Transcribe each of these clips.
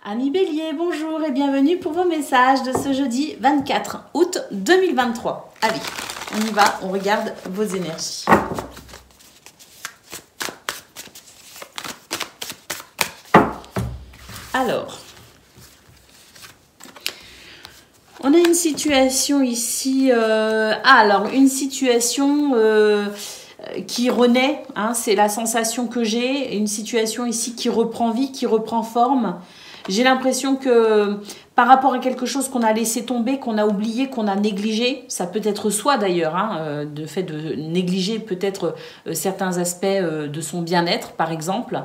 Amis Bélier, bonjour et bienvenue pour vos messages de ce jeudi 24 août 2023. Allez, on y va, on regarde vos énergies. Alors, on a une situation ici, une situation qui renaît, hein, c'est la sensation que j'ai, une situation ici qui reprend vie, qui reprend forme. J'ai l'impression que par rapport à quelque chose qu'on a laissé tomber, qu'on a oublié, qu'on a négligé, ça peut être soi d'ailleurs, hein, de fait de négliger peut-être certains aspects de son bien-être par exemple.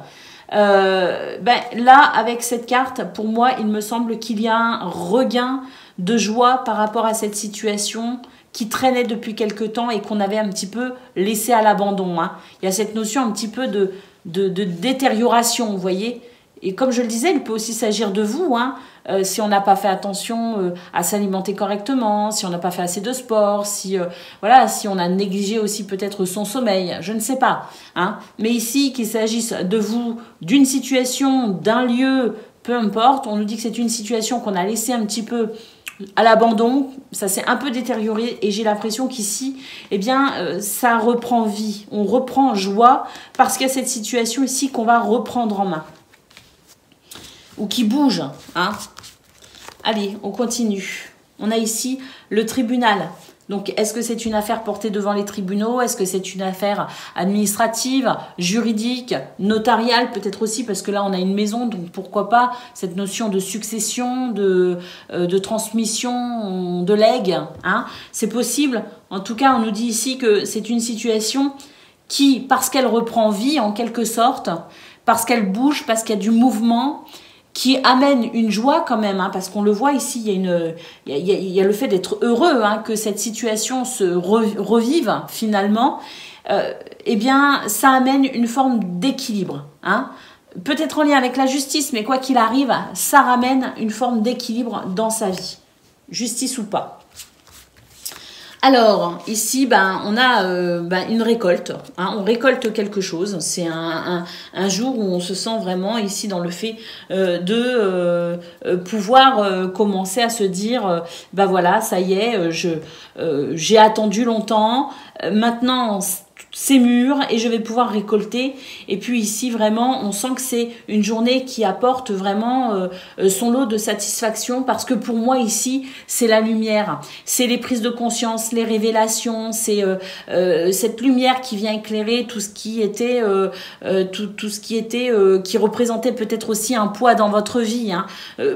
Là, avec cette carte, pour moi, il me semble qu'il y a un regain de joie par rapport à cette situation qui traînait depuis quelque temps et qu'on avait un petit peu laissé à l'abandon. Hein. Il y a cette notion un petit peu de détérioration, vous voyez. Et comme je le disais, il peut aussi s'agir de vous, hein, si on n'a pas fait attention à s'alimenter correctement, si on n'a pas fait assez de sport, si on a négligé aussi peut-être son sommeil, je ne sais pas. Hein. Mais ici, qu'il s'agisse de vous, d'une situation, d'un lieu, peu importe, on nous dit que c'est une situation qu'on a laissée un petit peu à l'abandon, ça s'est un peu détérioré et j'ai l'impression qu'ici, ça reprend vie, on reprend joie parce qu'il y a cette situation ici qu'on va reprendre en main. Ou qui bouge, hein. Allez, on continue. On a ici le tribunal. Donc, est-ce que c'est une affaire portée devant les tribunaux? Est-ce que c'est une affaire administrative, juridique, notariale? Peut-être aussi parce que là, on a une maison, donc pourquoi pas cette notion de succession, de transmission, de legs, hein. C'est possible. En tout cas, on nous dit ici que c'est une situation qui, parce qu'elle reprend vie en quelque sorte, parce qu'elle bouge, parce qu'il y a du mouvement, qui amène une joie quand même, hein, parce qu'on le voit ici, il y a le fait d'être heureux, hein, que cette situation se revive finalement, ça amène une forme d'équilibre. Hein. Peut-être en lien avec la justice, mais quoi qu'il arrive, ça ramène une forme d'équilibre dans sa vie, justice ou pas. Alors, ici, on a une récolte. Hein, on récolte quelque chose. C'est un jour où on se sent vraiment ici dans le fait de pouvoir commencer à se dire, voilà, ça y est, j'ai attendu longtemps. Maintenant, c'est mûr et je vais pouvoir récolter. Et puis ici, vraiment, on sent que c'est une journée qui apporte vraiment son lot de satisfaction parce que pour moi, ici, c'est la lumière. C'est les prises de conscience, les révélations, c'est cette lumière qui vient éclairer tout ce qui était, qui représentait peut-être aussi un poids dans votre vie. Hein.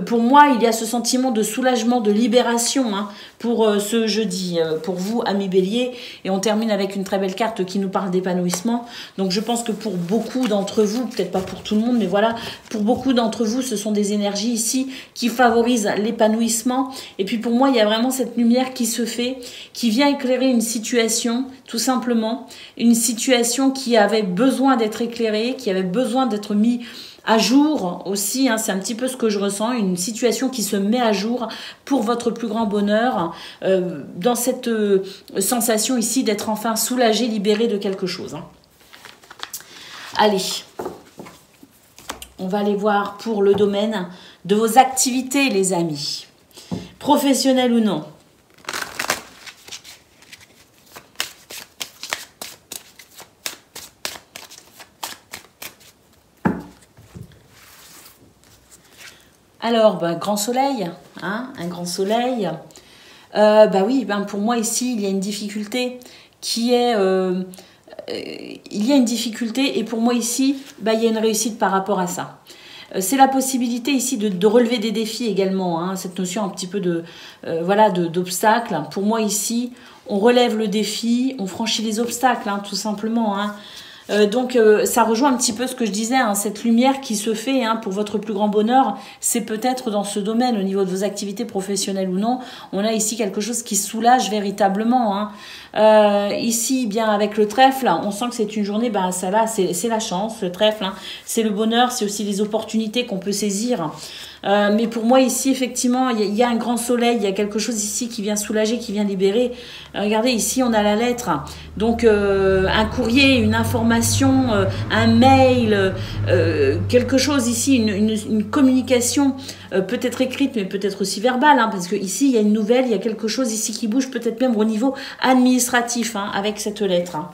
Pour moi, il y a ce sentiment de soulagement, de libération, hein, pour ce jeudi, pour vous, amis Bélier. Et on termine avec une très belle carte qui nous parle d'épanouissement. Donc je pense que pour beaucoup d'entre vous, peut-être pas pour tout le monde, mais voilà, pour beaucoup d'entre vous, ce sont des énergies ici qui favorisent l'épanouissement. Et puis pour moi, il y a vraiment cette lumière qui se fait, qui vient éclairer une situation, tout simplement. Une situation qui avait besoin d'être éclairée, qui avait besoin d'être mise à jour aussi, hein, c'est un petit peu ce que je ressens, une situation qui se met à jour pour votre plus grand bonheur, dans cette sensation ici d'être enfin soulagé, libéré de quelque chose. Hein. Allez, on va aller voir pour le domaine de vos activités, les amis, professionnelles ou non. Alors, grand soleil, hein, un grand soleil. Pour moi ici, il y a une difficulté qui est... il y a une difficulté et pour moi ici, il y a une réussite par rapport à ça. C'est la possibilité ici de relever des défis également, hein, cette notion un petit peu d'obstacle. Pour moi ici, on relève le défi, on franchit les obstacles, hein, tout simplement, hein. Ça rejoint un petit peu ce que je disais, hein, cette lumière qui se fait, hein, pour votre plus grand bonheur, c'est peut-être dans ce domaine, au niveau de vos activités professionnelles ou non, on a ici quelque chose qui soulage véritablement. Hein. Ici, bien avec le trèfle, on sent que c'est une journée, ça là, c'est la chance, le trèfle, hein, c'est le bonheur, c'est aussi les opportunités qu'on peut saisir. Mais pour moi ici, effectivement, il y a un grand soleil, il y a quelque chose ici qui vient soulager, qui vient libérer. Regardez, ici, on a la lettre. Donc, un courrier, une information, un mail, quelque chose ici, une communication peut-être écrite, mais peut-être aussi verbale, hein, parce que ici, il y a une nouvelle, il y a quelque chose ici qui bouge, peut-être même au niveau administratif, hein, avec cette lettre. Hein.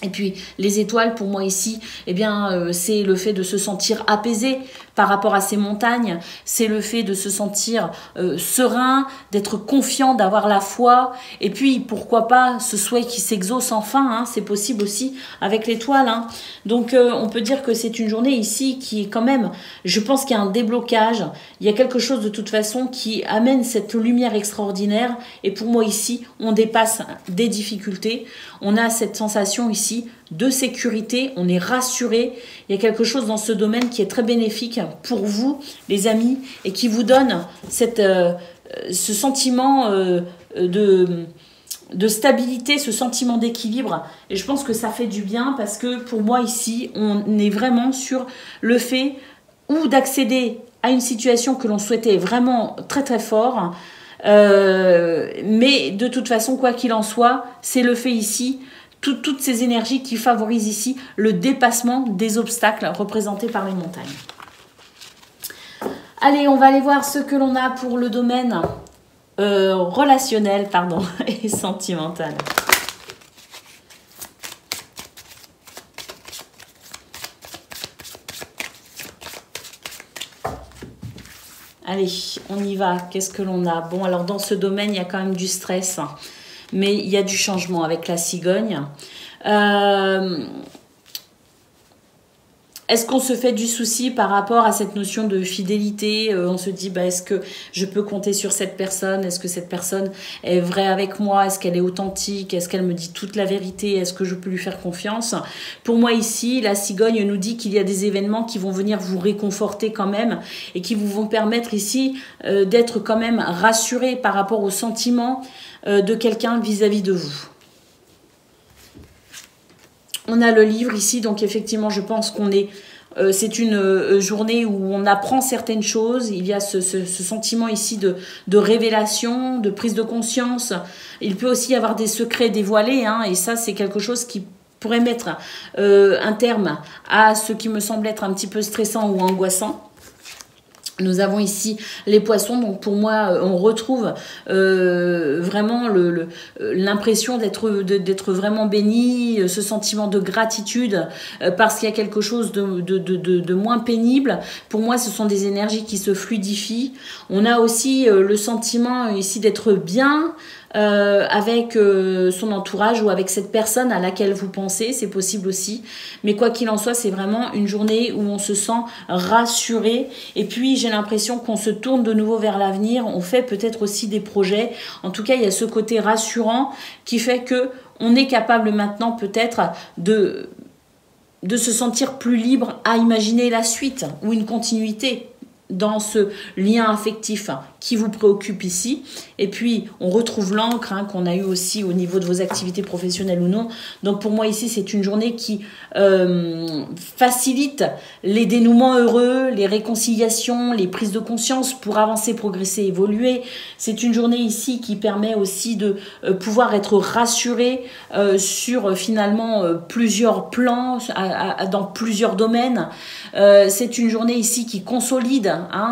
Et puis, les étoiles, pour moi ici, eh bien, c'est le fait de se sentir apaisé par rapport à ces montagnes. C'est le fait de se sentir serein, d'être confiant, d'avoir la foi. Et puis, pourquoi pas, ce souhait qui s'exauce enfin. Hein, c'est possible aussi avec l'étoile. Hein. Donc, on peut dire que c'est une journée ici qui est quand même, je pense qu'il y a un déblocage. Il y a quelque chose de toute façon qui amène cette lumière extraordinaire. Et pour moi ici, on dépasse des difficultés. On a cette sensation ici de sécurité, on est rassuré. Il y a quelque chose dans ce domaine qui est très bénéfique pour vous, les amis, et qui vous donne ce sentiment de stabilité, ce sentiment d'équilibre. Et je pense que ça fait du bien parce que pour moi ici, on est vraiment sur le fait ou d'accéder à une situation que l'on souhaitait vraiment très très fort. Mais de toute façon, quoi qu'il en soit, c'est le fait ici toutes ces énergies qui favorisent ici le dépassement des obstacles représentés par les montagnes. Allez, on va aller voir ce que l'on a pour le domaine relationnel et sentimental. Allez, on y va. Qu'est-ce que l'on a? Bon, alors dans ce domaine, il y a quand même du stress. Mais il y a du changement avec la cigogne. Est-ce qu'on se fait du souci par rapport à cette notion de fidélité? On se dit, est-ce que je peux compter sur cette personne? Est-ce que cette personne est vraie avec moi? Est-ce qu'elle est authentique? Est-ce qu'elle me dit toute la vérité? Est-ce que je peux lui faire confiance? Pour moi ici, la cigogne nous dit qu'il y a des événements qui vont venir vous réconforter quand même et qui vous vont permettre ici d'être quand même rassuré par rapport aux sentiments de quelqu'un vis-à-vis de vous. On a le livre ici, donc effectivement, je pense qu'on est... c'est une journée où on apprend certaines choses. Il y a ce sentiment ici de révélation, de prise de conscience. Il peut aussi y avoir des secrets dévoilés, hein, et ça, c'est quelque chose qui pourrait mettre un terme à ce qui me semble être un petit peu stressant ou angoissant. Nous avons ici les poissons, donc pour moi, on retrouve vraiment l'impression d'être vraiment béni, ce sentiment de gratitude parce qu'il y a quelque chose de moins pénible. Pour moi, ce sont des énergies qui se fluidifient. On a aussi le sentiment ici d'être bien, avec son entourage ou avec cette personne à laquelle vous pensez, c'est possible aussi. Mais quoi qu'il en soit, c'est vraiment une journée où on se sent rassuré. Et puis, j'ai l'impression qu'on se tourne de nouveau vers l'avenir. On fait peut-être aussi des projets. En tout cas, il y a ce côté rassurant qui fait que on est capable maintenant peut-être de se sentir plus libre à imaginer la suite ou une continuité dans ce lien affectif qui vous préoccupe ici. Et puis, on retrouve l'encre qu'on a eu aussi au niveau de vos activités professionnelles ou non. Donc, pour moi, ici, c'est une journée qui facilite les dénouements heureux, les réconciliations, les prises de conscience pour avancer, progresser, évoluer. C'est une journée ici qui permet aussi de pouvoir être rassuré sur finalement plusieurs plans, dans plusieurs domaines. C'est une journée ici qui consolide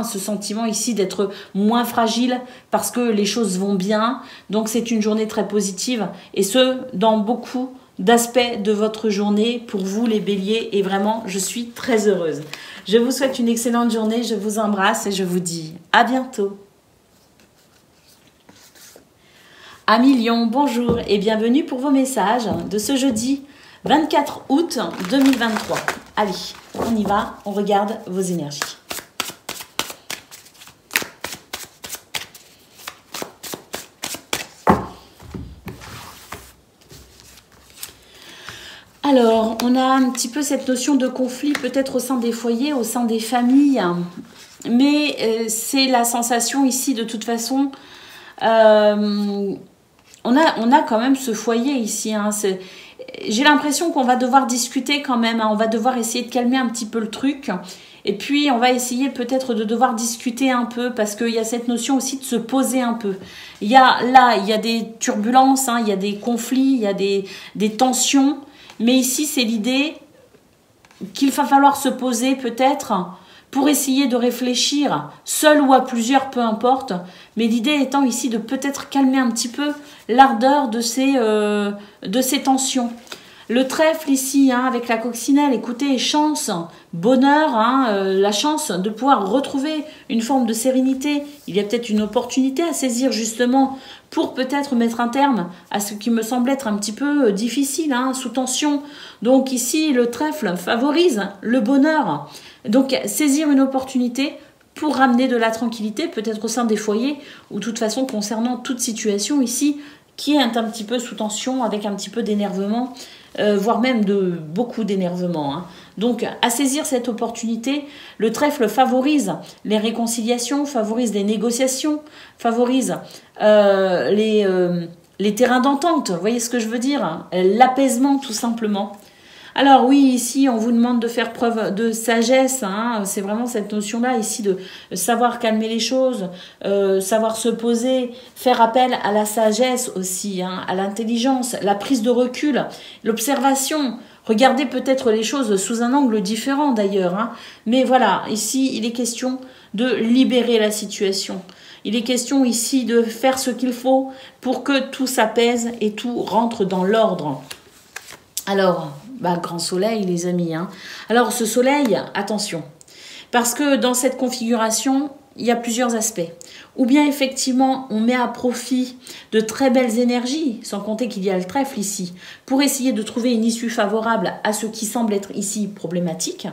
ce sentiment ici d'être moins fragile parce que les choses vont bien. Donc c'est une journée très positive et ce, dans beaucoup d'aspects de votre journée pour vous les béliers. Et vraiment, je suis très heureuse. Je vous souhaite une excellente journée, je vous embrasse et je vous dis à bientôt. Amis Lion, bonjour et bienvenue pour vos messages de ce jeudi 24 août 2023. Allez, on y va, on regarde vos énergies. Alors, on a un petit peu cette notion de conflit peut-être au sein des foyers, au sein des familles. Mais c'est la sensation ici de toute façon. On a quand même ce foyer ici. J'ai l'impression qu'on va devoir discuter quand même. On va devoir essayer de calmer un petit peu le truc. Et puis, on va essayer peut-être de devoir discuter un peu parce qu'il y a cette notion aussi de se poser un peu. Il y a des turbulences, hein, il y a des conflits, il y a des tensions. Mais ici, c'est l'idée qu'il va falloir se poser peut-être pour essayer de réfléchir, seul ou à plusieurs, peu importe. Mais l'idée étant ici de peut-être calmer un petit peu l'ardeur de ces tensions. Le trèfle ici, hein, avec la coccinelle, écoutez, chance, bonheur, hein, la chance de pouvoir retrouver une forme de sérénité. Il y a peut-être une opportunité à saisir justement pour peut-être mettre un terme à ce qui me semble être un petit peu difficile, hein, sous tension. Donc ici, le trèfle favorise le bonheur. Donc saisir une opportunité pour ramener de la tranquillité, peut-être au sein des foyers, ou de toute façon concernant toute situation ici qui est un petit peu sous tension, avec un petit peu d'énervement, voire même de beaucoup d'énervement. Hein. Donc, à saisir cette opportunité, le trèfle favorise les réconciliations, favorise les négociations, favorise les terrains d'entente. Vous voyez ce que je veux dire? L'apaisement, tout simplement. Alors oui, ici, on vous demande de faire preuve de sagesse. Hein. C'est vraiment cette notion-là ici de savoir calmer les choses, savoir se poser, faire appel à la sagesse aussi, hein, à l'intelligence, la prise de recul, l'observation. Regardez peut-être les choses sous un angle différent d'ailleurs. Hein. Mais voilà, ici, il est question de libérer la situation. Il est question ici de faire ce qu'il faut pour que tout s'apaise et tout rentre dans l'ordre. Alors, grand soleil les amis. Hein. Alors ce soleil, attention, parce que dans cette configuration, il y a plusieurs aspects. Ou bien effectivement, on met à profit de très belles énergies, sans compter qu'il y a le trèfle ici, pour essayer de trouver une issue favorable à ce qui semble être ici problématique,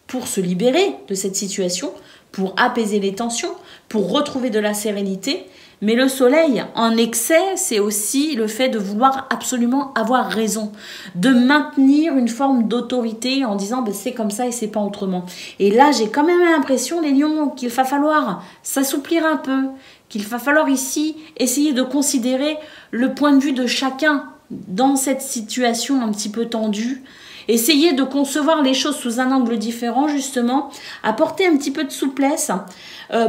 pour se libérer de cette situation, pour apaiser les tensions, pour retrouver de la sérénité. Mais le soleil, en excès, c'est aussi le fait de vouloir absolument avoir raison, de maintenir une forme d'autorité en disant c'est comme ça et c'est pas autrement. Et là, j'ai quand même l'impression, les lions, qu'il va falloir s'assouplir un peu, qu'il va falloir ici essayer de considérer le point de vue de chacun dans cette situation un petit peu tendue. Essayer de concevoir les choses sous un angle différent, justement, apporter un petit peu de souplesse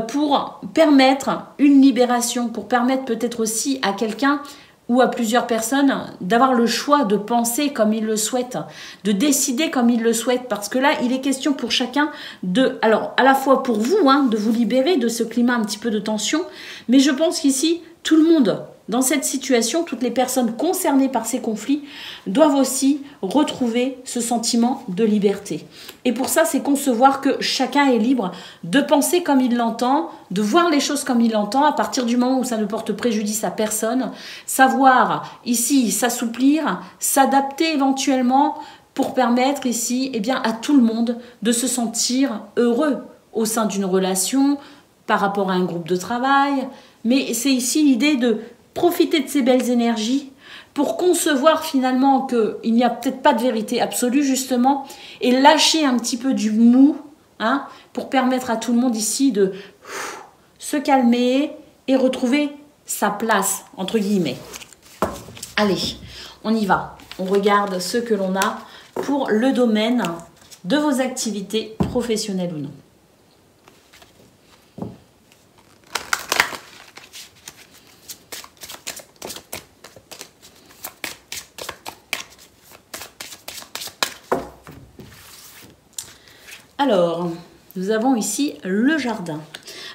pour permettre une libération, pour permettre peut-être aussi à quelqu'un ou à plusieurs personnes d'avoir le choix de penser comme ils le souhaitent, de décider comme ils le souhaitent, parce que là, il est question pour chacun de, alors à la fois pour vous, hein, de vous libérer de ce climat un petit peu de tension, mais je pense qu'ici, tout le monde, dans cette situation, toutes les personnes concernées par ces conflits doivent aussi retrouver ce sentiment de liberté. Et pour ça, c'est concevoir que chacun est libre de penser comme il l'entend, de voir les choses comme il l'entend, à partir du moment où ça ne porte préjudice à personne, savoir ici s'assouplir, s'adapter éventuellement pour permettre ici à tout le monde de se sentir heureux au sein d'une relation, par rapport à un groupe de travail. Mais c'est ici l'idée de profiter de ces belles énergies pour concevoir finalement qu'il n'y a peut-être pas de vérité absolue justement et lâcher un petit peu du mou, hein, pour permettre à tout le monde ici de se calmer et retrouver sa place, entre guillemets. Allez, on y va. On regarde ce que l'on a pour le domaine de vos activités professionnelles ou non. Alors, nous avons ici le jardin.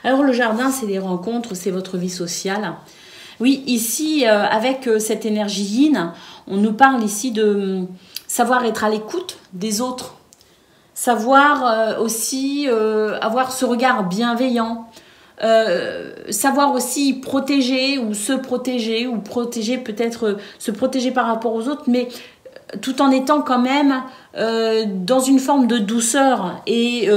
Alors, le jardin, c'est les rencontres, c'est votre vie sociale. Oui, ici, avec cette énergie yin, on nous parle ici de savoir être à l'écoute des autres, savoir aussi avoir ce regard bienveillant, savoir aussi protéger ou protéger peut-être, se protéger par rapport aux autres, mais tout en étant quand même dans une forme de douceur et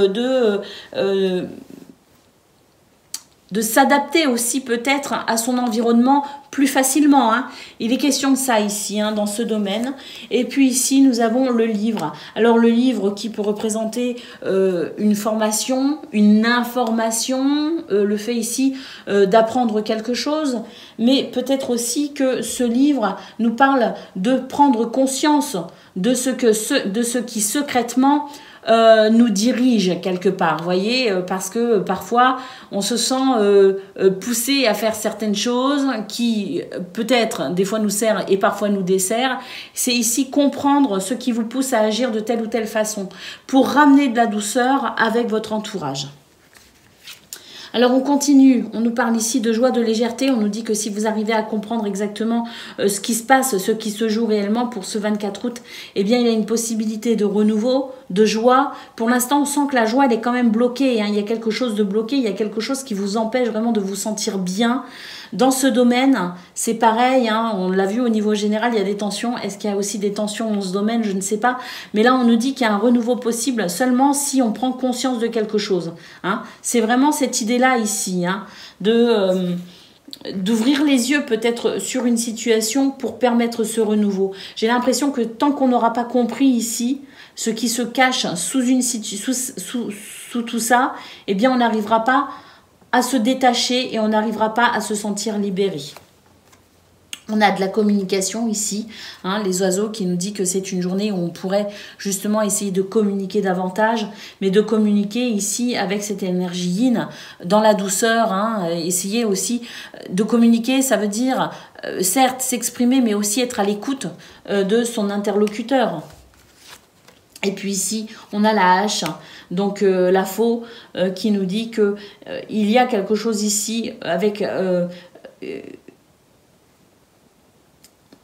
de s'adapter aussi peut-être à son environnement plus facilement. Hein. Il est question de ça ici, hein, dans ce domaine. Et puis ici, nous avons le livre. Alors le livre qui peut représenter une formation, une information, le fait ici d'apprendre quelque chose, mais peut-être aussi que ce livre nous parle de prendre conscience de ce qui secrètement nous dirige quelque part, vous voyez, parce que parfois on se sent poussé à faire certaines choses qui peut-être des fois nous servent et parfois nous desservent. C'est ici comprendre ce qui vous pousse à agir de telle ou telle façon pour ramener de la douceur avec votre entourage. Alors on continue, on nous parle ici de joie, de légèreté, on nous dit que si vous arrivez à comprendre exactement ce qui se passe, ce qui se joue réellement pour ce 24 août, eh bien il y a une possibilité de renouveau, de joie. Pour l'instant on sent que la joie elle est quand même bloquée, hein. Il y a quelque chose de bloqué, il y a quelque chose qui vous empêche vraiment de vous sentir bien. Dans ce domaine, c'est pareil, hein, on l'a vu au niveau général, il y a des tensions. Est-ce qu'il y a aussi des tensions dans ce domaine? Je ne sais pas. Mais là, on nous dit qu'il y a un renouveau possible seulement si on prend conscience de quelque chose. Hein. C'est vraiment cette idée-là ici, hein, d'ouvrir les yeux peut-être sur une situation pour permettre ce renouveau. J'ai l'impression que tant qu'on n'aura pas compris ici ce qui se cache sous tout ça, eh bien on n'arrivera pas à se détacher et on n'arrivera pas à se sentir libéré. On a de la communication ici, hein, les oiseaux qui nous disent que c'est une journée où on pourrait justement essayer de communiquer davantage, mais de communiquer ici avec cette énergie yin, dans la douceur, hein, essayer aussi de communiquer, ça veut dire certes s'exprimer, mais aussi être à l'écoute de son interlocuteur. Et puis ici, on a la hache, donc la faux, qui nous dit que il y a quelque chose ici avec...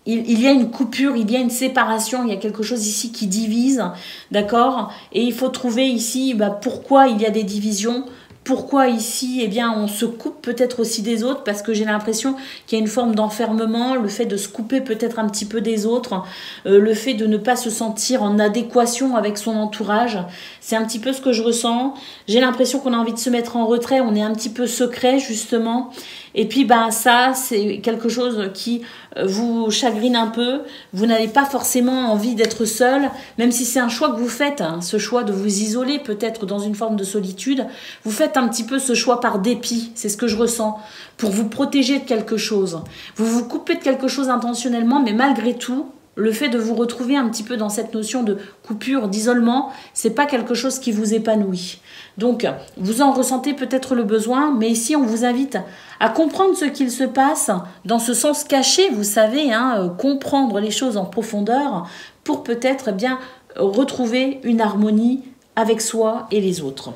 il y a une coupure, il y a une séparation, il y a quelque chose ici qui divise, d'accord? Et il faut trouver ici pourquoi il y a des divisions. Pourquoi ici, eh bien, on se coupe peut-être aussi des autres, parce que j'ai l'impression qu'il y a une forme d'enfermement, le fait de se couper peut-être un petit peu des autres, le fait de ne pas se sentir en adéquation avec son entourage. C'est un petit peu ce que je ressens. J'ai l'impression qu'on a envie de se mettre en retrait, on est un petit peu secret justement. Et puis ça, c'est quelque chose qui vous chagrine un peu. Vous n'avez pas forcément envie d'être seul, même si c'est un choix que vous faites, hein, ce choix de vous isoler peut-être dans une forme de solitude. Vous faites un petit peu ce choix par dépit, c'est ce que je ressens, pour vous protéger de quelque chose. Vous vous coupez de quelque chose intentionnellement, mais malgré tout, le fait de vous retrouver un petit peu dans cette notion de coupure, d'isolement, c'est pas quelque chose qui vous épanouit. Donc, vous en ressentez peut-être le besoin, mais ici, on vous invite à comprendre ce qu'il se passe dans ce sens caché, vous savez, hein, comprendre les choses en profondeur pour peut-être bien retrouver une harmonie avec soi et les autres.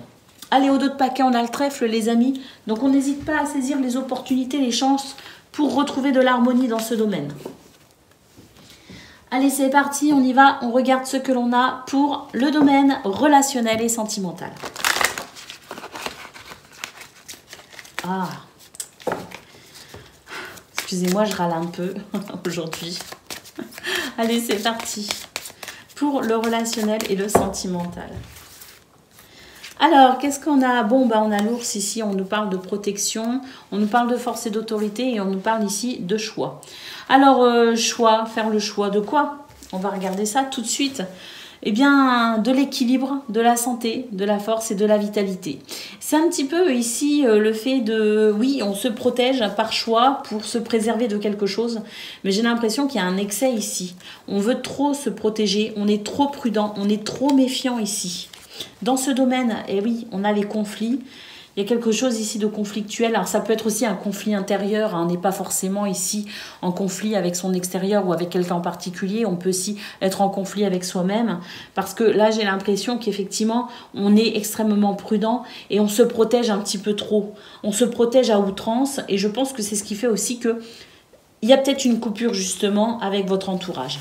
Allez, au dos de paquet, on a le trèfle, les amis. Donc, on n'hésite pas à saisir les opportunités, les chances pour retrouver de l'harmonie dans ce domaine. Allez, c'est parti, on y va. On regarde ce que l'on a pour le domaine relationnel et sentimental. Ah, excusez-moi, je râle un peu aujourd'hui. Allez, c'est parti pour le relationnel et le sentimental. Alors, qu'est-ce qu'on a? Bon, on a l'ours ici, on nous parle de protection, on nous parle de force et d'autorité et on nous parle ici de choix. Alors, choix, faire le choix de quoi? On va regarder ça tout de suite. Eh bien, de l'équilibre, de la santé, de la force et de la vitalité. C'est un petit peu ici le fait de... Oui, on se protège par choix pour se préserver de quelque chose, mais j'ai l'impression qu'il y a un excès ici. On veut trop se protéger, on est trop prudent, on est trop méfiant ici. Dans ce domaine, eh oui, on a les conflits. Il y a quelque chose ici de conflictuel. Alors ça peut être aussi un conflit intérieur. Hein. On n'est pas forcément ici en conflit avec son extérieur ou avec quelqu'un en particulier. On peut aussi être en conflit avec soi-même. Parce que là, j'ai l'impression qu'effectivement, on est extrêmement prudent et on se protège un petit peu trop. On se protège à outrance. Et je pense que c'est ce qui fait aussi qu'il y a peut-être une coupure justement avec votre entourage.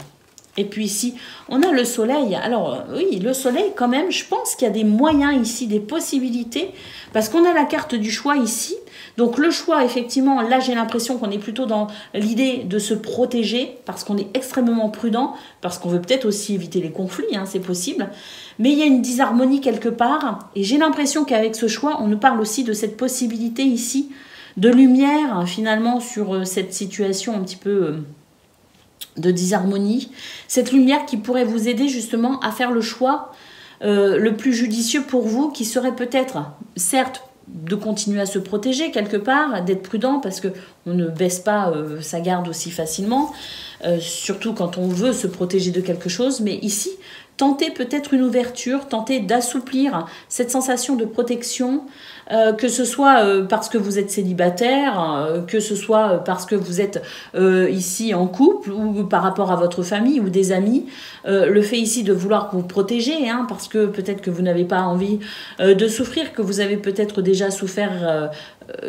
Et puis ici, on a le soleil. Alors oui, le soleil quand même, je pense qu'il y a des moyens ici, des possibilités, parce qu'on a la carte du choix ici. Donc le choix, effectivement, là j'ai l'impression qu'on est plutôt dans l'idée de se protéger, parce qu'on est extrêmement prudent, parce qu'on veut peut-être aussi éviter les conflits, hein, c'est possible. Mais il y a une disharmonie quelque part, et j'ai l'impression qu'avec ce choix, on nous parle aussi de cette possibilité ici, de lumière finalement sur cette situation un petit peu... de disharmonie, cette lumière qui pourrait vous aider justement à faire le choix le plus judicieux pour vous, qui serait peut-être, certes, de continuer à se protéger quelque part, d'être prudent parce qu'on ne baisse pas sa garde aussi facilement, surtout quand on veut se protéger de quelque chose, mais ici, tentez peut-être une ouverture, tentez d'assouplir cette sensation de protection, que ce soit parce que vous êtes célibataire, que ce soit parce que vous êtes ici en couple ou par rapport à votre famille ou des amis. Le fait ici de vouloir vous protéger, hein, parce que peut-être que vous n'avez pas envie de souffrir, que vous avez peut-être déjà souffert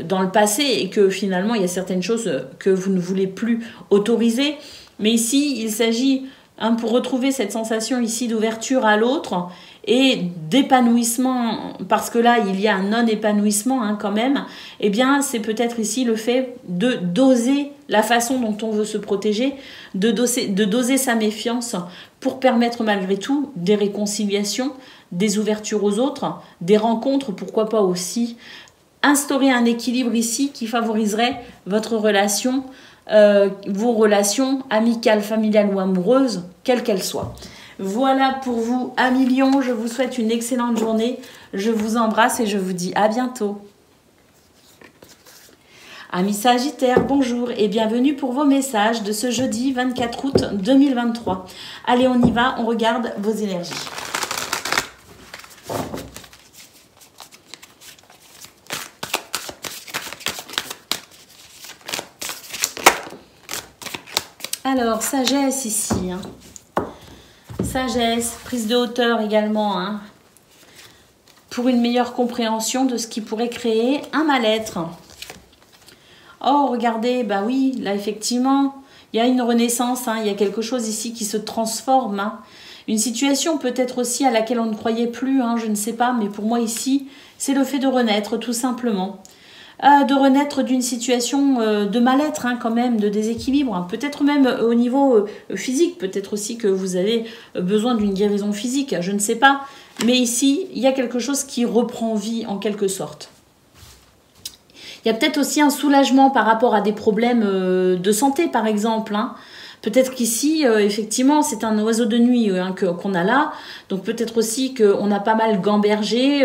dans le passé et que finalement il y a certaines choses que vous ne voulez plus autoriser. Mais ici, il s'agit, hein, pour retrouver cette sensation ici d'ouverture à l'autre et d'épanouissement, parce que là, il y a un non-épanouissement, hein, quand même, eh bien, c'est peut-être ici le fait de doser la façon dont on veut se protéger, de doser sa méfiance pour permettre malgré tout des réconciliations, des ouvertures aux autres, des rencontres, pourquoi pas aussi, instaurer un équilibre ici qui favoriserait votre relation, vos relations amicales, familiales ou amoureuses, quelles qu'elles soient. Voilà pour vous, amis Lion, je vous souhaite une excellente journée, je vous embrasse et je vous dis à bientôt. Amis Sagittaires, bonjour et bienvenue pour vos messages de ce jeudi 24 août 2023. Allez, on y va, on regarde vos énergies. Alors, sagesse ici, hein. Sagesse, prise de hauteur également, hein, pour une meilleure compréhension de ce qui pourrait créer un mal-être. Oh, regardez, bah oui, là effectivement, il y a une renaissance, hein, il y a quelque chose ici qui se transforme. Hein. Une situation peut-être aussi à laquelle on ne croyait plus, hein, je ne sais pas, mais pour moi ici, c'est le fait de renaître tout simplement. De renaître d'une situation de mal-être, hein, quand même, de déséquilibre, hein. Peut-être même au niveau physique, peut-être aussi que vous avez besoin d'une guérison physique, je ne sais pas. Mais ici, il y a quelque chose qui reprend vie en quelque sorte. Il y a peut-être aussi un soulagement par rapport à des problèmes de santé, par exemple, hein. Peut-être qu'ici, effectivement, c'est un oiseau de nuit, hein, qu'on a là. Donc peut-être aussi qu'on a pas mal gambergé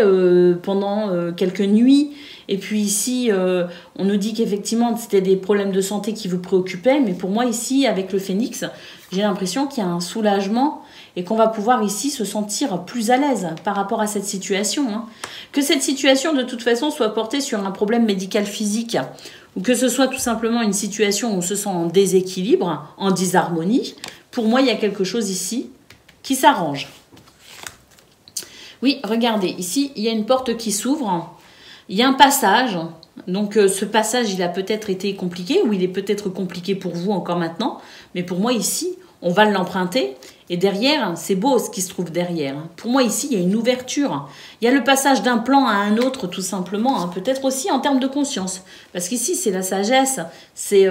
pendant quelques nuits. Et puis ici, on nous dit qu'effectivement, c'était des problèmes de santé qui vous préoccupaient. Mais pour moi, ici, avec le phénix, j'ai l'impression qu'il y a un soulagement et qu'on va pouvoir ici se sentir plus à l'aise par rapport à cette situation. Hein. Que cette situation, de toute façon, soit portée sur un problème médical physique ou que ce soit tout simplement une situation où on se sent en déséquilibre, en disharmonie, pour moi, il y a quelque chose ici qui s'arrange. Oui, regardez, ici, il y a une porte qui s'ouvre, il y a un passage, donc ce passage, il a peut-être été compliqué, ou il est peut-être compliqué pour vous encore maintenant, mais pour moi, ici, on va l'emprunter, et derrière, c'est beau ce qui se trouve derrière. Pour moi, ici, il y a une ouverture. Il y a le passage d'un plan à un autre, tout simplement. Hein. Peut-être aussi en termes de conscience. Parce qu'ici, c'est la sagesse, c'est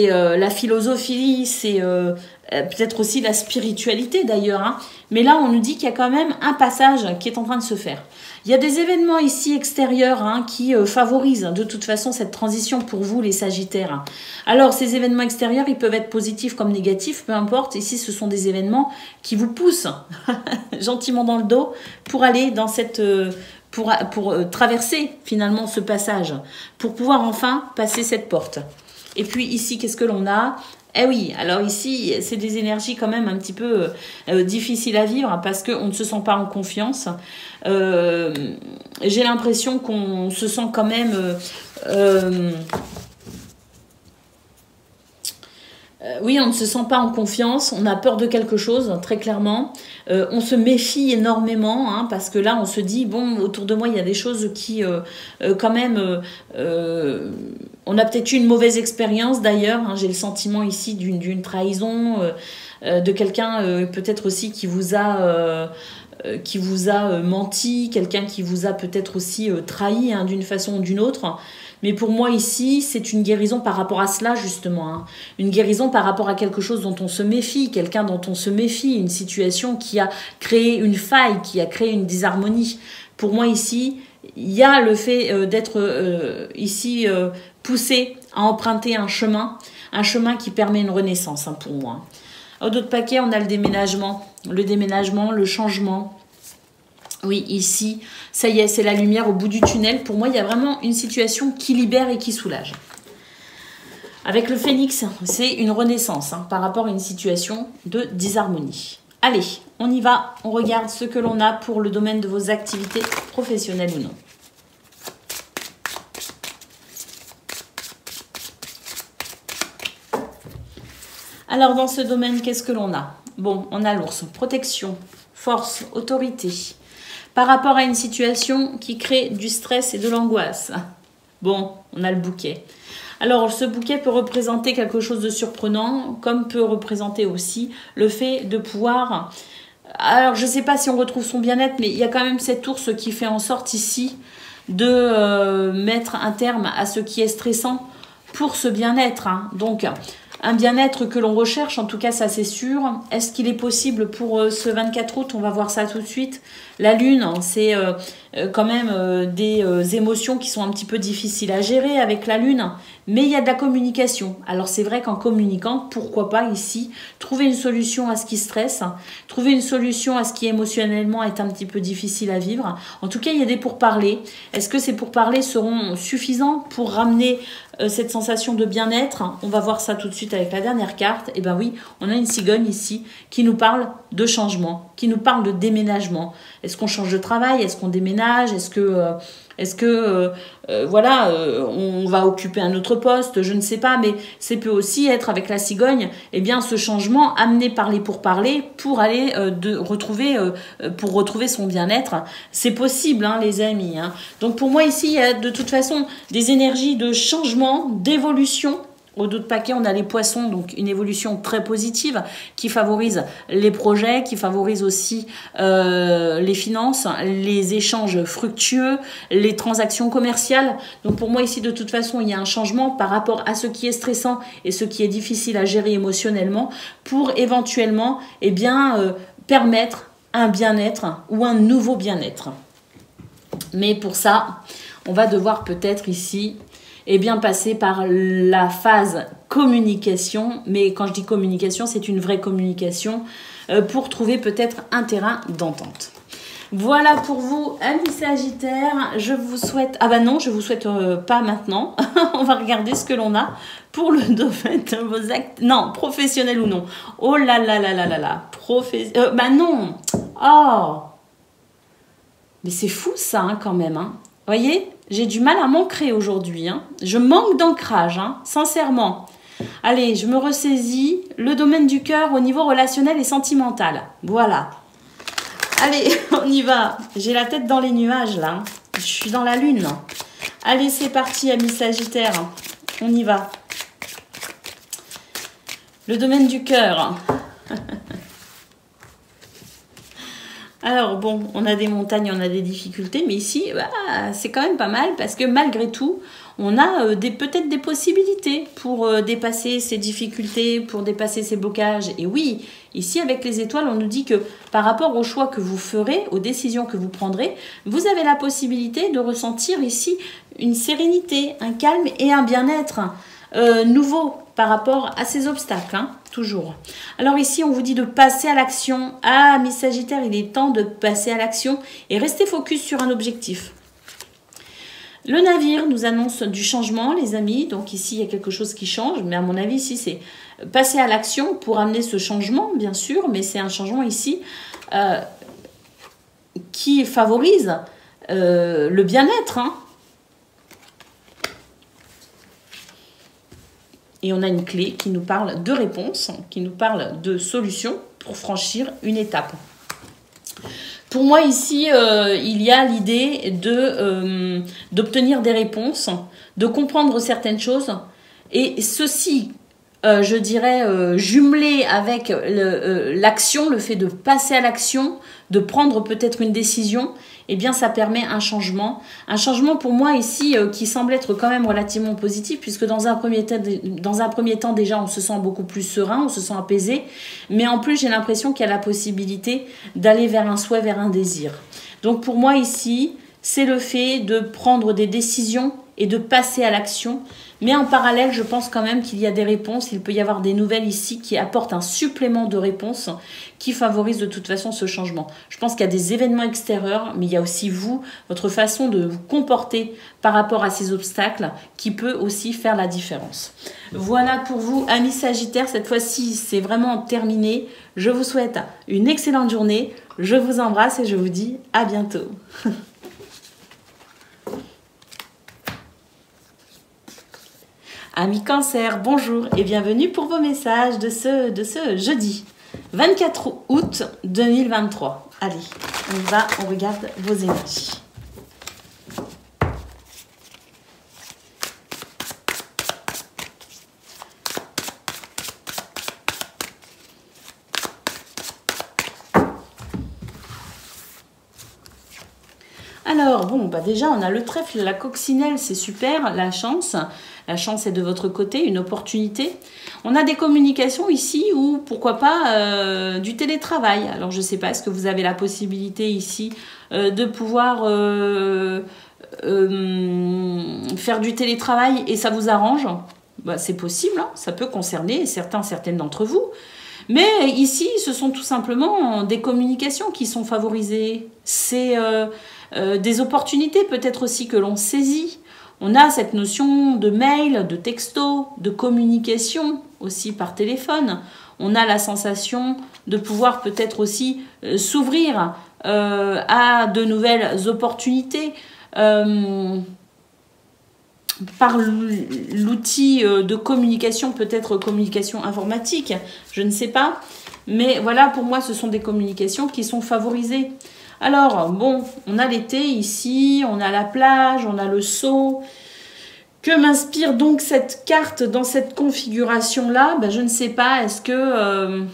la philosophie, c'est peut-être aussi la spiritualité d'ailleurs. Hein. Mais là, on nous dit qu'il y a quand même un passage qui est en train de se faire. Il y a des événements ici extérieurs, hein, qui favorisent de toute façon cette transition pour vous, les Sagittaires. Alors, ces événements extérieurs, ils peuvent être positifs comme négatifs, peu importe. Ici, ce sont des événements qui vous poussent gentiment dans le dos pour aller dans cette... pour traverser finalement ce passage, pour pouvoir enfin passer cette porte. Et puis ici, qu'est-ce que l'on a ? Eh oui, alors ici, c'est des énergies quand même un petit peu difficiles à vivre parce qu'on ne se sent pas en confiance. J'ai l'impression qu'on se sent quand même... oui, on ne se sent pas en confiance, on a peur de quelque chose, très clairement. On se méfie énormément, hein, parce que là, on se dit, bon, autour de moi, il y a des choses qui, quand même, on a peut-être eu une mauvaise expérience d'ailleurs. Hein, j'ai le sentiment ici d'une trahison, de quelqu'un peut-être aussi qui vous a menti, quelqu'un qui vous a peut-être aussi trahi, hein, d'une façon ou d'une autre. Mais pour moi ici, c'est une guérison par rapport à cela justement. Hein. Une guérison par rapport à quelque chose dont on se méfie, quelqu'un dont on se méfie, une situation qui a créé une faille, qui a créé une disharmonie. Pour moi ici, il y a le fait d'être ici poussé à emprunter un chemin qui permet une renaissance, hein, pour moi. Au d'autres paquets, on a le déménagement, le changement. Oui, ici, ça y est, c'est la lumière au bout du tunnel. Pour moi, il y a vraiment une situation qui libère et qui soulage. Avec le phénix, c'est une renaissance, hein, par rapport à une situation de disharmonie. Allez, on y va. On regarde ce que l'on a pour le domaine de vos activités professionnelles ou non. Alors, dans ce domaine, qu'est-ce que l'on a? Bon, on a l'ours. Protection, force, autorité. Par rapport à une situation qui crée du stress et de l'angoisse. Bon, on a le bouquet. Alors, ce bouquet peut représenter quelque chose de surprenant, comme peut représenter aussi le fait de pouvoir... Alors, je ne sais pas si on retrouve son bien-être, mais il y a quand même cet ours qui fait en sorte ici de mettre un terme à ce qui est stressant pour ce bien-être. Hein. Donc, un bien-être que l'on recherche, en tout cas, ça c'est sûr. Est-ce qu'il est possible pour ce 24 août? On va voir ça tout de suite. La lune, c'est quand même des émotions qui sont un petit peu difficiles à gérer avec la lune, mais il y a de la communication. Alors c'est vrai qu'en communiquant, pourquoi pas ici, trouver une solution à ce qui stresse, trouver une solution à ce qui émotionnellement est un petit peu difficile à vivre. En tout cas, il y a des pourparlers. Est-ce que ces pourparlers seront suffisants pour ramener cette sensation de bien-être? On va voir ça tout de suite avec la dernière carte. Et ben oui, on a une cigogne ici qui nous parle de changement, qui nous parle de déménagement. Est-ce qu'on change de travail? Est-ce qu'on déménage? Est-ce que on va occuper un autre poste? Je ne sais pas, mais ça peut aussi être avec la cigogne, eh bien, ce changement amené par les pourparlers pour aller pour retrouver son bien-être. C'est possible, hein, les amis. Hein. Donc pour moi ici, il y a de toute façon des énergies de changement, d'évolution. Au dos de paquet, on a les poissons, donc une évolution très positive qui favorise les projets, qui favorise aussi les finances, les échanges fructueux, les transactions commerciales. Donc pour moi ici, de toute façon, il y a un changement par rapport à ce qui est stressant et ce qui est difficile à gérer émotionnellement pour éventuellement permettre un bien-être ou un nouveau bien-être. Mais pour ça, on va devoir peut-être ici... passer par la phase communication. Mais quand je dis communication, c'est une vraie communication pour trouver peut-être un terrain d'entente. Voilà pour vous, amis Sagittaires. Je vous souhaite... Ah bah non, je vous souhaite pas maintenant. On va regarder ce que l'on a pour le domaine de vos actes... Non, professionnel ou non. Oh là là là là là là. Bah non. Oh. Mais c'est fou ça, hein, quand même. Hein. Voyez, j'ai du mal à m'ancrer aujourd'hui. Hein. Je manque d'ancrage, hein, sincèrement. Allez, je me ressaisis. Le domaine du cœur au niveau relationnel et sentimental. Voilà. Allez, on y va. J'ai la tête dans les nuages, là. Je suis dans la lune. Allez, c'est parti, amis Sagittaires. On y va. Le domaine du cœur. Alors bon, on a des montagnes, on a des difficultés, mais ici, c'est quand même pas mal parce que malgré tout, on a peut-être des possibilités pour dépasser ces difficultés, pour dépasser ces blocages. Et oui, ici avec les étoiles, on nous dit que par rapport aux choix que vous ferez, aux décisions que vous prendrez, vous avez la possibilité de ressentir ici une sérénité, un calme et un bien-être nouveau par rapport à ces obstacles, hein, toujours. Alors ici, on vous dit de passer à l'action. Ah, mes Sagittaires, il est temps de passer à l'action et rester focus sur un objectif. Le navire nous annonce du changement, les amis. Donc ici, il y a quelque chose qui change. Mais à mon avis, ici, c'est passer à l'action pour amener ce changement, bien sûr. Mais c'est un changement ici qui favorise le bien-être, hein. Et on a une clé qui nous parle de réponse, qui nous parle de solution pour franchir une étape. Pour moi, ici, il y a l'idée d'obtenir des réponses, de comprendre certaines choses. Et ceci, je dirais, jumelé avec l'action, le fait de passer à l'action, de prendre peut-être une décision, eh bien, ça permet un changement. Un changement pour moi ici qui semble être quand même relativement positif, puisque dans un premier temps, déjà, on se sent beaucoup plus serein, on se sent apaisé. Mais en plus, j'ai l'impression qu'il y a la possibilité d'aller vers un souhait, vers un désir. Donc pour moi ici, c'est le fait de prendre des décisions et de passer à l'action. Mais en parallèle, je pense quand même qu'il y a des réponses. Il peut y avoir des nouvelles ici qui apportent un supplément de réponses qui favorisent de toute façon ce changement. Je pense qu'il y a des événements extérieurs, mais il y a aussi vous, votre façon de vous comporter par rapport à ces obstacles qui peut aussi faire la différence. Voilà pour vous, amis Sagittaires. Cette fois-ci, c'est vraiment terminé. Je vous souhaite une excellente journée. Je vous embrasse et je vous dis à bientôt. Amis Cancer, bonjour et bienvenue pour vos messages de ce jeudi 24 août 2023. Allez, on regarde vos énergies. Alors, bon, bah déjà, on a le trèfle, la coccinelle, c'est super, la chance. La chance est de votre côté, une opportunité. On a des communications ici ou, pourquoi pas, du télétravail. Alors, je ne sais pas, est-ce que vous avez la possibilité ici de pouvoir faire du télétravail et ça vous arrange? Bah, c'est possible, hein, ça peut concerner certaines d'entre vous. Mais ici, ce sont tout simplement des communications qui sont favorisées. C'est des opportunités peut-être aussi que l'on saisit. On a cette notion de mail, de texto, de communication aussi par téléphone. On a la sensation de pouvoir peut-être aussi s'ouvrir à de nouvelles opportunités par l'outil de communication, peut-être communication informatique, je ne sais pas. Mais voilà, pour moi, ce sont des communications qui sont favorisées. Alors, bon, on a l'été ici, on a la plage, on a le saut. Que m'inspire donc cette carte dans cette configuration-là? Ben, je ne sais pas, est-ce que...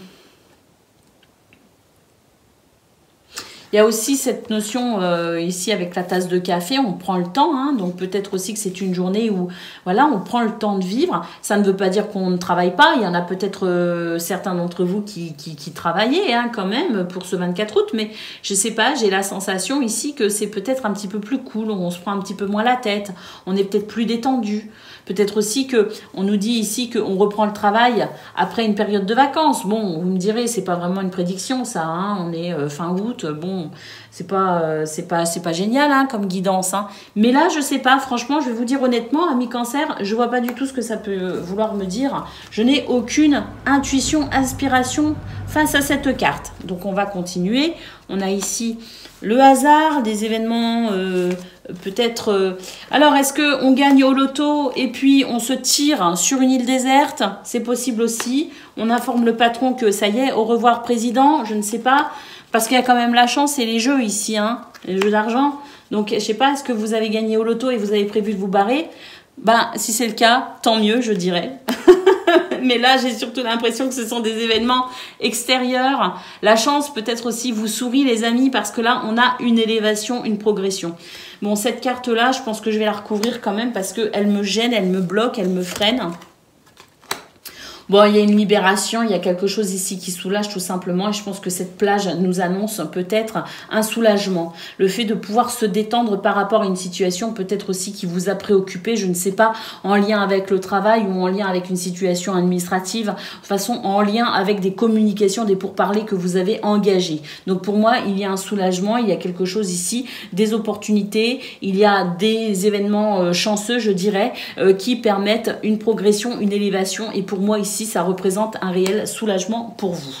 Il y a aussi cette notion ici avec la tasse de café, on prend le temps, hein, donc peut-être aussi que c'est une journée où voilà, on prend le temps de vivre. Ça ne veut pas dire qu'on ne travaille pas, il y en a peut-être certains d'entre vous qui travaillaient hein, quand même pour ce 24 août, mais je ne sais pas, j'ai la sensation ici que c'est peut-être un petit peu plus cool, on se prend un petit peu moins la tête, on est peut-être plus détendu. Peut-être aussi qu'on nous dit ici qu'on reprend le travail après une période de vacances. Bon, vous me direz, c'est pas vraiment une prédiction, ça. Hein, on est fin août. Bon, c'est pas génial hein, comme guidance. Hein. Mais là, je sais pas. Franchement, je vais vous dire honnêtement, amis Cancer, je vois pas du tout ce que ça peut vouloir me dire. Je n'ai aucune intuition, inspiration face à cette carte. Donc, on va continuer. On a ici le hasard, des événements peut-être... Alors, est-ce qu'on gagne au loto et puis on se tire sur une île déserte? C'est possible aussi. On informe le patron que ça y est, au revoir président, je ne sais pas. Parce qu'il y a quand même la chance et les jeux ici, hein, les jeux d'argent. Donc, je ne sais pas, est-ce que vous avez gagné au loto et vous avez prévu de vous barrer? Ben, si c'est le cas, tant mieux, je dirais. Mais là, j'ai surtout l'impression que ce sont des événements extérieurs. La chance peut-être aussi vous sourit, les amis, parce que là, on a une élévation, une progression. Bon, cette carte-là, je pense que je vais la recouvrir quand même parce qu'elle me gêne, elle me bloque, elle me freine. Bon, il y a une libération, il y a quelque chose ici qui soulage tout simplement et je pense que cette plage nous annonce peut-être un soulagement. Le fait de pouvoir se détendre par rapport à une situation peut-être aussi qui vous a préoccupé, je ne sais pas, en lien avec le travail ou en lien avec une situation administrative, de toute façon en lien avec des communications, des pourparlers que vous avez engagés. Donc pour moi, il y a un soulagement, il y a quelque chose ici, des opportunités, il y a des événements chanceux, je dirais, qui permettent une progression, une élévation et pour moi ici, ça représente un réel soulagement pour vous.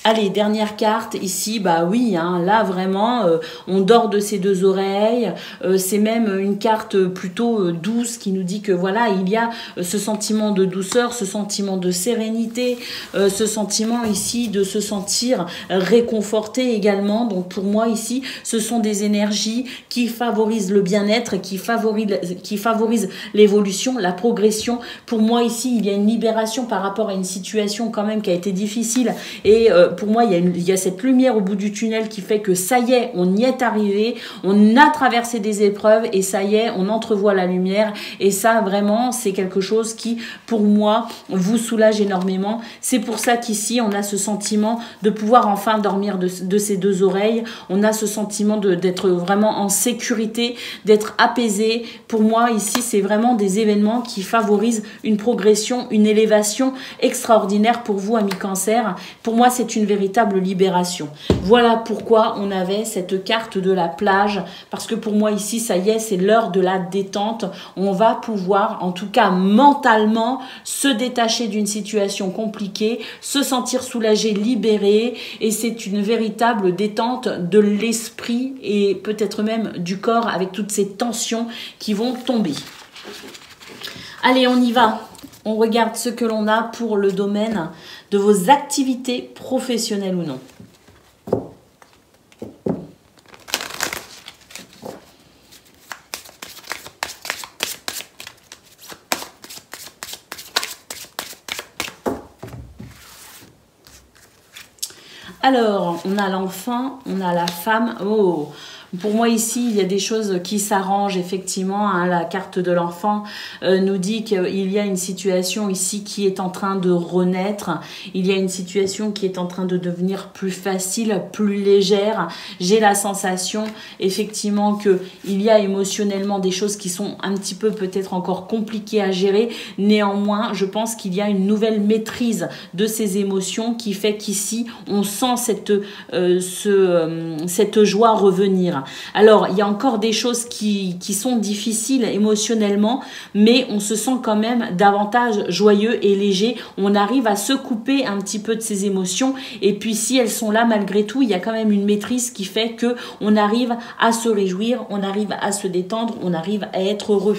Allez, dernière carte ici, bah oui, hein, là vraiment, on dort de ses deux oreilles. C'est même une carte plutôt douce qui nous dit que voilà, il y a ce sentiment de douceur, ce sentiment de sérénité, ce sentiment ici de se sentir réconforté également. Donc pour moi ici, ce sont des énergies qui favorisent le bien-être, qui favorisent l'évolution, la progression. Pour moi ici, il y a une libération par rapport à une situation quand même qui a été difficile et pour moi, il y a cette lumière au bout du tunnel qui fait que ça y est, on y est arrivé, on a traversé des épreuves et ça y est, on entrevoit la lumière. Et ça, vraiment, c'est quelque chose qui, pour moi, vous soulage énormément. C'est pour ça qu'ici, on a ce sentiment de pouvoir enfin dormir de ses deux oreilles. On a ce sentiment d'être vraiment en sécurité, d'être apaisé. Pour moi, ici, c'est vraiment des événements qui favorisent une progression, une élévation extraordinaire pour vous, amis Cancer. Pour moi, c'est une véritable libération. Voilà pourquoi on avait cette carte de la plage, parce que pour moi, ici, ça y est, c'est l'heure de la détente. On va pouvoir, en tout cas mentalement, se détacher d'une situation compliquée, se sentir soulagé, libéré, et c'est une véritable détente de l'esprit et peut-être même du corps avec toutes ces tensions qui vont tomber. Allez, on y va. On regarde ce que l'on a pour le domaine de vos activités professionnelles ou non. Alors, on a l'enfant, on a la femme. Oh, pour moi ici, il y a des choses qui s'arrangent effectivement. Hein. La carte de l'enfant nous dit qu'il y a une situation ici qui est en train de renaître. Il y a une situation qui est en train de devenir plus facile, plus légère. J'ai la sensation effectivement qu'il y a émotionnellement des choses qui sont un petit peu peut-être encore compliquées à gérer. Néanmoins, je pense qu'il y a une nouvelle maîtrise de ces émotions qui fait qu'ici, on sent cette joie revenir. Alors, il y a encore des choses qui sont difficiles émotionnellement, mais on se sent quand même davantage joyeux et léger. On arrive à se couper un petit peu de ces émotions. Et puis, si elles sont là, malgré tout, il y a quand même une maîtrise qui fait que on arrive à se réjouir, on arrive à se détendre, on arrive à être heureux.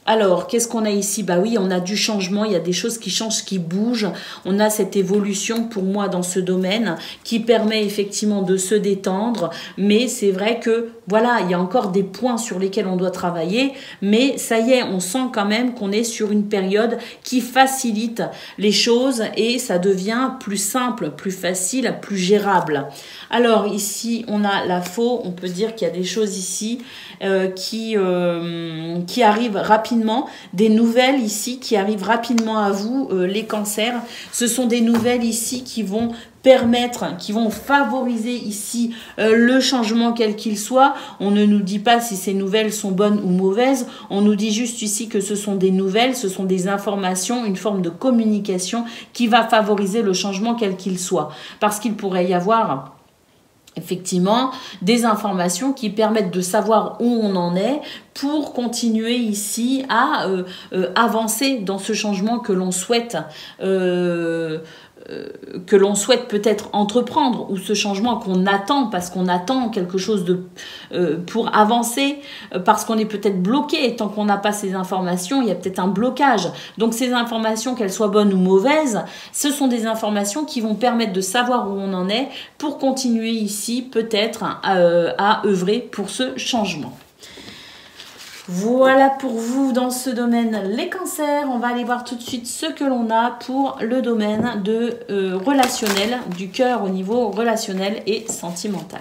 Alors, qu'est-ce qu'on a ici? Bah oui, on a du changement, il y a des choses qui changent, qui bougent. On a cette évolution pour moi dans ce domaine qui permet effectivement de se détendre. Mais c'est vrai que, voilà, il y a encore des points sur lesquels on doit travailler. Mais ça y est, on sent quand même qu'on est sur une période qui facilite les choses et ça devient plus simple, plus facile, plus gérable. Alors ici, on a la faux. On peut dire qu'il y a des choses ici qui arrivent rapidement, des nouvelles ici qui arrivent rapidement à vous, les cancers. Ce sont des nouvelles ici qui vont permettre, qui vont favoriser ici le changement quel qu'il soit. On ne nous dit pas si ces nouvelles sont bonnes ou mauvaises, on nous dit juste ici que ce sont des nouvelles, ce sont des informations, une forme de communication qui va favoriser le changement quel qu'il soit. Parce qu'il pourrait y avoir effectivement des informations qui permettent de savoir où on en est pour continuer ici à avancer dans ce changement que l'on souhaite peut-être entreprendre, ou ce changement qu'on attend, parce qu'on attend quelque chose pour avancer, parce qu'on est peut-être bloqué, et tant qu'on n'a pas ces informations, il y a peut-être un blocage. Donc ces informations, qu'elles soient bonnes ou mauvaises, ce sont des informations qui vont permettre de savoir où on en est pour continuer ici peut-être à œuvrer pour ce changement. Voilà pour vous dans ce domaine les cancers. On va aller voir tout de suite ce que l'on a pour le domaine de relationnel, du cœur au niveau relationnel et sentimental.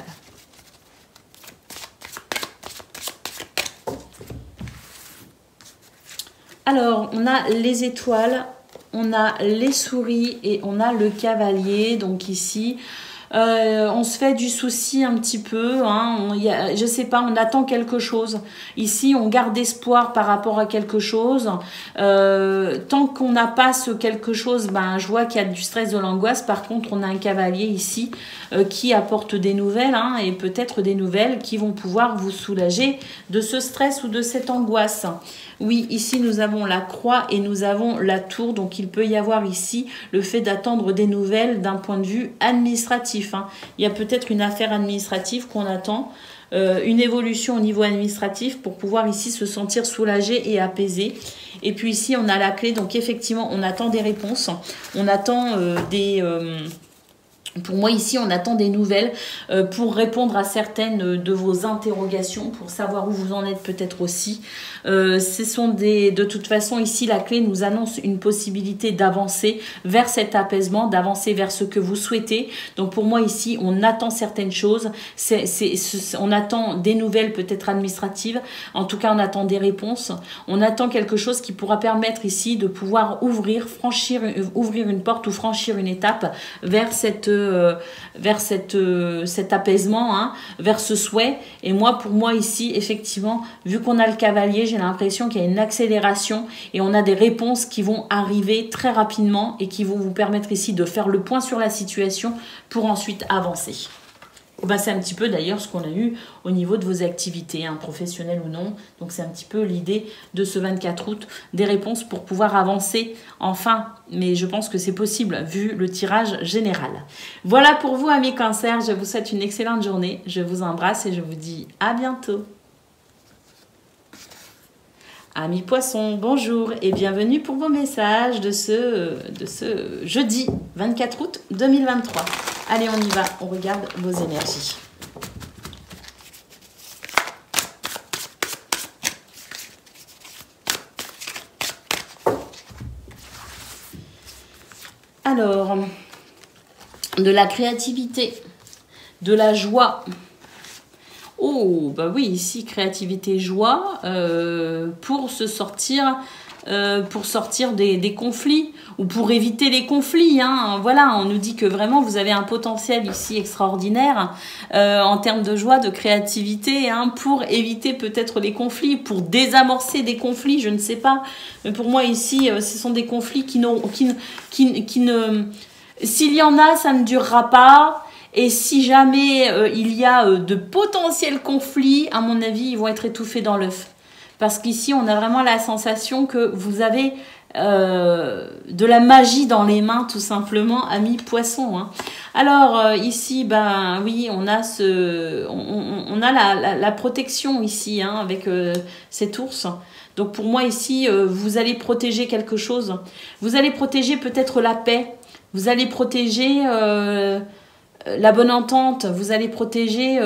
Alors, on a les étoiles, on a les souris et on a le cavalier. Donc ici, on se fait du souci un petit peu, hein, je sais pas, on attend quelque chose. Ici, on garde espoir par rapport à quelque chose. Tant qu'on n'a pas ce quelque chose, ben, je vois qu'il y a du stress, de l'angoisse. Par contre, on a un cavalier ici qui apporte des nouvelles, hein, et peut-être des nouvelles qui vont pouvoir vous soulager de ce stress ou de cette angoisse. Oui, ici, nous avons la croix et nous avons la tour. Donc, il peut y avoir ici le fait d'attendre des nouvelles d'un point de vue administratif. Hein. Il y a peut-être une affaire administrative qu'on attend, une évolution au niveau administratif pour pouvoir ici se sentir soulagé et apaisé. Et puis ici, on a la clé. Donc, effectivement, on attend des réponses. On attend Pour moi, ici, on attend des nouvelles pour répondre à certaines de vos interrogations, pour savoir où vous en êtes peut-être aussi. De toute façon, ici, la clé nous annonce une possibilité d'avancer vers cet apaisement, d'avancer vers ce que vous souhaitez. Donc, pour moi, ici, on attend certaines choses. On attend des nouvelles peut-être administratives. En tout cas, on attend des réponses. On attend quelque chose qui pourra permettre ici de pouvoir ouvrir une porte ou franchir une étape vers cet apaisement, hein, vers ce souhait. Et moi, pour moi ici, effectivement, vu qu'on a le cavalier, j'ai l'impression qu'il y a une accélération et on a des réponses qui vont arriver très rapidement et qui vont vous permettre ici de faire le point sur la situation pour ensuite avancer. Ben, c'est un petit peu d'ailleurs ce qu'on a eu au niveau de vos activités, hein, professionnelles ou non. Donc c'est un petit peu l'idée de ce 24 août, des réponses pour pouvoir avancer enfin. Mais je pense que c'est possible vu le tirage général. Voilà pour vous, amis Cancer. Je vous souhaite une excellente journée. Je vous embrasse et je vous dis à bientôt. Amis Poissons, bonjour et bienvenue pour vos messages de ce jeudi 24 août 2023. Allez, on y va, on regarde vos énergies. Alors, de la créativité, de la joie. Oh, bah oui, ici, créativité, joie, pour sortir des conflits ou pour éviter les conflits. Hein. Voilà, on nous dit que vraiment, vous avez un potentiel ici extraordinaire en termes de joie, de créativité, hein, pour éviter peut-être les conflits, pour désamorcer des conflits, je ne sais pas. Mais pour moi, ici, ce sont des conflits qui ne... S'il y en a, ça ne durera pas. Et si jamais il y a de potentiels conflits, à mon avis, ils vont être étouffés dans l'œuf. Parce qu'ici, on a vraiment la sensation que vous avez de la magie dans les mains, tout simplement, amis Poissons. Hein. Alors, ici, ben oui, on a la protection ici, hein, avec cet ours. Donc, pour moi, ici, vous allez protéger quelque chose. Vous allez protéger peut-être la paix. Vous allez protéger... la bonne entente, vous allez protéger,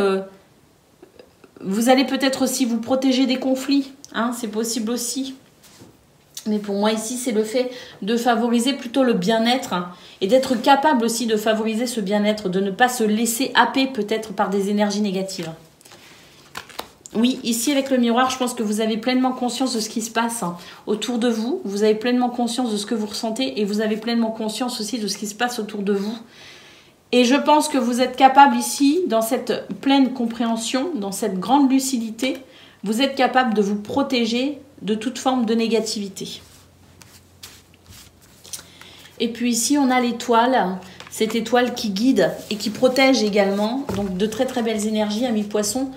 vous allez peut-être aussi vous protéger des conflits, hein, c'est possible aussi. Mais pour moi ici, c'est le fait de favoriser plutôt le bien-être, hein, et d'être capable aussi de favoriser ce bien-être, de ne pas se laisser happer peut-être par des énergies négatives. Oui, ici avec le miroir, je pense que vous avez pleinement conscience de ce qui se passe autour de vous, vous avez pleinement conscience de ce que vous ressentez et vous avez pleinement conscience aussi de ce qui se passe autour de vous. Et je pense que vous êtes capable ici, dans cette pleine compréhension, dans cette grande lucidité, vous êtes capable de vous protéger de toute forme de négativité. Et puis ici, on a l'étoile, cette étoile qui guide et qui protège également. Donc de très très belles énergies, amis Poissons.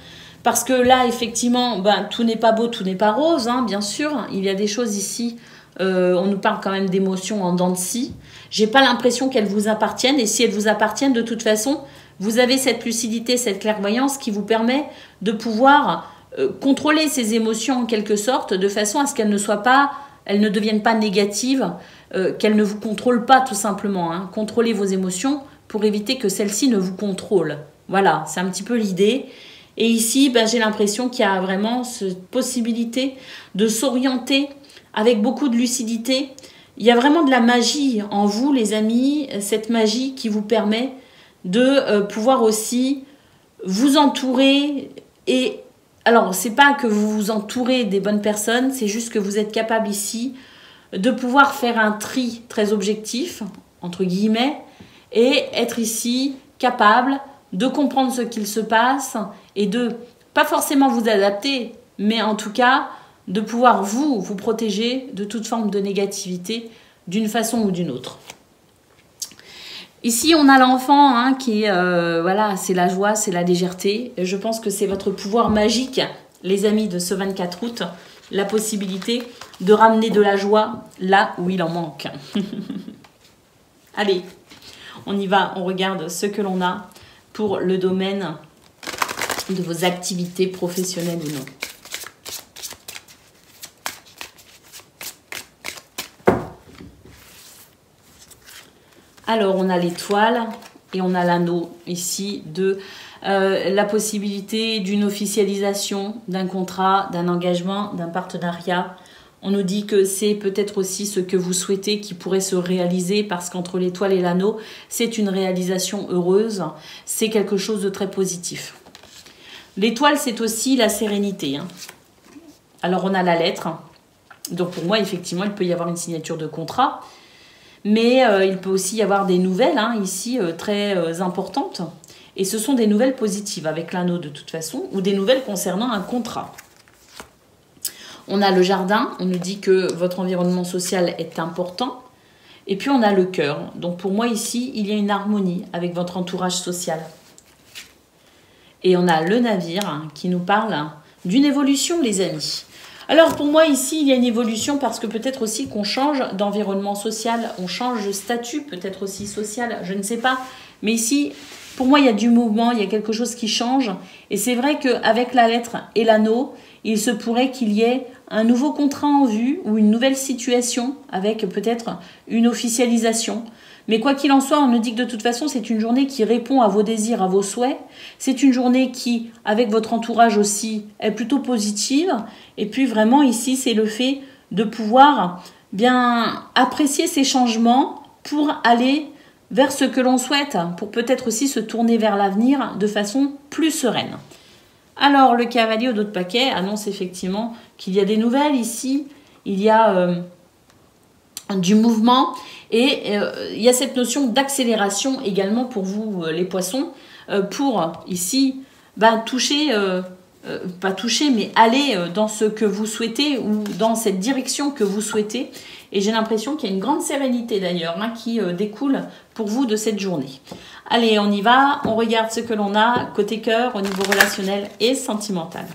Parce que là, effectivement, ben, tout n'est pas beau, tout n'est pas rose, hein, bien sûr. Il y a des choses ici, on nous parle quand même d'émotions en dents de scie. J'ai pas l'impression qu'elles vous appartiennent. Et si elles vous appartiennent, de toute façon, vous avez cette lucidité, cette clairvoyance qui vous permet de pouvoir contrôler ces émotions en quelque sorte, de façon à ce qu'elles ne soient pas, elles ne deviennent pas négatives, qu'elles ne vous contrôlent pas tout simplement. Hein. Contrôlez vos émotions pour éviter que celles-ci ne vous contrôlent. Voilà, c'est un petit peu l'idée. Et ici, ben, j'ai l'impression qu'il y a vraiment cette possibilité de s'orienter avec beaucoup de lucidité. Il y a vraiment de la magie en vous, les amis, cette magie qui vous permet de pouvoir aussi vous entourer. Et alors, c'est pas que vous vous entourez des bonnes personnes, c'est juste que vous êtes capable ici de pouvoir faire un tri très objectif, entre guillemets, et être ici capable de comprendre ce qu'il se passe et de, pas forcément vous adapter, mais en tout cas, de pouvoir vous protéger de toute forme de négativité d'une façon ou d'une autre. Ici, on a l'enfant hein, qui est, voilà, c'est la joie, c'est la légèreté. Je pense que c'est votre pouvoir magique, les amis, de ce 24 août, la possibilité de ramener de la joie là où il en manque. Allez, on y va, on regarde ce que l'on a pour le domaine de vos activités professionnelles ou non. Alors, on a l'étoile, Et on a l'anneau ici de la possibilité d'une officialisation d'un contrat, d'un engagement, d'un partenariat. On nous dit que c'est peut-être aussi ce que vous souhaitez qui pourrait se réaliser parce qu'entre l'étoile et l'anneau, c'est une réalisation heureuse. C'est quelque chose de très positif. L'étoile, c'est aussi la sérénité. Alors, on a la lettre. Donc, pour moi, effectivement, il peut y avoir une signature de contrat. Mais il peut aussi y avoir des nouvelles, ici, très importantes. Et ce sont des nouvelles positives avec l'anneau, de toute façon, ou des nouvelles concernant un contrat. On a le jardin. On nous dit que votre environnement social est important. Et puis, on a le cœur. Donc, pour moi, ici, il y a une harmonie avec votre entourage social. Et on a le navire qui nous parle d'une évolution, les amis. Alors pour moi ici, il y a une évolution parce que peut-être aussi qu'on change d'environnement social, on change de statut peut-être aussi social, je ne sais pas. Mais ici, pour moi, il y a du mouvement, il y a quelque chose qui change. Et c'est vrai qu'avec la lettre et l'anneau, il se pourrait qu'il y ait un nouveau contrat en vue ou une nouvelle situation avec peut-être une officialisation. Mais quoi qu'il en soit, on nous dit que de toute façon, c'est une journée qui répond à vos désirs, à vos souhaits. C'est une journée qui, avec votre entourage aussi, est plutôt positive. Et puis vraiment, ici, c'est le fait de pouvoir bien apprécier ces changements pour aller vers ce que l'on souhaite, pour peut-être aussi se tourner vers l'avenir de façon plus sereine. Alors, le cavalier au dos de paquet annonce effectivement qu'il y a des nouvelles ici. Il y a du mouvement. Et il y a cette notion d'accélération également pour vous, les poissons, pour ici toucher, pas toucher, mais aller dans ce que vous souhaitez ou dans cette direction que vous souhaitez. Et j'ai l'impression qu'il y a une grande sérénité d'ailleurs qui découle pour vous de cette journée. Allez, on y va, on regarde ce que l'on a côté cœur au niveau relationnel et sentimental.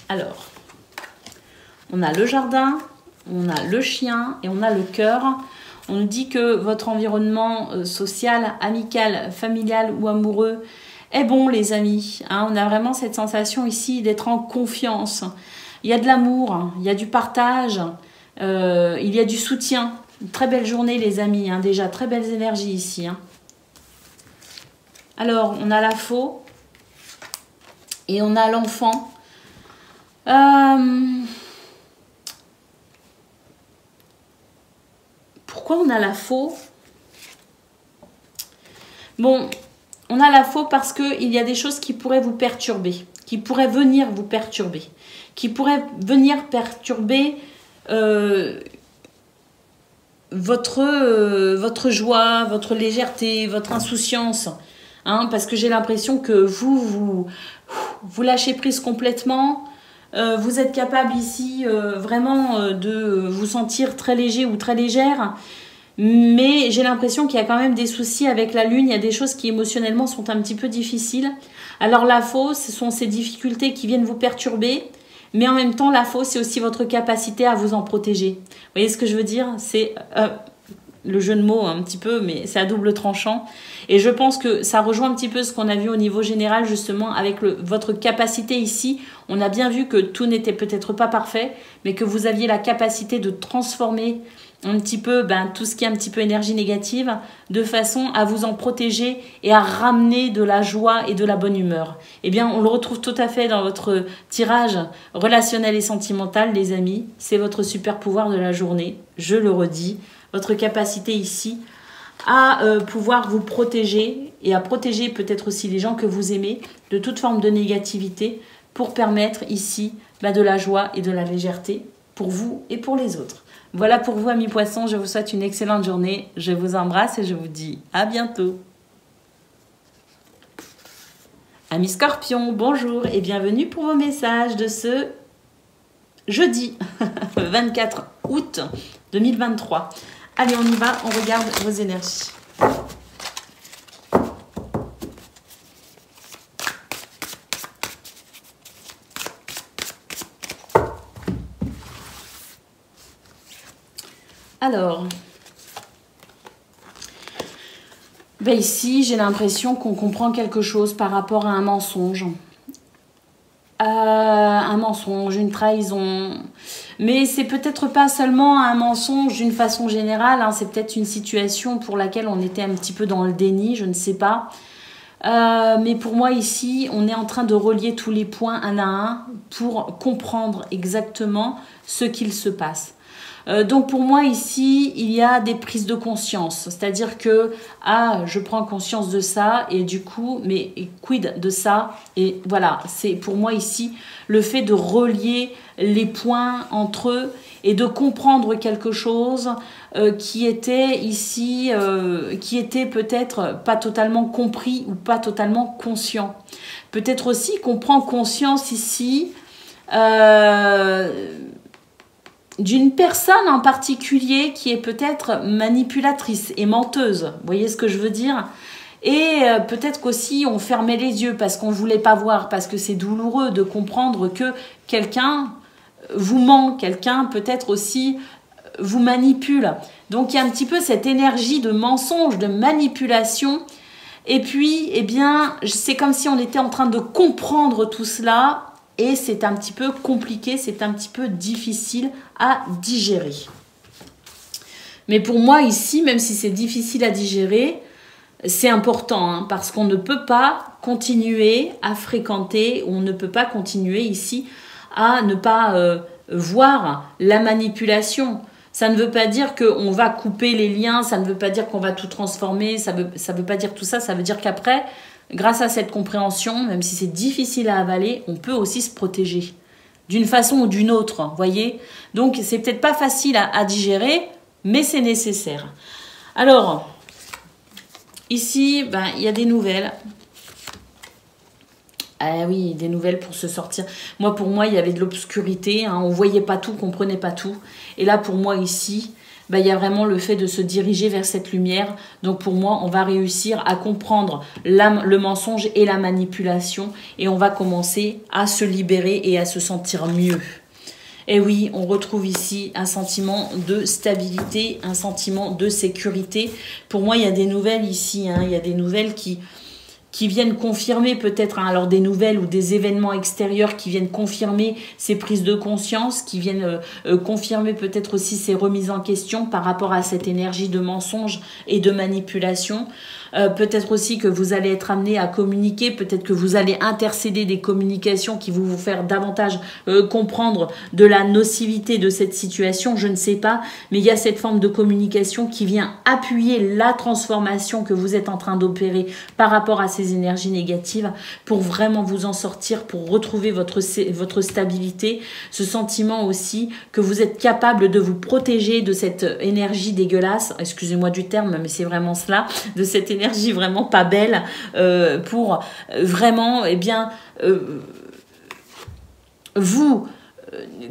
Alors, on a le jardin, on a le chien et on a le cœur. On nous dit que votre environnement social, amical, familial ou amoureux est bon, les amis. On a vraiment cette sensation ici d'être en confiance. Il y a de l'amour, il y a du partage, il y a du soutien. Une très belle journée, les amis. Déjà, très belles énergies ici. Alors, on a la faux et on a l'enfant. Pourquoi on a la faux? Bon, on a la faux parce qu'il y a des choses qui pourraient vous perturber, qui pourraient venir vous perturber, qui pourraient venir perturber votre joie, votre légèreté, votre insouciance. Parce que j'ai l'impression que vous lâchez prise complètement. Vous êtes capable ici vraiment de vous sentir très léger ou très légère, mais j'ai l'impression qu'il y a quand même des soucis avec la lune, il y a des choses qui émotionnellement sont un petit peu difficiles. Alors la faux, ce sont ces difficultés qui viennent vous perturber, mais en même temps la faux, c'est aussi votre capacité à vous en protéger. Vous voyez ce que je veux dire? C'est le jeu de mots un petit peu, mais c'est à double tranchant. Et je pense que ça rejoint un petit peu ce qu'on a vu au niveau général, justement, avec votre capacité ici. On a bien vu que tout n'était peut-être pas parfait, mais que vous aviez la capacité de transformer un petit peu tout ce qui est un petit peu énergie négative, de façon à vous en protéger et à ramener de la joie et de la bonne humeur. Eh bien, on le retrouve tout à fait dans votre tirage relationnel et sentimental, les amis. C'est votre super pouvoir de la journée, je le redis. Votre capacité ici à pouvoir vous protéger et à protéger peut-être aussi les gens que vous aimez de toute forme de négativité pour permettre ici de la joie et de la légèreté pour vous et pour les autres. Voilà pour vous, amis poissons, je vous souhaite une excellente journée, je vous embrasse et je vous dis à bientôt. Amis scorpions, bonjour et bienvenue pour vos messages de ce jeudi 24 août 2023. Allez, on y va, on regarde vos énergies. Alors, ici, j'ai l'impression qu'on comprend quelque chose par rapport à un mensonge. Un mensonge, une trahison. Mais c'est peut-être pas seulement un mensonge d'une façon générale, hein, c'est peut-être une situation pour laquelle on était un petit peu dans le déni, je ne sais pas. Mais pour moi ici, on est en train de relier tous les points un à un pour comprendre exactement ce qu'il se passe. Donc pour moi ici, il y a des prises de conscience, c'est-à-dire que je prends conscience de ça et du coup, mais quid de ça? Et voilà, c'est pour moi ici le fait de relier les points entre eux et de comprendre quelque chose qui était ici, qui était peut-être pas totalement compris ou pas totalement conscient. Peut-être aussi qu'on prend conscience ici d'une personne en particulier qui est peut-être manipulatrice et menteuse. Vous voyez ce que je veux dire? Et peut-être qu'aussi on fermait les yeux parce qu'on ne voulait pas voir, parce que c'est douloureux de comprendre que quelqu'un vous ment, quelqu'un peut-être aussi vous manipule. Donc il y a un petit peu cette énergie de mensonge, de manipulation. Et puis, eh bien, c'est comme si on était en train de comprendre tout cela. Et c'est un petit peu compliqué, c'est un petit peu difficile à digérer. Mais pour moi ici, même si c'est difficile à digérer, c'est important hein, parce qu'on ne peut pas continuer à fréquenter, on ne peut pas continuer ici à ne pas voir la manipulation. Ça ne veut pas dire qu'on va couper les liens, ça ne veut pas dire qu'on va tout transformer, ça veut pas dire tout ça, ça veut dire qu'après... Grâce à cette compréhension, même si c'est difficile à avaler, on peut aussi se protéger d'une façon ou d'une autre, voyez. Donc, c'est peut-être pas facile à digérer, mais c'est nécessaire. Alors, ici, il y a des nouvelles. Ah oui, des nouvelles pour se sortir. Moi, pour moi, il y avait de l'obscurité. Hein, on voyait pas tout, on comprenait pas tout. Et là, pour moi, ici... il y a vraiment le fait de se diriger vers cette lumière. Donc pour moi, on va réussir à comprendre le mensonge et la manipulation et on va commencer à se libérer et à se sentir mieux. Et oui, on retrouve ici un sentiment de stabilité, un sentiment de sécurité. Pour moi, il y a des nouvelles ici, hein, il y a des nouvelles qui viennent confirmer peut-être, hein, alors des nouvelles ou des événements extérieurs qui viennent confirmer ces prises de conscience, qui viennent confirmer peut-être aussi ces remises en question par rapport à cette énergie de mensonge et de manipulation. Peut-être aussi que vous allez être amené à communiquer, peut-être que vous allez intercéder des communications qui vont vous faire davantage comprendre de la nocivité de cette situation, je ne sais pas, mais il y a cette forme de communication qui vient appuyer la transformation que vous êtes en train d'opérer par rapport à ces énergies négatives pour vraiment vous en sortir, pour retrouver votre stabilité, ce sentiment aussi que vous êtes capable de vous protéger de cette énergie dégueulasse, excusez-moi du terme, mais c'est vraiment cela, de cette énergie vraiment pas belle pour vraiment,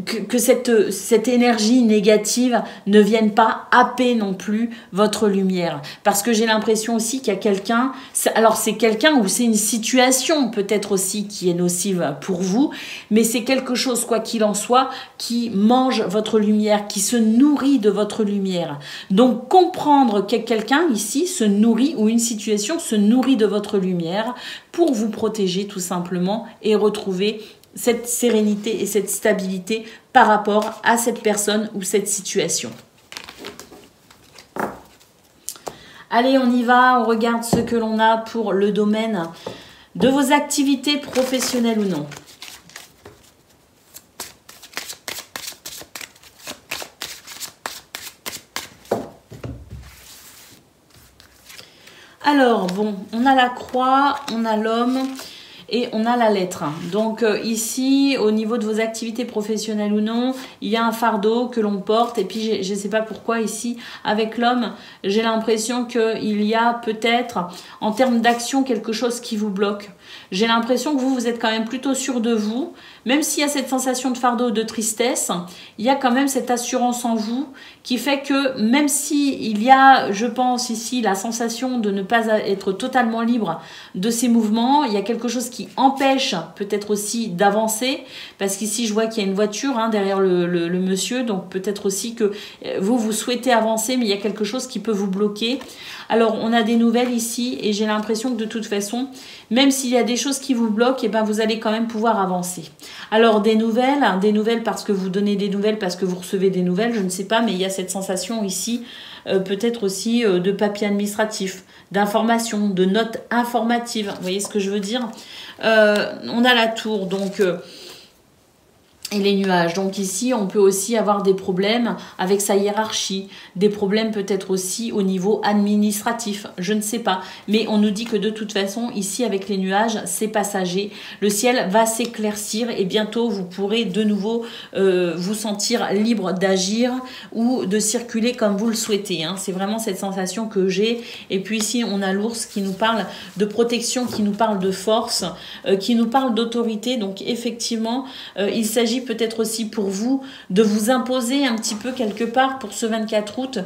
que cette énergie négative ne vienne pas happer non plus votre lumière. Parce que j'ai l'impression aussi qu'il y a quelqu'un, alors c'est quelqu'un ou c'est une situation peut-être aussi qui est nocive pour vous, mais c'est quelque chose, quoi qu'il en soit, qui mange votre lumière, qui se nourrit de votre lumière. Donc comprendre que quelqu'un ici se nourrit ou une situation se nourrit de votre lumière pour vous protéger tout simplement et retrouver cette sérénité et cette stabilité par rapport à cette personne ou cette situation. Allez, on y va, on regarde ce que l'on a pour le domaine de vos activités professionnelles ou non. Alors, bon, on a la croix, on a l'homme... et on a la lettre. Donc ici, au niveau de vos activités professionnelles ou non, il y a un fardeau que l'on porte. Et puis, je ne sais pas pourquoi ici, avec l'homme, j'ai l'impression qu'il y a peut-être, en termes d'action, quelque chose qui vous bloque. J'ai l'impression que vous êtes quand même plutôt sûr de vous. Même s'il y a cette sensation de fardeau, de tristesse, il y a quand même cette assurance en vous qui fait que même s'il y a, je pense ici, la sensation de ne pas être totalement libre de ces mouvements, il y a quelque chose qui empêche peut-être aussi d'avancer, parce qu'ici je vois qu'il y a une voiture hein, derrière le monsieur, donc peut-être aussi que vous souhaitez avancer, mais il y a quelque chose qui peut vous bloquer. Alors on a des nouvelles ici et j'ai l'impression que de toute façon, même s'il y a des choses qui vous bloquent, et ben vous allez quand même pouvoir avancer. Alors des nouvelles parce que vous donnez des nouvelles, parce que vous recevez des nouvelles, je ne sais pas, mais il y a cette sensation ici, peut-être aussi de papier administratif, d'informations, de notes informatives. Vous voyez ce que je veux dire? On a la tour, donc... et les nuages. Donc ici, on peut aussi avoir des problèmes avec sa hiérarchie, des problèmes peut-être aussi au niveau administratif, je ne sais pas. Mais on nous dit que de toute façon, ici avec les nuages, c'est passager. Le ciel va s'éclaircir et bientôt vous pourrez de nouveau vous sentir libre d'agir ou de circuler comme vous le souhaitez. Hein. C'est vraiment cette sensation que j'ai. Et puis ici, on a l'ours qui nous parle de protection, qui nous parle de force, qui nous parle d'autorité. Donc effectivement, il s'agit peut-être aussi pour vous de vous imposer un petit peu quelque part pour ce 24 août,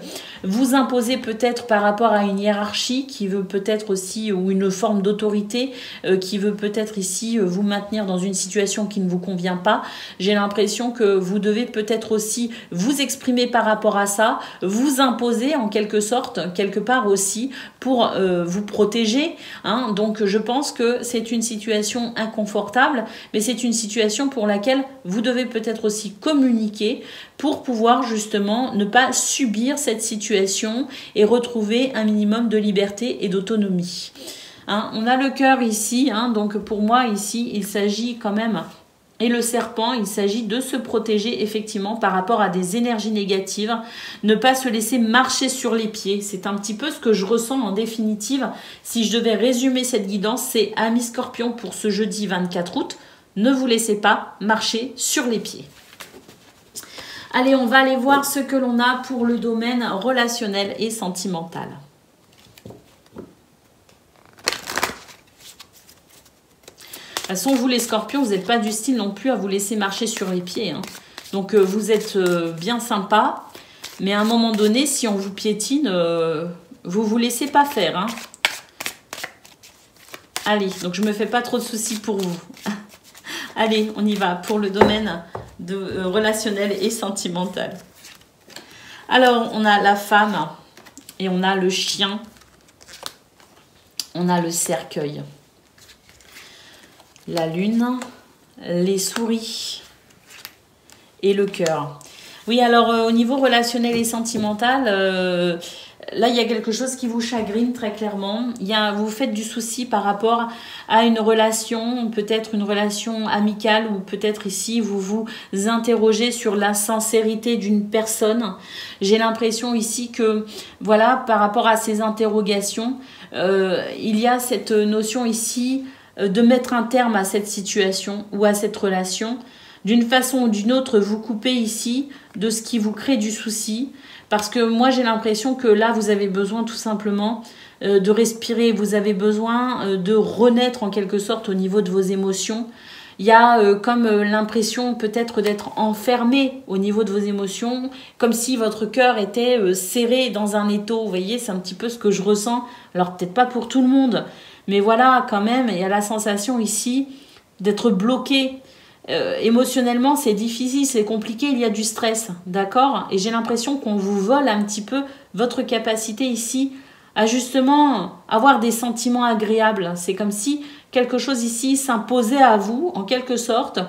vous imposer peut-être par rapport à une hiérarchie qui veut peut-être aussi, ou une forme d'autorité qui veut peut-être ici vous maintenir dans une situation qui ne vous convient pas. J'ai l'impression que vous devez peut-être aussi vous exprimer par rapport à ça, vous imposer en quelque sorte, quelque part aussi, pour vous protéger. Hein. Donc je pense que c'est une situation inconfortable, mais c'est une situation pour laquelle vous devez peut-être aussi communiquer pour pouvoir justement ne pas subir cette situation et retrouver un minimum de liberté et d'autonomie. Hein, on a le cœur ici, hein, donc pour moi ici, il s'agit quand même... Et le serpent, il s'agit de se protéger effectivement par rapport à des énergies négatives, ne pas se laisser marcher sur les pieds. C'est un petit peu ce que je ressens en définitive. Si je devais résumer cette guidance, c'est amis Scorpion pour ce jeudi 24 août. Ne vous laissez pas marcher sur les pieds. Allez, on va aller voir ce que l'on a pour le domaine relationnel et sentimental. De toute façon, vous les scorpions, vous n'êtes pas du style non plus à vous laisser marcher sur les pieds. Hein. Donc, vous êtes bien sympa. Mais à un moment donné, si on vous piétine, vous ne vous laissez pas faire. Hein. Allez, donc je ne me fais pas trop de soucis pour vous. Allez, on y va pour le domaine relationnel et sentimental. Alors, on a la femme et on a le chien. On a le cercueil. La lune, les souris et le cœur. Oui, alors au niveau relationnel et sentimental, là, il y a quelque chose qui vous chagrine très clairement. Vous faites du souci par rapport à une relation, peut-être une relation amicale ou peut-être ici, vous vous interrogez sur la sincérité d'une personne. J'ai l'impression ici que, voilà, par rapport à ces interrogations, il y a cette notion ici de mettre un terme à cette situation ou à cette relation. D'une façon ou d'une autre, vous coupez ici de ce qui vous crée du souci. Parce que moi, j'ai l'impression que là, vous avez besoin tout simplement de respirer. Vous avez besoin de renaître en quelque sorte au niveau de vos émotions. Il y a comme l'impression peut-être d'être enfermé au niveau de vos émotions, comme si votre cœur était serré dans un étau. Vous voyez, c'est un petit peu ce que je ressens. Alors peut-être pas pour tout le monde, mais voilà, quand même, il y a la sensation ici d'être bloqué. Émotionnellement, c'est difficile, c'est compliqué, il y a du stress, d'accord? Et j'ai l'impression qu'on vous vole un petit peu votre capacité ici à justement avoir des sentiments agréables. C'est comme si quelque chose ici s'imposait à vous, en quelque sorte,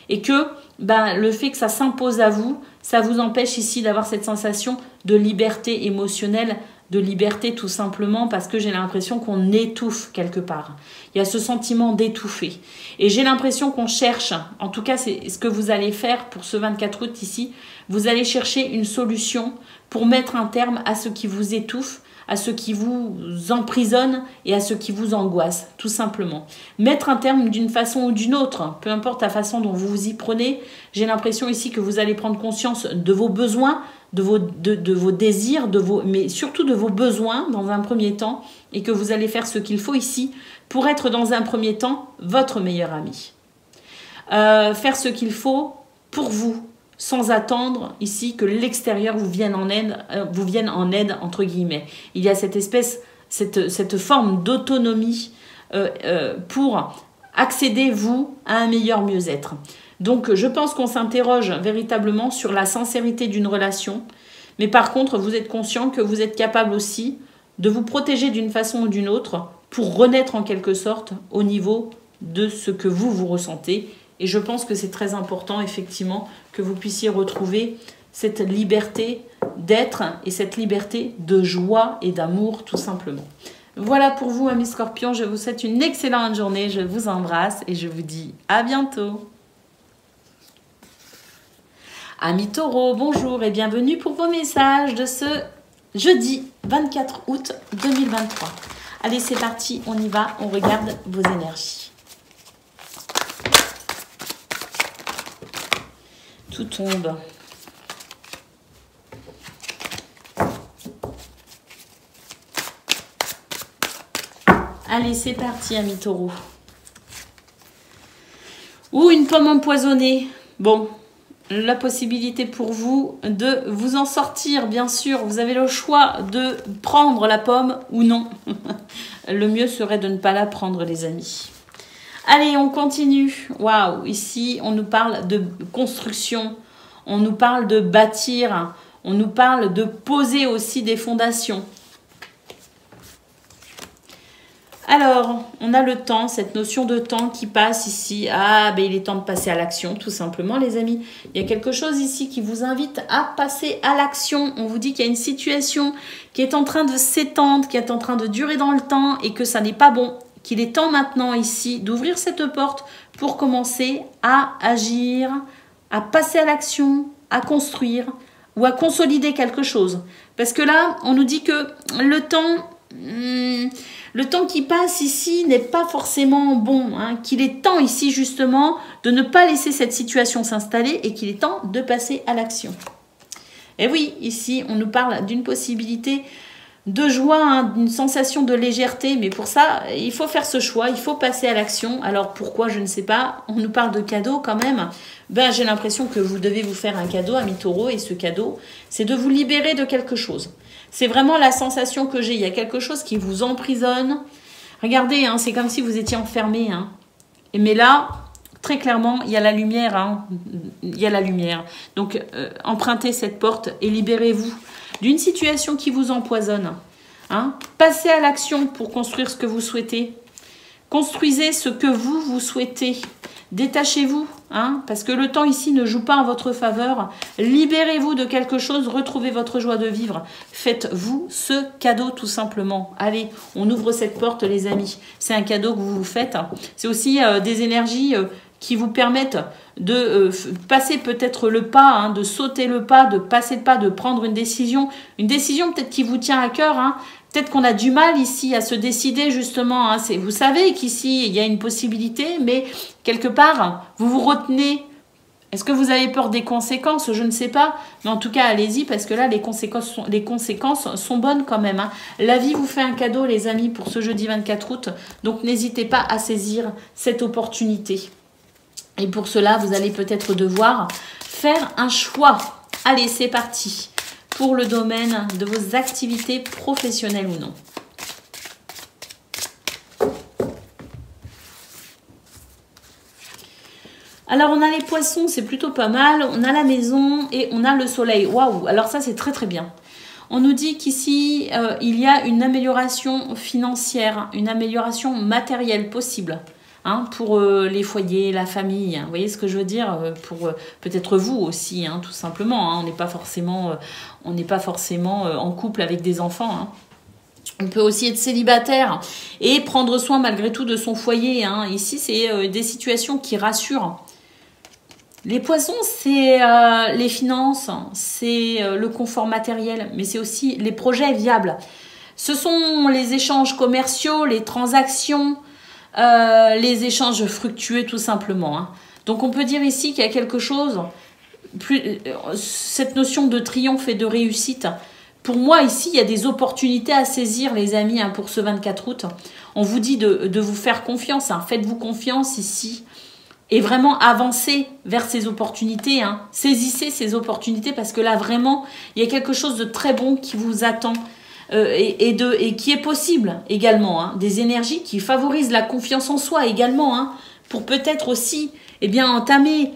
et que le fait que ça s'impose à vous, ça vous empêche ici d'avoir cette sensation de liberté émotionnelle, de liberté tout simplement parce que j'ai l'impression qu'on étouffe quelque part. Il y a ce sentiment d'étouffer. Et j'ai l'impression qu'on cherche, en tout cas c'est ce que vous allez faire pour ce 24 août ici, vous allez chercher une solution pour mettre un terme à ce qui vous étouffe, à ce qui vous emprisonne et à ce qui vous angoisse, tout simplement. Mettre un terme d'une façon ou d'une autre, peu importe la façon dont vous vous y prenez, j'ai l'impression ici que vous allez prendre conscience de vos besoins, de vos désirs, mais surtout de vos besoins dans un premier temps, et que vous allez faire ce qu'il faut ici pour être dans un premier temps votre meilleur ami. Faire ce qu'il faut pour vous, sans attendre ici que l'extérieur vous vienne en aide, entre guillemets. Il y a cette forme d'autonomie pour accéder, vous, à un meilleur mieux-être. Donc, je pense qu'on s'interroge véritablement sur la sincérité d'une relation. Mais par contre, vous êtes conscient que vous êtes capable aussi de vous protéger d'une façon ou d'une autre pour renaître en quelque sorte au niveau de ce que vous ressentez. Et je pense que c'est très important, effectivement, que vous puissiez retrouver cette liberté d'être et cette liberté de joie et d'amour, tout simplement. Voilà pour vous, amis Scorpions. Je vous souhaite une excellente journée. Je vous embrasse et je vous dis à bientôt. Amis Taureaux, bonjour et bienvenue pour vos messages de ce jeudi 24 août 2023. Allez, c'est parti, on y va, on regarde vos énergies. Tout tombe. Allez, c'est parti, amis Taureaux. Ou une pomme empoisonnée. Bon, la possibilité pour vous de vous en sortir, bien sûr. Vous avez le choix de prendre la pomme ou non. Le mieux serait de ne pas la prendre, les amis. Allez, on continue. Waouh, ici, on nous parle de construction. On nous parle de bâtir. On nous parle de poser aussi des fondations. Alors, on a le temps, cette notion de temps qui passe ici. Ah, ben il est temps de passer à l'action, tout simplement, les amis. Il y a quelque chose ici qui vous invite à passer à l'action. On vous dit qu'il y a une situation qui est en train de s'étendre, qui est en train de durer dans le temps et que ça n'est pas bon. Qu'il est temps maintenant ici d'ouvrir cette porte pour commencer à agir, à passer à l'action, à construire ou à consolider quelque chose. Parce que là, on nous dit que le temps qui passe ici n'est pas forcément bon, hein, qu'il est temps ici justement de ne pas laisser cette situation s'installer et qu'il est temps de passer à l'action. Et oui, ici on nous parle d'une possibilité de joie, hein, d'une sensation de légèreté, mais pour ça il faut faire ce choix, il faut passer à l'action. Alors pourquoi, je ne sais pas, on nous parle de cadeau quand même. Ben, j'ai l'impression que vous devez vous faire un cadeau, amis Taureaux, et ce cadeau c'est de vous libérer de quelque chose. C'est vraiment la sensation que j'ai. Il y a quelque chose qui vous emprisonne. Regardez, hein, c'est comme si vous étiez enfermé. Hein. Mais là, très clairement, il y a la lumière. Hein. Il y a la lumière. Donc, empruntez cette porte et libérez-vous d'une situation qui vous empoisonne. Hein. Passez à l'action pour construire ce que vous souhaitez. Construisez ce que vous souhaitez. Détachez-vous, hein, parce que le temps ici ne joue pas en votre faveur. Libérez-vous de quelque chose, retrouvez votre joie de vivre. Faites-vous ce cadeau tout simplement. Allez, on ouvre cette porte, les amis. C'est un cadeau que vous vous faites. C'est aussi des énergies qui vous permettent de passer peut-être le pas, hein, de sauter le pas, de passer le pas, de prendre une décision. Une décision peut-être qui vous tient à cœur, hein. Peut-être qu'on a du mal ici à se décider justement. Hein. Vous savez qu'ici, il y a une possibilité, mais quelque part, vous vous retenez. Est-ce que vous avez peur des conséquences? Je ne sais pas. Mais en tout cas, allez-y, parce que là, les conséquences sont bonnes quand même. Hein. La vie vous fait un cadeau, les amis, pour ce jeudi 24 août. Donc, n'hésitez pas à saisir cette opportunité. Et pour cela, vous allez peut-être devoir faire un choix. Allez, c'est parti. Pour le domaine de vos activités professionnelles ou non. Alors, on a les poissons, c'est plutôt pas mal. On a la maison et on a le soleil. Waouh! Alors ça, c'est très très bien. On nous dit qu'ici, il y a une amélioration financière, une amélioration matérielle possible. Hein, pour les foyers, la famille, hein, vous voyez ce que je veux dire, pour peut-être vous aussi, hein, tout simplement. Hein, on n'est pas forcément en couple avec des enfants. Hein. On peut aussi être célibataire et prendre soin malgré tout de son foyer. Hein. Ici, c'est des situations qui rassurent. Les poissons, c'est les finances, c'est le confort matériel, mais c'est aussi les projets viables. Ce sont les échanges commerciaux, les transactions, les échanges fructueux tout simplement. Hein. Donc on peut dire ici qu'il y a quelque chose, cette notion de triomphe et de réussite. Pour moi ici il y a des opportunités à saisir les amis, hein, pour ce 24 août. On vous dit de vous faire confiance, hein. Faites-vous confiance ici et vraiment avancez vers ces opportunités. Hein. Saisissez ces opportunités parce que là vraiment il y a quelque chose de très bon qui vous attend. et qui est possible également, hein, des énergies qui favorisent la confiance en soi également, hein, pour peut-être aussi eh bien, entamer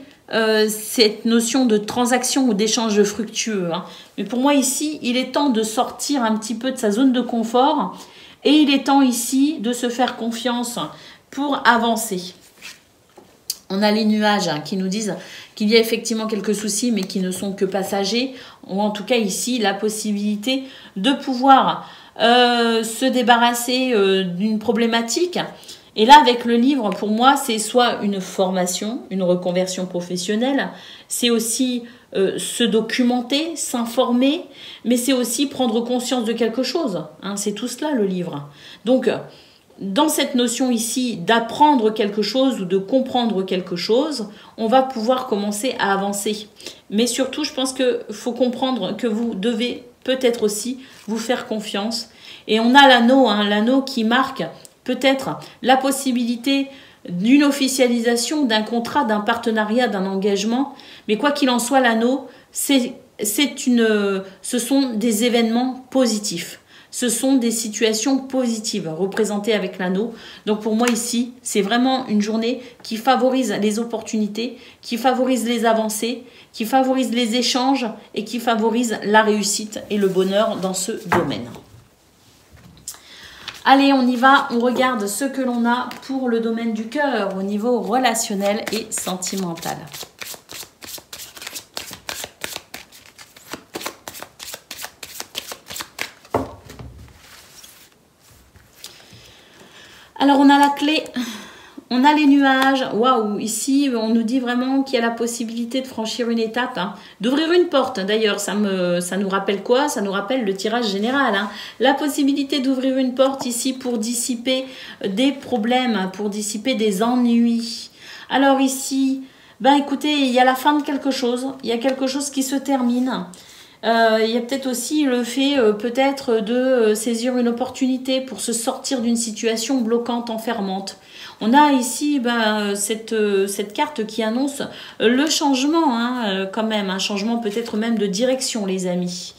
cette notion de transaction ou d'échange fructueux. Hein. Mais pour moi ici, il est temps de sortir un petit peu de sa zone de confort et il est temps ici de se faire confiance pour avancer. On a les nuages hein, qui nous disent qu'il y a effectivement quelques soucis mais qui ne sont que passagers, ou en tout cas ici la possibilité de pouvoir se débarrasser d'une problématique. Et là, avec le livre, pour moi, c'est soit une formation, une reconversion professionnelle, c'est aussi se documenter, s'informer, mais c'est aussi prendre conscience de quelque chose. Hein, c'est tout cela, le livre. Donc, dans cette notion ici d'apprendre quelque chose ou de comprendre quelque chose, on va pouvoir commencer à avancer. Mais surtout, je pense qu'il faut comprendre que vous devez peut-être aussi vous faire confiance. Et on a l'anneau, hein, l'anneau qui marque peut-être la possibilité d'une officialisation, d'un contrat, d'un partenariat, d'un engagement. Mais quoi qu'il en soit, l'anneau, ce sont des événements positifs. Ce sont des situations positives représentées avec l'anneau. Donc pour moi ici, c'est vraiment une journée qui favorise les opportunités, qui favorise les avancées, qui favorise les échanges et qui favorise la réussite et le bonheur dans ce domaine. Allez, on y va, on regarde ce que l'on a pour le domaine du cœur au niveau relationnel et sentimental. Alors, on a la clé, on a les nuages. Waouh, ici, on nous dit vraiment qu'il y a la possibilité de franchir une étape, hein, d'ouvrir une porte. D'ailleurs, ça nous rappelle quoi? Ça nous rappelle le tirage général. Hein. La possibilité d'ouvrir une porte ici pour dissiper des problèmes, pour dissiper des ennuis. Alors ici, ben écoutez, il y a la fin de quelque chose. Il y a quelque chose qui se termine. Il y a peut-être aussi le fait peut-être de saisir une opportunité pour se sortir d'une situation bloquante, enfermante. On a ici cette carte qui annonce le changement, hein, quand même, un changement peut-être même de direction, les amis.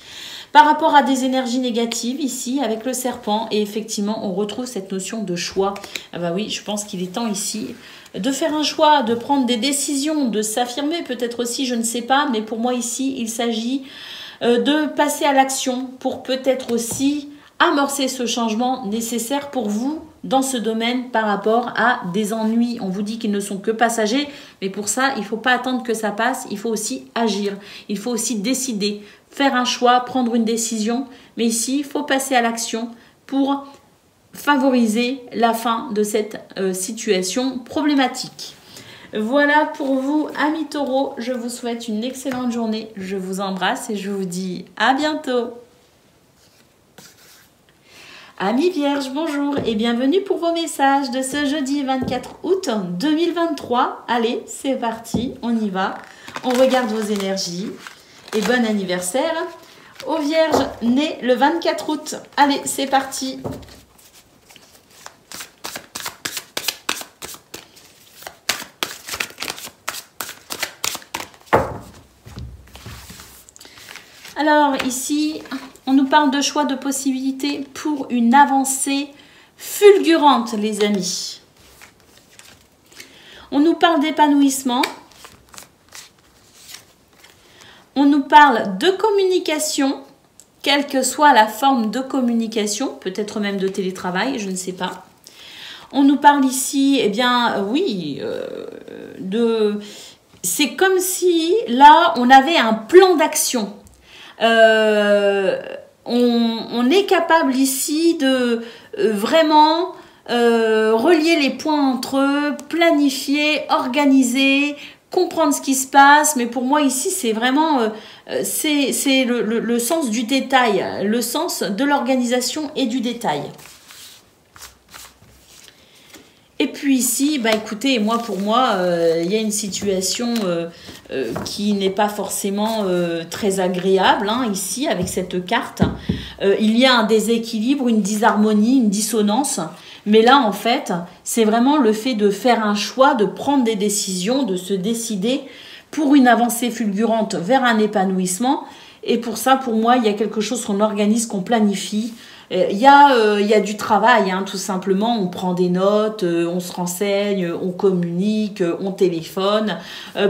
Par rapport à des énergies négatives, ici, avec le serpent, et effectivement, on retrouve cette notion de choix. Ah bah oui, je pense qu'il est temps ici de faire un choix, de prendre des décisions, de s'affirmer peut-être aussi, je ne sais pas, mais pour moi ici, il s'agit de passer à l'action pour peut-être aussi amorcer ce changement nécessaire pour vous dans ce domaine par rapport à des ennuis. On vous dit qu'ils ne sont que passagers, mais pour ça, il ne faut pas attendre que ça passe, il faut aussi agir, il faut aussi décider, faire un choix, prendre une décision, mais ici, il faut passer à l'action pour favoriser la fin de cette situation problématique. Voilà pour vous, amis taureaux. Je vous souhaite une excellente journée. Je vous embrasse et je vous dis à bientôt. Amis vierges, bonjour et bienvenue pour vos messages de ce jeudi 24 août 2023. Allez, c'est parti, on y va. On regarde vos énergies et bon anniversaire aux vierges nées le 24 août. Allez, c'est parti. Alors ici, on nous parle de choix de possibilités pour une avancée fulgurante, les amis. On nous parle d'épanouissement. On nous parle de communication, quelle que soit la forme de communication, peut-être même de télétravail, je ne sais pas. On nous parle ici, eh bien, oui, c'est comme si, là, on avait un plan d'action. On est capable ici de vraiment relier les points entre eux, planifier, organiser, comprendre ce qui se passe. Mais pour moi ici c'est vraiment c'est le sens du détail, le sens de l'organisation et du détail. Et puis ici, bah écoutez, pour moi, il y a une situation qui n'est pas forcément très agréable, hein, ici, avec cette carte. Il y a un déséquilibre, une disharmonie, une dissonance. Mais là, en fait, c'est vraiment le fait de faire un choix, de prendre des décisions, de se décider pour une avancée fulgurante vers un épanouissement. Et pour ça, pour moi, il y a quelque chose qu'on organise, qu'on planifie. Il y a du travail, hein, tout simplement. On prend des notes, on se renseigne, on communique, on téléphone.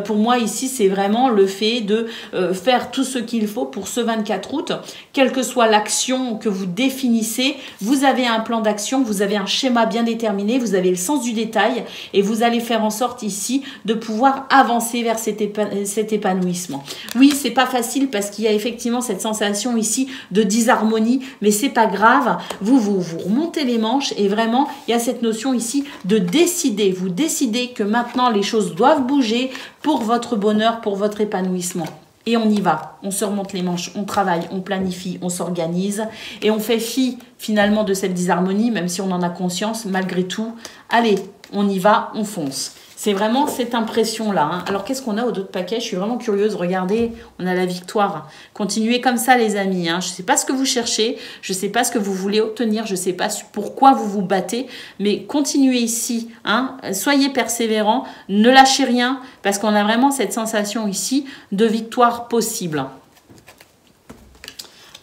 Pour moi, ici, c'est vraiment le fait de faire tout ce qu'il faut pour ce 24 août. Quelle que soit l'action que vous définissez, vous avez un plan d'action, vous avez un schéma bien déterminé, vous avez le sens du détail et vous allez faire en sorte ici de pouvoir avancer vers cet épanouissement. Oui, c'est pas facile parce qu'il y a effectivement cette sensation ici de disharmonie, mais c'est pas grave. Vous remontez les manches et vraiment, il y a cette notion ici de décider. Vous décidez que maintenant, les choses doivent bouger pour votre bonheur, pour votre épanouissement. Et on y va, on se remonte les manches, on travaille, on planifie, on s'organise et on fait fi finalement de cette disharmonie, même si on en a conscience, malgré tout. Allez, on y va, on fonce. C'est vraiment cette impression-là. Hein. Alors, qu'est-ce qu'on a au dos de paquet? Je suis vraiment curieuse. Regardez, on a la victoire. Continuez comme ça, les amis. Hein. Je ne sais pas ce que vous cherchez. Je ne sais pas ce que vous voulez obtenir. Je ne sais pas pourquoi vous vous battez. Mais continuez ici. Hein. Soyez persévérants. Ne lâchez rien. Parce qu'on a vraiment cette sensation ici de victoire possible.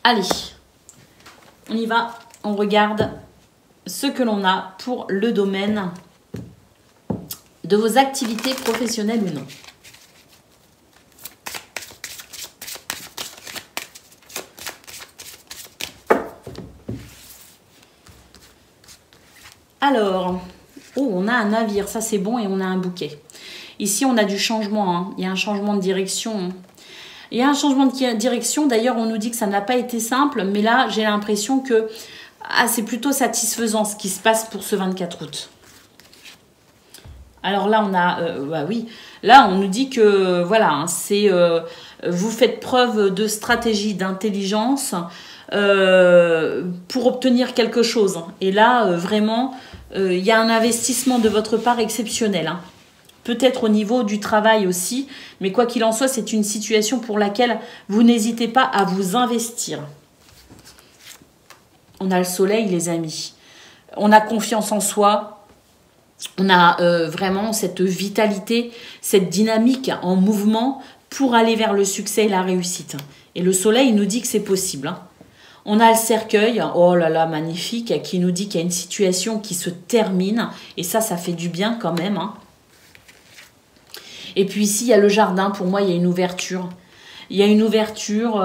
Allez, on y va. On regarde ce que l'on a pour le domaine de vos activités professionnelles ou non. Alors, oh, on a un navire, ça c'est bon, et on a un bouquet. Ici, on a du changement, hein. Il y a un changement de direction. Hein. Il y a un changement de direction, d'ailleurs, on nous dit que ça n'a pas été simple, mais là, j'ai l'impression que c'est plutôt satisfaisant ce qui se passe pour ce 24 août. Alors là, on a, oui, là, on nous dit que, voilà, hein, c'est, vous faites preuve de stratégie, d'intelligence pour obtenir quelque chose. Et là, vraiment, il y a un investissement de votre part exceptionnel. Hein. Peut-être au niveau du travail aussi, mais quoi qu'il en soit, c'est une situation pour laquelle vous n'hésitez pas à vous investir. On a le soleil, les amis. On a confiance en soi. On a vraiment cette vitalité, cette dynamique en mouvement pour aller vers le succès et la réussite. Et le soleil nous dit que c'est possible. Hein. On a le cercueil, oh là là, magnifique, qui nous dit qu'il y a une situation qui se termine. Et ça fait du bien quand même. Hein. Et puis ici, il y a le jardin. Pour moi, il y a une ouverture. Il y a une ouverture.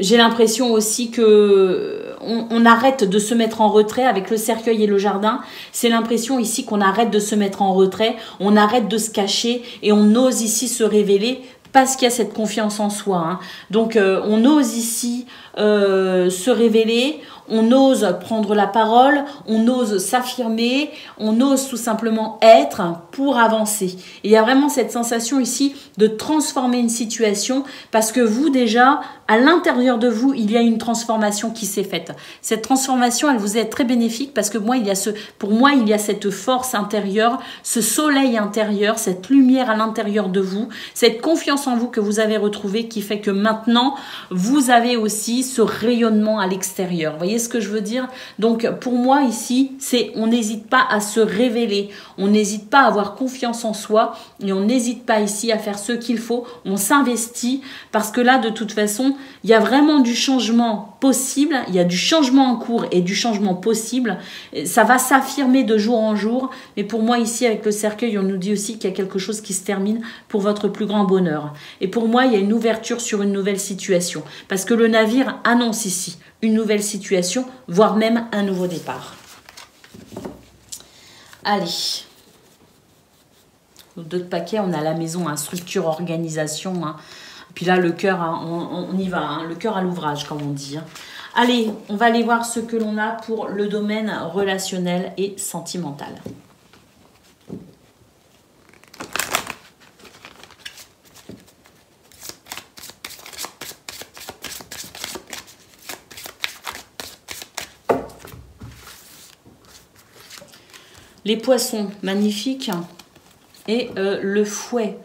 J'ai l'impression aussi que on arrête de se mettre en retrait avec le cercueil et le jardin. C'est l'impression ici qu'on arrête de se mettre en retrait, on arrête de se cacher et on ose ici se révéler parce qu'il y a cette confiance en soi. Hein. Donc on ose ici se révéler, on ose prendre la parole, on ose s'affirmer, on ose tout simplement être pour avancer. Et il y a vraiment cette sensation ici de transformer une situation parce que vous déjà, à l'intérieur de vous, il y a une transformation qui s'est faite. Cette transformation, elle vous est très bénéfique parce que pour moi, il y a cette force intérieure, ce soleil intérieur, cette lumière à l'intérieur de vous, cette confiance en vous que vous avez retrouvée qui fait que maintenant, vous avez aussi ce rayonnement à l'extérieur. Vous voyez ce que je veux dire? Donc, pour moi, ici, on n'hésite pas à se révéler, on n'hésite pas à avoir confiance en soi et on n'hésite pas ici à faire ce qu'il faut, on s'investit parce que là, de toute façon, il y a vraiment du changement possible, il y a du changement en cours et du changement possible. Ça va s'affirmer de jour en jour, mais pour moi, ici, avec le cercueil, on nous dit aussi qu'il y a quelque chose qui se termine pour votre plus grand bonheur. Et pour moi, il y a une ouverture sur une nouvelle situation parce que le navire annonce ici une nouvelle situation, voire même un nouveau départ. Allez. D'autres paquets, on a la maison, hein, structure, organisation. Hein. Puis là, le cœur, hein, on y va, hein, le cœur à l'ouvrage, comme on dit. Hein. Allez, on va aller voir ce que l'on a pour le domaine relationnel et sentimental. Les poissons, magnifiques. Et le fouet.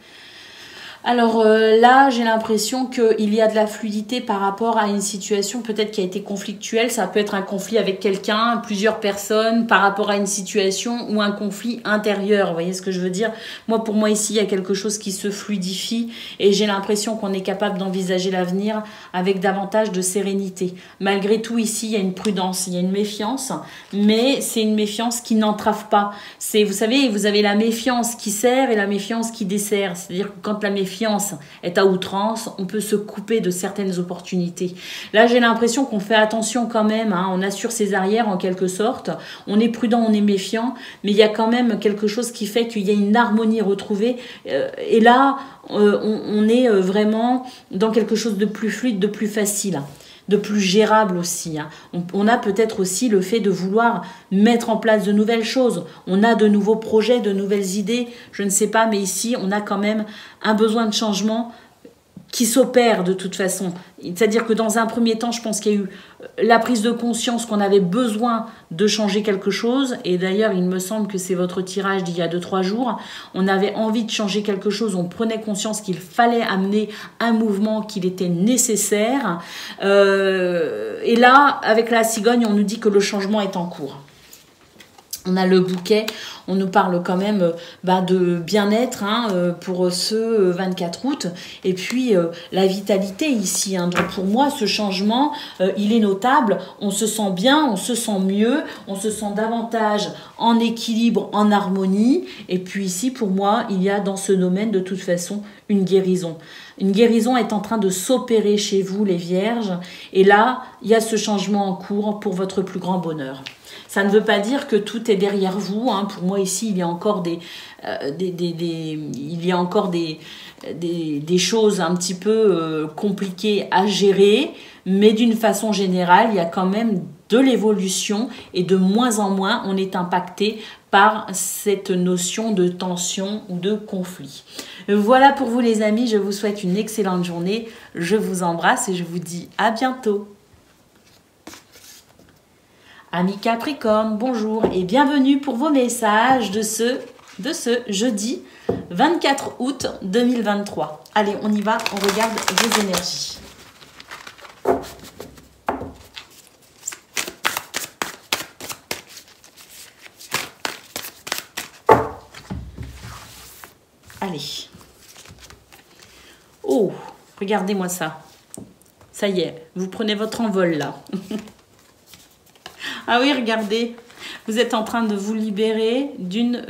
Alors là, j'ai l'impression qu'il y a de la fluidité par rapport à une situation peut-être qui a été conflictuelle. Ça peut être un conflit avec quelqu'un, plusieurs personnes, par rapport à une situation ou un conflit intérieur. Vous voyez ce que je veux dire? Moi, pour moi, ici, il y a quelque chose qui se fluidifie et j'ai l'impression qu'on est capable d'envisager l'avenir avec davantage de sérénité. Malgré tout, ici, il y a une prudence, il y a une méfiance, mais c'est une méfiance qui n'entrave pas. Vous savez, vous avez la méfiance qui sert et la méfiance qui dessert. C'est-à-dire que quand la méfiance est à outrance, on peut se couper de certaines opportunités. Là, j'ai l'impression qu'on fait attention quand même, hein, on assure ses arrières en quelque sorte, on est prudent, on est méfiant, mais il y a quand même quelque chose qui fait qu'il y a une harmonie retrouvée. Et là, on est vraiment dans quelque chose de plus fluide, de plus facile, de plus gérable aussi. Hein. On a peut-être aussi le fait de vouloir mettre en place de nouvelles choses. On a de nouveaux projets, de nouvelles idées, je ne sais pas, mais ici, on a quand même un besoin de changement qui s'opère de toute façon. C'est-à-dire que dans un premier temps, je pense qu'il y a eu la prise de conscience qu'on avait besoin de changer quelque chose. Et d'ailleurs, il me semble que c'est votre tirage d'il y a 2-3 jours. On avait envie de changer quelque chose. On prenait conscience qu'il fallait amener un mouvement, qu'il était nécessaire. Et là, avec la cigogne, on nous dit que le changement est en cours. On a le bouquet, on nous parle quand même de bien-être pour ce 24 août. Et puis la vitalité ici. Hein. Donc pour moi, ce changement, il est notable. On se sent bien, on se sent mieux, on se sent davantage en équilibre, en harmonie. Et puis ici, pour moi, il y a dans ce domaine de toute façon une guérison. Une guérison est en train de s'opérer chez vous, les vierges. Et là, il y a ce changement en cours pour votre plus grand bonheur. Ça ne veut pas dire que tout est derrière vous. Hein. Pour moi, ici, il y a encore des choses un petit peu compliquées à gérer. Mais d'une façon générale, il y a quand même de l'évolution et de moins en moins, on est impacté par cette notion de tension ou de conflit. Voilà pour vous les amis, je vous souhaite une excellente journée. Je vous embrasse et je vous dis à bientôt. Amis Capricorne, bonjour et bienvenue pour vos messages de ce jeudi 24 août 2023. Allez, on y va, on regarde vos énergies. Allez. Oh, regardez-moi ça. Ça y est, vous prenez votre envol là. Ah oui, regardez, vous êtes en train de vous libérer d'une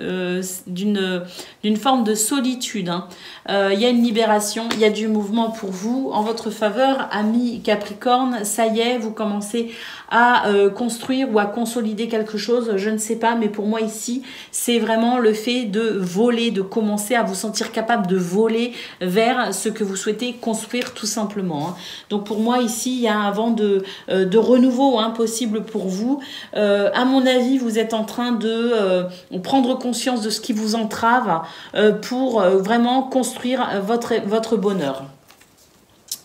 forme de solitude. Hein. Il y a une libération, il y a du mouvement pour vous en votre faveur, amis Capricorne. Ça y est, vous commencez à construire ou à consolider quelque chose, je ne sais pas, mais pour moi ici, c'est vraiment le fait de voler, de commencer à vous sentir capable de voler vers ce que vous souhaitez construire tout simplement. Hein. Donc pour moi ici, il y a un vent de renouveau possible pour vous. À mon avis, vous êtes en train de prendre conscience de ce qui vous entrave pour vraiment construire votre bonheur.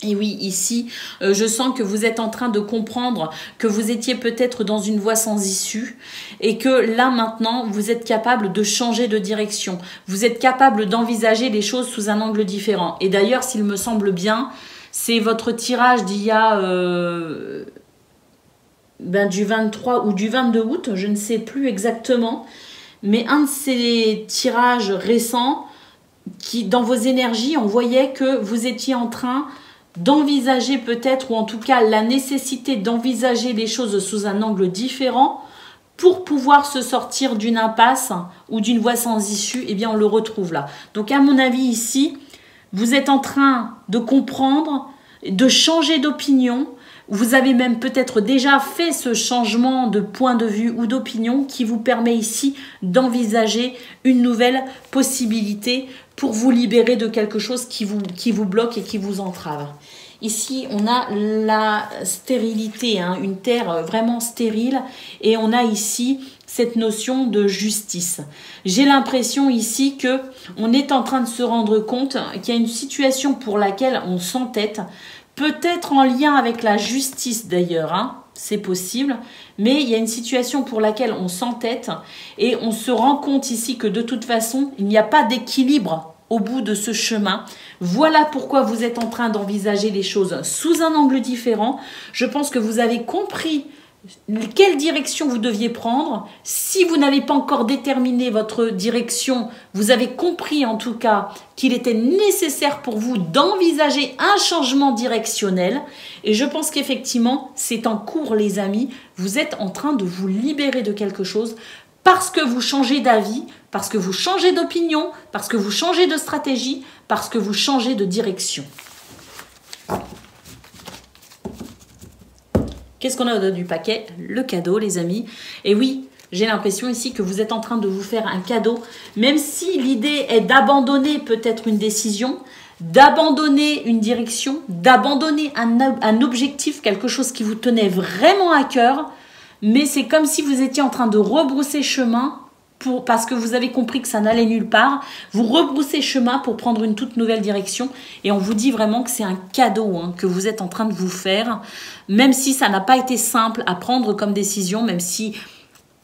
Et oui, ici, je sens que vous êtes en train de comprendre que vous étiez peut-être dans une voie sans issue et que là, maintenant, vous êtes capable de changer de direction. Vous êtes capable d'envisager les choses sous un angle différent. Et d'ailleurs, s'il me semble bien, c'est votre tirage d'il y a du 23 ou du 22 août, je ne sais plus exactement, mais un de ces tirages récents qui, dans vos énergies, on voyait que vous étiez en train d'envisager peut-être, ou en tout cas la nécessité d'envisager les choses sous un angle différent pour pouvoir se sortir d'une impasse ou d'une voie sans issue. Eh bien, on le retrouve là. Donc, à mon avis, ici, vous êtes en train de comprendre, de changer d'opinion. Vous avez même peut-être déjà fait ce changement de point de vue ou d'opinion qui vous permet ici d'envisager une nouvelle possibilité pour vous libérer de quelque chose qui vous bloque et qui vous entrave. Ici, on a la stérilité, une terre vraiment stérile, et on a ici cette notion de justice. J'ai l'impression ici que on est en train de se rendre compte qu'il y a une situation pour laquelle on s'entête, peut-être en lien avec la justice d'ailleurs, c'est possible, mais il y a une situation pour laquelle on s'entête et on se rend compte ici que de toute façon, il n'y a pas d'équilibre au bout de ce chemin. Voilà pourquoi vous êtes en train d'envisager les choses sous un angle différent. Je pense que vous avez compris quelle direction vous deviez prendre. Si vous n'avez pas encore déterminé votre direction, vous avez compris en tout cas qu'il était nécessaire pour vous d'envisager un changement directionnel. Et je pense qu'effectivement, c'est en cours les amis. Vous êtes en train de vous libérer de quelque chose parce que vous changez d'avis, parce que vous changez d'opinion, parce que vous changez de stratégie, parce que vous changez de direction. Qu'est-ce qu'on a au dos du paquet? Le cadeau, les amis. Et oui, j'ai l'impression ici que vous êtes en train de vous faire un cadeau, même si l'idée est d'abandonner peut-être une décision, d'abandonner une direction, d'abandonner un objectif, quelque chose qui vous tenait vraiment à cœur, mais c'est comme si vous étiez en train de rebrousser chemin parce que vous avez compris que ça n'allait nulle part. Vous rebroussez chemin pour prendre une toute nouvelle direction. Et on vous dit vraiment que c'est un cadeau que vous êtes en train de vous faire. Même si ça n'a pas été simple à prendre comme décision, même si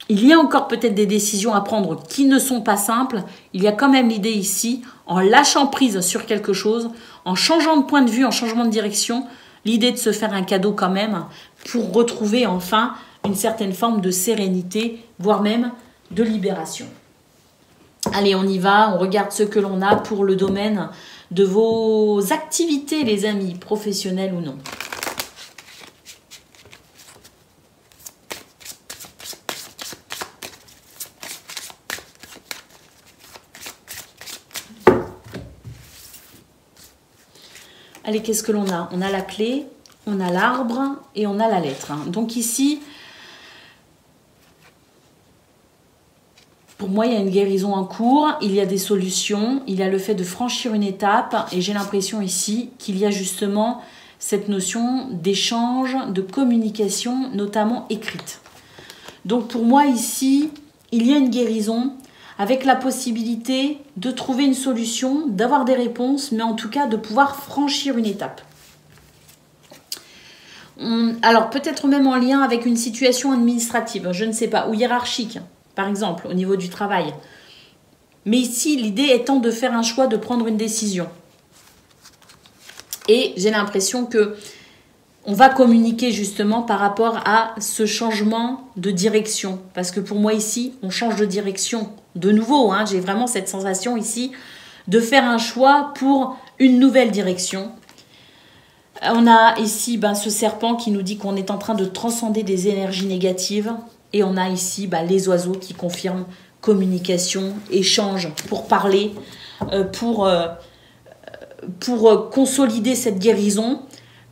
il y a encore peut-être des décisions à prendre qui ne sont pas simples, il y a quand même l'idée ici, en lâchant prise sur quelque chose, en changeant de point de vue, en changeant de direction, l'idée de se faire un cadeau quand même pour retrouver enfin une certaine forme de sérénité, voire même de libération. Allez, on y va, on regarde ce que l'on a pour le domaine de vos activités, les amis, professionnelles ou non. Allez, qu'est-ce que l'on a? On a la clé, on a l'arbre et on a la lettre. Donc ici, pour moi, il y a une guérison en cours, il y a des solutions, il y a le fait de franchir une étape et j'ai l'impression ici qu'il y a justement cette notion d'échange, de communication, notamment écrite. Donc pour moi ici, il y a une guérison avec la possibilité de trouver une solution, d'avoir des réponses, mais en tout cas de pouvoir franchir une étape. Alors peut-être même en lien avec une situation administrative, je ne sais pas, ou hiérarchique. Par exemple, au niveau du travail. Mais ici, l'idée étant de faire un choix, de prendre une décision. Et j'ai l'impression que on va communiquer justement par rapport à ce changement de direction. Parce que pour moi ici, on change de direction de nouveau. J'ai vraiment cette sensation ici de faire un choix pour une nouvelle direction. On a ici ce serpent qui nous dit qu'on est en train de transcender des énergies négatives. Et on a ici les oiseaux qui confirment communication, échange pour parler, pour consolider cette guérison,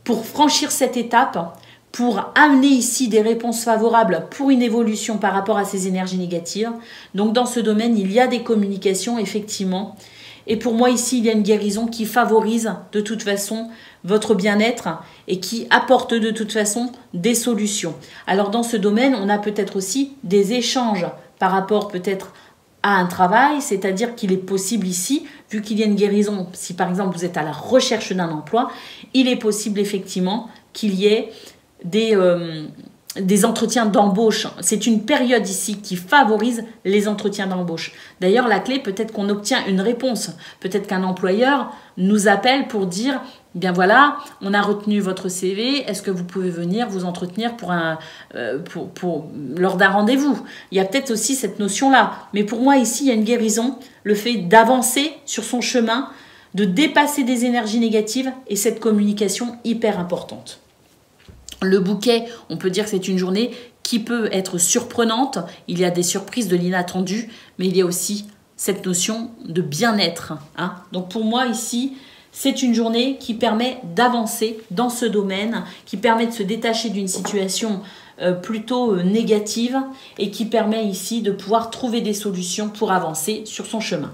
pour franchir cette étape, pour amener ici des réponses favorables pour une évolution par rapport à ces énergies négatives. Donc dans ce domaine, il y a des communications, effectivement. Et pour moi ici, il y a une guérison qui favorise de toute façon votre bien-être et qui apporte de toute façon des solutions. Alors dans ce domaine, on a peut-être aussi des échanges par rapport peut-être à un travail, c'est-à-dire qu'il est possible ici, vu qu'il y a une guérison, si par exemple vous êtes à la recherche d'un emploi, il est possible effectivement qu'il y ait des entretiens d'embauche. C'est une période ici qui favorise les entretiens d'embauche. D'ailleurs, la clé, peut-être qu'on obtient une réponse. Peut-être qu'un employeur nous appelle pour dire, bien voilà, on a retenu votre CV, est-ce que vous pouvez venir vous entretenir lors d'un rendez-vous? Il y a peut-être aussi cette notion-là. Mais pour moi, ici, il y a une guérison, le fait d'avancer sur son chemin, de dépasser des énergies négatives et cette communication hyper importante. Le bouquet, on peut dire que c'est une journée qui peut être surprenante. Il y a des surprises de l'inattendu, mais il y a aussi cette notion de bien-être. Donc pour moi ici, c'est une journée qui permet d'avancer dans ce domaine, qui permet de se détacher d'une situation plutôt négative et qui permet ici de pouvoir trouver des solutions pour avancer sur son chemin.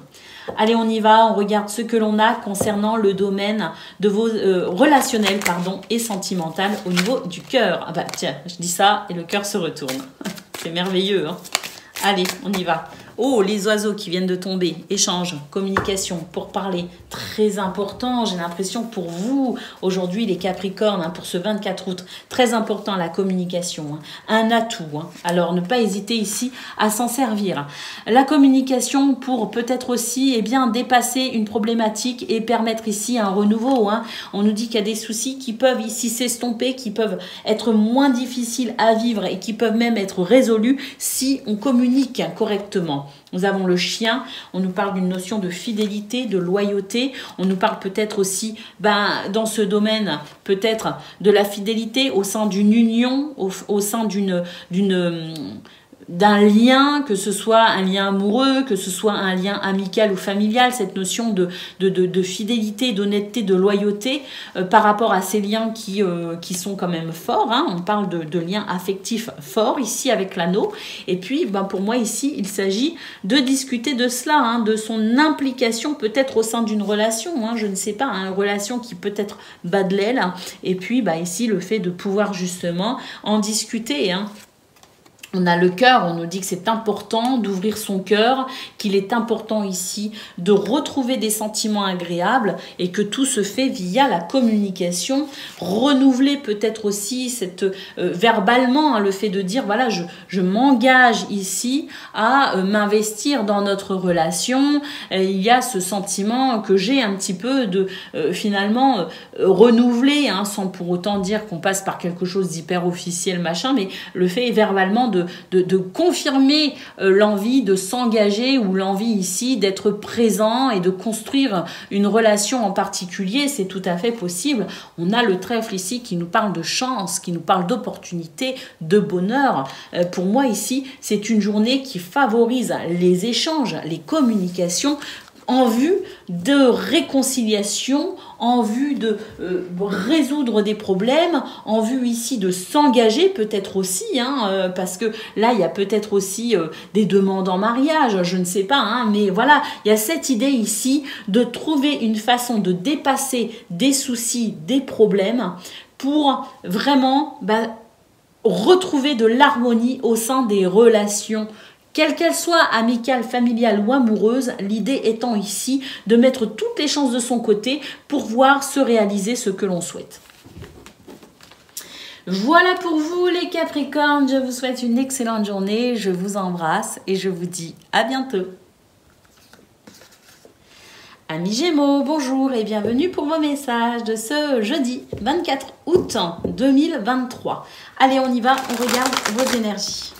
Allez, on y va, on regarde ce que l'on a concernant le domaine de vos relationnels et sentimental au niveau du cœur. Tiens, je dis ça et le cœur se retourne. C'est merveilleux. Allez, on y va. Oh, les oiseaux qui viennent de tomber. Échange, communication, pour parler. Très important, j'ai l'impression pour vous, aujourd'hui les Capricornes, hein, pour ce 24 août. Très important la communication. Hein. Un atout. Hein. Alors, ne pas hésiter ici à s'en servir. La communication pour peut-être aussi dépasser une problématique et permettre ici un renouveau. Hein. On nous dit qu'il y a des soucis qui peuvent ici s'estomper, qui peuvent être moins difficiles à vivre et qui peuvent même être résolus si on communique correctement. Nous avons le chien, on nous parle d'une notion de fidélité, de loyauté, on nous parle peut-être aussi, dans ce domaine, peut-être de la fidélité au sein d'une union, au sein d'un lien, que ce soit un lien amoureux, que ce soit un lien amical ou familial, cette notion de fidélité, d'honnêteté, de loyauté par rapport à ces liens qui sont quand même forts. Hein. On parle de liens affectifs forts ici avec l'anneau. Et puis, pour moi ici, il s'agit de discuter de cela, hein, de son implication peut-être au sein d'une relation. Hein, je ne sais pas, hein, une relation qui peut être bat de l'aile. Et puis, ici, le fait de pouvoir justement en discuter, hein. On a le cœur, on nous dit que c'est important d'ouvrir son cœur, qu'il est important ici de retrouver des sentiments agréables et que tout se fait via la communication. Renouveler peut-être aussi verbalement, hein, le fait de dire voilà, je m'engage ici à m'investir dans notre relation. Il y a ce sentiment que j'ai un petit peu de finalement renouveler, hein, sans pour autant dire qu'on passe par quelque chose d'hyper officiel, machin, mais le fait verbalement de confirmer l'envie de s'engager ou l'envie ici d'être présent et de construire une relation en particulier, c'est tout à fait possible. On a le trèfle ici qui nous parle de chance, qui nous parle d'opportunité, de bonheur. Pour moi ici, c'est une journée qui favorise les échanges, les communications en vue de réconciliation, en vue de résoudre des problèmes, en vue ici de s'engager peut-être aussi, hein, parce que là, il y a peut-être aussi des demandes en mariage, je ne sais pas, hein, mais voilà, il y a cette idée ici de trouver une façon de dépasser des soucis, des problèmes, pour vraiment retrouver de l'harmonie au sein des relations, quelle qu'elle soit, amicale, familiale ou amoureuse, l'idée étant ici de mettre toutes les chances de son côté pour voir se réaliser ce que l'on souhaite. Voilà pour vous les Capricornes, je vous souhaite une excellente journée, je vous embrasse et je vous dis à bientôt. Amis Gémeaux, bonjour et bienvenue pour vos messages de ce jeudi 24 août 2023. Allez, on y va, on regarde vos énergies.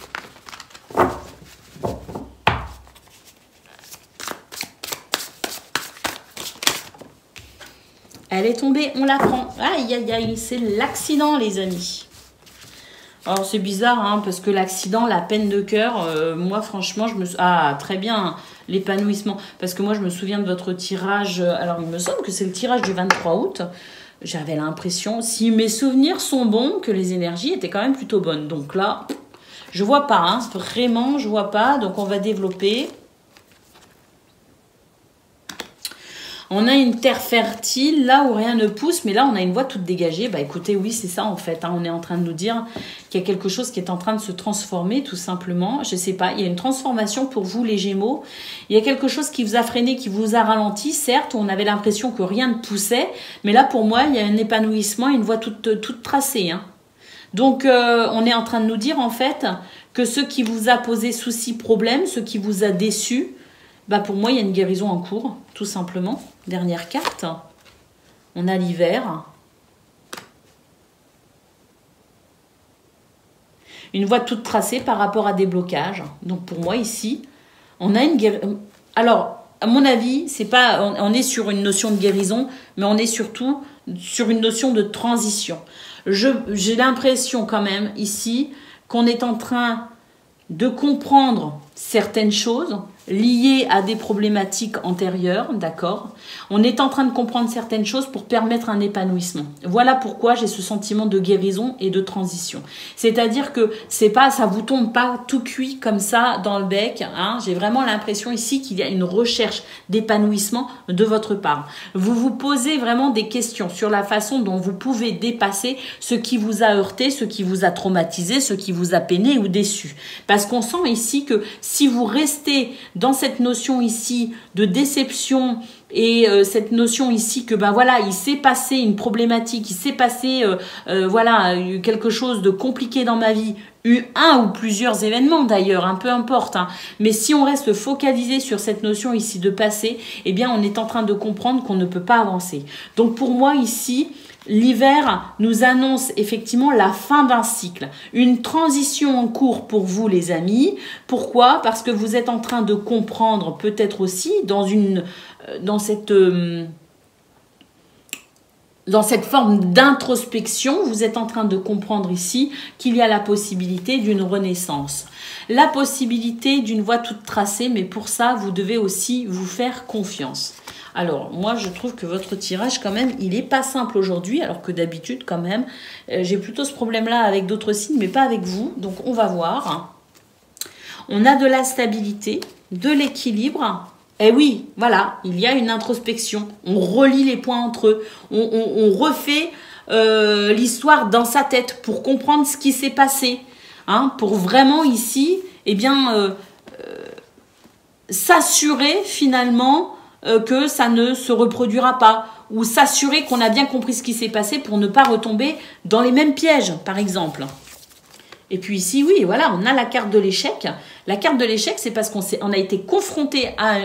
Elle est tombée, on la prend. Aïe, aïe, aïe, c'est l'accident, les amis. Alors, c'est bizarre, hein, parce que l'accident, la peine de cœur, moi, franchement, Ah, très bien, l'épanouissement. Parce que moi, je me souviens de votre tirage. Alors, il me semble que c'est le tirage du 23 août. J'avais l'impression, si mes souvenirs sont bons, que les énergies étaient quand même plutôt bonnes. Donc là, je vois pas, hein, vraiment, je vois pas. Donc, on va développer. On a une terre fertile, là où rien ne pousse, mais là, on a une voie toute dégagée. Écoutez, oui, c'est ça, en fait. Hein. On est en train de nous dire qu'il y a quelque chose qui est en train de se transformer, tout simplement. Je sais pas, il y a une transformation pour vous, les Gémeaux. Il y a quelque chose qui vous a freiné, qui vous a ralenti. Certes, on avait l'impression que rien ne poussait, mais là, pour moi, il y a un épanouissement, une voie toute tracée. Hein. Donc, on est en train de nous dire, en fait, que ce qui vous a posé souci, problème, ce qui vous a déçu, pour moi, il y a une guérison en cours, tout simplement. Dernière carte. On a l'hiver. Une voie toute tracée par rapport à des blocages. Donc, pour moi, ici, on a une guérison. Alors, à mon avis, c'est pas, on est sur une notion de guérison, mais on est surtout sur une notion de transition. J'ai l'impression quand même, ici, qu'on est en train de comprendre certaines choses, liées à des problématiques antérieures, d'accord? On est en train de comprendre certaines choses pour permettre un épanouissement. Voilà pourquoi j'ai ce sentiment de guérison et de transition. C'est-à-dire que c'est pas, ça vous tombe pas tout cuit comme ça dans le bec, hein. J'ai vraiment l'impression ici qu'il y a une recherche d'épanouissement de votre part. Vous vous posez vraiment des questions sur la façon dont vous pouvez dépasser ce qui vous a heurté, ce qui vous a traumatisé, ce qui vous a peiné ou déçu. Parce qu'on sent ici que si vous restez dans cette notion ici de déception et cette notion ici que ben voilà, il s'est passé une problématique, il s'est passé voilà, quelque chose de compliqué dans ma vie, un ou plusieurs événements d'ailleurs, hein, peu importe, hein. Mais si on reste focalisé sur cette notion ici de passé, eh bien on est en train de comprendre qu'on ne peut pas avancer. Donc pour moi ici, l'hiver nous annonce effectivement la fin d'un cycle, une transition en cours pour vous les amis. Pourquoi? Parce que vous êtes en train de comprendre peut-être aussi dans cette forme d'introspection, vous êtes en train de comprendre ici qu'il y a la possibilité d'une renaissance, la possibilité d'une voie toute tracée, mais pour ça, vous devez aussi vous faire confiance. Alors, moi, je trouve que votre tirage, quand même, il n'est pas simple aujourd'hui, alors que d'habitude, quand même, j'ai plutôt ce problème-là avec d'autres signes, mais pas avec vous. Donc, on va voir. On a de la stabilité, de l'équilibre. Et oui, voilà, il y a une introspection. On relie les points entre eux. On refait l'histoire dans sa tête pour comprendre ce qui s'est passé. Hein, pour vraiment ici, eh bien, s'assurer finalement que ça ne se reproduira pas, ou s'assurer qu'on a bien compris ce qui s'est passé pour ne pas retomber dans les mêmes pièges, par exemple. Et puis ici, oui, voilà, on a la carte de l'échec. La carte de l'échec, c'est parce qu'on a été confronté à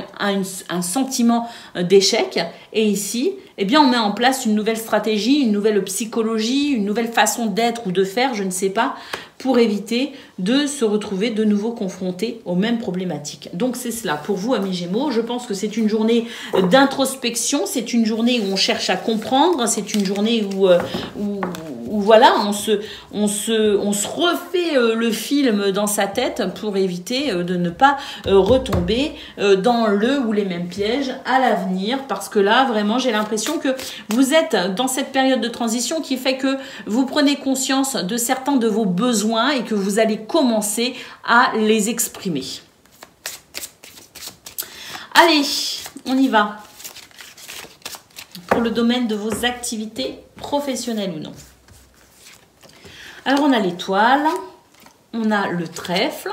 un sentiment d'échec. Et ici, eh bien, on met en place une nouvelle stratégie, une nouvelle psychologie, une nouvelle façon d'être ou de faire, je ne sais pas, pour éviter de se retrouver de nouveau confronté aux mêmes problématiques. Donc c'est cela pour vous, amis Gémeaux. Je pense que c'est une journée d'introspection, c'est une journée où on cherche à comprendre, c'est une journée où voilà, on se refait le film dans sa tête pour éviter de ne pas retomber dans le ou les mêmes pièges à l'avenir, parce que là, vraiment, j'ai l'impression que vous êtes dans cette période de transition qui fait que vous prenez conscience de certains de vos besoins et que vous allez commencer à les exprimer. Allez, on y va. Pour le domaine de vos activités professionnelles ou non. Alors, on a l'étoile, on a le trèfle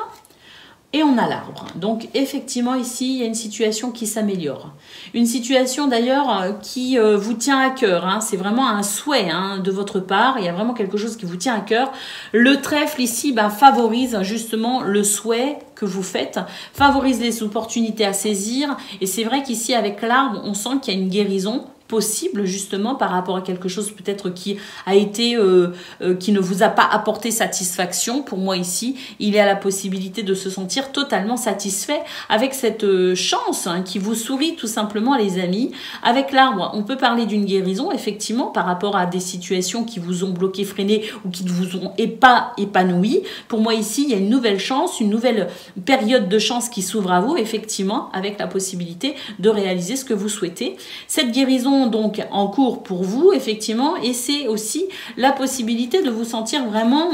et on a l'arbre. Donc, effectivement, ici, il y a une situation qui s'améliore. Une situation, d'ailleurs, qui vous tient à cœur. Hein. C'est vraiment un souhait de votre part. Il y a vraiment quelque chose qui vous tient à cœur. Le trèfle, ici, favorise justement le souhait que vous faites, favorise les opportunités à saisir. Et c'est vrai qu'ici, avec l'arbre, on sent qu'il y a une guérison possible justement par rapport à quelque chose peut-être qui a été qui ne vous a pas apporté satisfaction. Pour moi ici, il y a la possibilité de se sentir totalement satisfait avec cette chance qui vous sourit tout simplement, les amis. Avec l'arbre, on peut parler d'une guérison effectivement par rapport à des situations qui vous ont bloqué, freiné ou qui ne vous ont pas épanoui. Pour moi ici, il y a une nouvelle chance, une nouvelle période de chance qui s'ouvre à vous effectivement, avec la possibilité de réaliser ce que vous souhaitez. Cette guérison donc en cours pour vous effectivement, et c'est aussi la possibilité de vous sentir vraiment